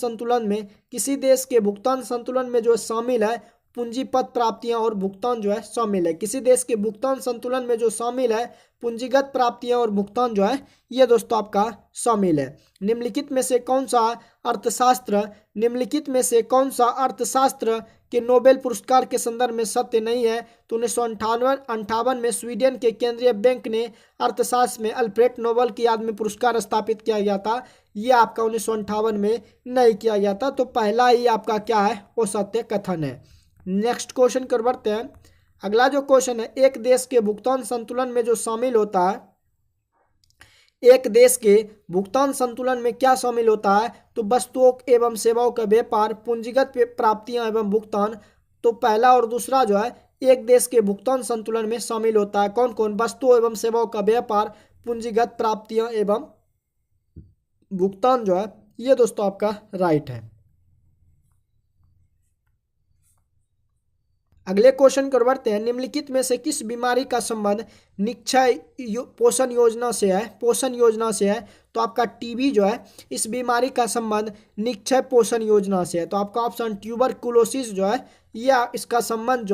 संतुलन में जो शामिल है पूंजीगत प्राप्तियां और भुगतान जो है शामिल है। किसी देश के भुगतान संतुलन में जो शामिल है पूंजीगत प्राप्तियां और भुगतान जो है ये दोस्तों आपका शामिल है। निम्नलिखित में से कौन सा अर्थशास्त्र के नोबेल पुरस्कार के संदर्भ में सत्य नहीं है? तो 1958 में स्वीडन के केंद्रीय बैंक ने अर्थशास्त्र में अल्फ्रेड नोबेल की याद में पुरस्कार स्थापित किया गया था। ये आपका 1958 में नहीं किया गया था। तो पहला ही आपका क्या है वो सत्य कथन है। नेक्स्ट क्वेश्चन कर बढ़ते हैं। अगला जो क्वेश्चन है, एक देश के भुगतान संतुलन में जो शामिल होता है, एक देश के भुगतान संतुलन में क्या शामिल होता है? तो वस्तुओं एवं सेवाओं का व्यापार, पूंजीगत प्राप्तियां एवं भुगतान। तो पहला और दूसरा जो है एक देश के भुगतान संतुलन में शामिल होता है। कौन कौन? वस्तुओं एवं सेवाओं का व्यापार, पूंजीगत प्राप्तियां एवं भुगतान जो है ये दोस्तों आपका राइट है। अगले क्वेश्चन को बढ़ते हैं। निम्नलिखित में से किस बीमारी का संबंध निक्षय पोषण योजना से है? पोषण योजना से है तो आपका टीबी जो है इस बीमारी का संबंध निक्षय पोषण योजना से है। तो आपका ऑप्शन ट्यूबरकुलोसिस जो है या इसका संबंध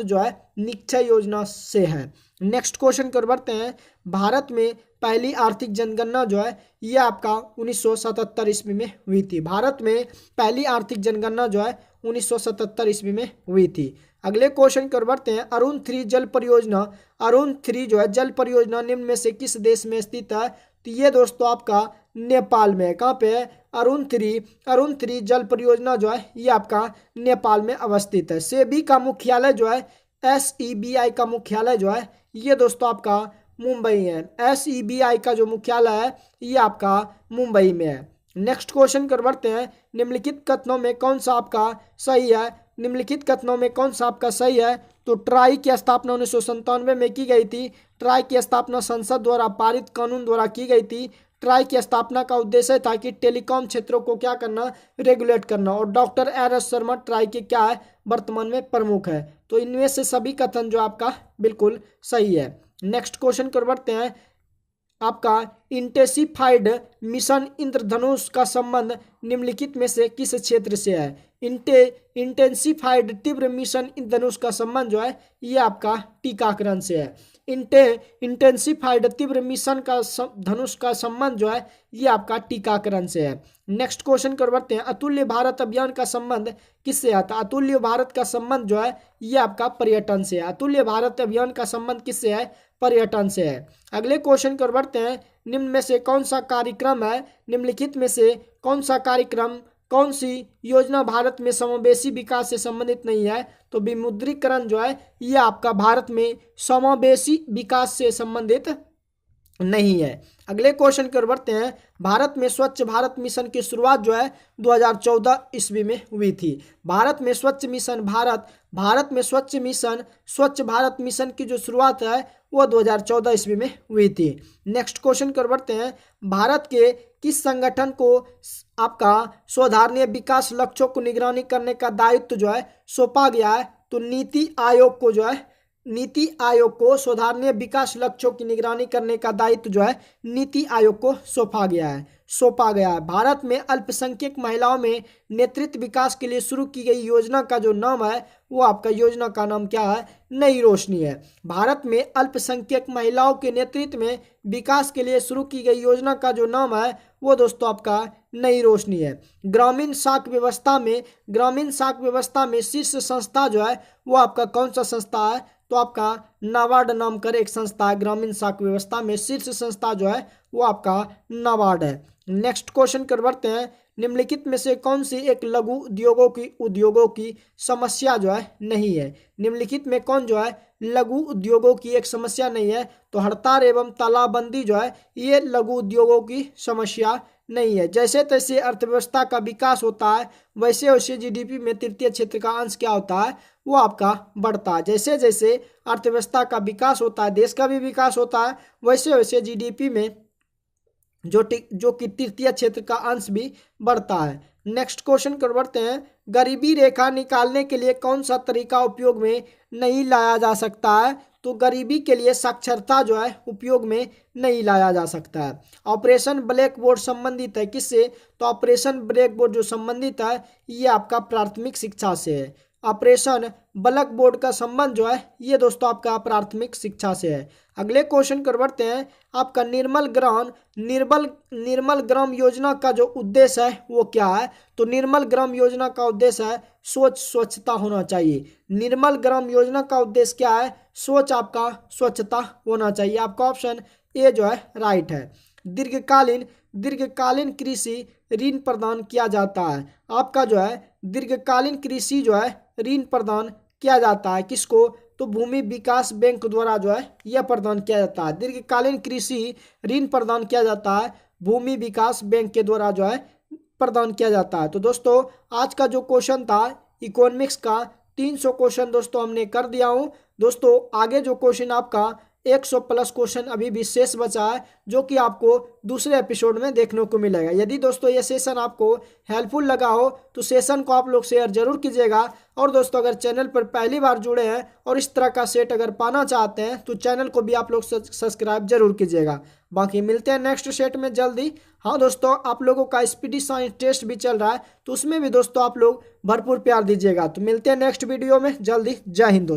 जो है निक्षय योजना से है। नेक्स्ट क्वेश्चन को बढ़ते हैं। भारत में पहली आर्थिक जनगणना जो है ये आपका 1977 ईस्वी में हुई थी। भारत में पहली आर्थिक जनगणना जो है 1977 ईस्वी में हुई थी। अगले क्वेश्चन कर बढ़ते हैं। अरुण 3 जल परियोजना, अरुण 3 जो है जल परियोजना निम्न में से किस देश में स्थित है? तो ये दोस्तों आपका नेपाल में है। कहाँ पे है? अरुण 3 जल परियोजना जो है ये आपका नेपाल में अवस्थित है। सेबी का मुख्यालय जो है SEBI का मुख्यालय जो है ये दोस्तों आपका मुंबई है। SEBI का जो मुख्यालय है ये आपका मुंबई में है। नेक्स्ट क्वेश्चन कर बढ़ते हैं। निम्नलिखित कथनों में कौन सा आपका सही है? निम्नलिखित कथनों में कौन सा आपका सही है? तो ट्राई की स्थापना 1997 में की गई थी। ट्राई की स्थापना संसद द्वारा पारित कानून द्वारा की गई थी। ट्राई की स्थापना का उद्देश्य था कि टेलीकॉम क्षेत्रों को क्या करना, रेगुलेट करना। और डॉक्टर RS शर्मा ट्राई के क्या है, वर्तमान में प्रमुख है। तो इनमें से सभी कथन जो आपका बिल्कुल सही है। नेक्स्ट क्वेश्चन कर बढ़ते हैं। आपका इंटेंसिफाइड मिशन इंद्रधनुष का संबंध निम्नलिखित में से किस क्षेत्र से है? इंटेंसिफाइड तीव्र मिशन इंद्रधनुष का संबंध जो है ये आपका टीकाकरण से है। इंटेंसिफाइड तीव्र मिशन का धनुष का संबंध जो है ये आपका टीकाकरण से है। नेक्स्ट क्वेश्चन कर बढ़ते हैं। अतुल्य भारत अभियान का संबंध किससे आता है? अतुल्य भारत का संबंध जो है ये आपका पर्यटन से है। अतुल्य भारत अभियान का संबंध किससे है? पर्यटन से है। अगले क्वेश्चन कर बढ़ते हैं। निम्न में से कौन सा कार्यक्रम है? निम्नलिखित में से कौन सा कार्यक्रम, कौन सी योजना भारत में समावेशी विकास से संबंधित नहीं है? तो विमुद्रीकरण जो है ये आपका भारत में समावेशी विकास से संबंधित नहीं है। अगले क्वेश्चन की ओर बढ़ते हैं। भारत में स्वच्छ भारत मिशन की शुरुआत जो है 2014 ईस्वी में हुई थी। भारत में स्वच्छ भारत मिशन की जो शुरुआत है वो 2014 ईस्वी में हुई थी। नेक्स्ट क्वेश्चन की ओर बढ़ते हैं। भारत के किस संगठन को आपका सुधारणीय विकास लक्ष्यों को निगरानी करने का दायित्व जो है सौंपा गया है? तो नीति आयोग को सुधारणीय विकास लक्ष्यों की निगरानी करने का दायित्व जो है नीति आयोग को सौंपा गया है। भारत में अल्पसंख्यक महिलाओं में नेतृत्व विकास के लिए शुरू की गई योजना का जो नाम है वो आपका योजना का नाम क्या है? नई रोशनी है। भारत में अल्पसंख्यक महिलाओं के नेतृत्व में विकास के लिए शुरू की गई योजना का जो नाम है वो दोस्तों आपका नई रोशनी है। ग्रामीण साख व्यवस्था में शीर्ष संस्था जो है वो आपका कौन सा संस्था है? तो आपका नाबार्ड नाम कर एक संस्था है। ग्रामीण साख व्यवस्था में शीर्ष संस्था जो है वो आपका नाबार्ड है। नेक्स्ट क्वेश्चन कर बढ़ते हैं। निम्नलिखित में से कौन सी एक लघु उद्योगों की समस्या जो है नहीं है? निम्नलिखित में कौन जो है लघु उद्योगों की एक समस्या नहीं है? तो हड़ताल एवं तालाबंदी जो है ये लघु उद्योगों की समस्या नहीं है। जैसे तैसे अर्थव्यवस्था का विकास होता है वैसे वैसे GDP में तृतीय क्षेत्र का अंश क्या होता है? वो आपका बढ़ता है। जैसे जैसे अर्थव्यवस्था का विकास होता है, देश का भी विकास होता है, वैसे वैसे GDP में जो कि तृतीय क्षेत्र का अंश भी बढ़ता है। नेक्स्ट क्वेश्चन कर बढ़ते हैं। गरीबी रेखा निकालने के लिए कौन सा तरीका उपयोग में नहीं लाया जा सकता है? तो गरीबी के लिए साक्षरता जो है उपयोग में नहीं लाया जा सकता है। ऑपरेशन ब्लैक बोर्ड संबंधित है किससे? तो ऑपरेशन ब्लैक बोर्ड जो संबंधित है ये आपका प्राथमिक शिक्षा से है। ऑपरेशन ब्लैक बोर्ड का संबंध जो है ये दोस्तों आपका प्राथमिक शिक्षा से है। अगले क्वेश्चन कर बढ़ते हैं। आपका निर्मल ग्राम योजना का जो उद्देश्य है वो क्या है? तो निर्मल ग्राम योजना का उद्देश्य है स्वच्छता होना चाहिए। निर्मल ग्राम योजना का उद्देश्य क्या है? आपका स्वच्छता होना चाहिए। आपका ऑप्शन ए जो है राइट है। दीर्घकालीन कृषि ऋण प्रदान किया जाता है। आपका जो है दीर्घकालीन कृषि जो है ऋण प्रदान किया जाता है किसको? तो भूमि विकास बैंक द्वारा जो है यह प्रदान किया जाता है। दीर्घकालीन कृषि ऋण प्रदान किया जाता है भूमि विकास बैंक के द्वारा जो है प्रदान किया जाता है। तो दोस्तों आज का जो क्वेश्चन था इकोनॉमिक्स का 300 क्वेश्चन दोस्तों हमने कर दिया हूँ। दोस्तों आगे जो क्वेश्चन आपका 100+ क्वेश्चन अभी भी शेष बचा है, जो कि आपको दूसरे एपिसोड में देखने को मिलेगा। यदि दोस्तों ये सेशन आपको हेल्पफुल लगा हो तो सेशन को आप लोग शेयर जरूर कीजिएगा। और दोस्तों अगर चैनल पर पहली बार जुड़े हैं और इस तरह का सेट अगर पाना चाहते हैं तो चैनल को भी आप लोग सब्सक्राइब जरूर कीजिएगा। बाकी मिलते हैं नेक्स्ट सेट में जल्दी। हाँ दोस्तों, आप लोगों का स्पीडी साइंस टेस्ट भी चल रहा है, तो उसमें भी दोस्तों आप लोग भरपूर प्यार दीजिएगा। तो मिलते हैं नेक्स्ट वीडियो में जल्दी। जय हिंद दोस्तों।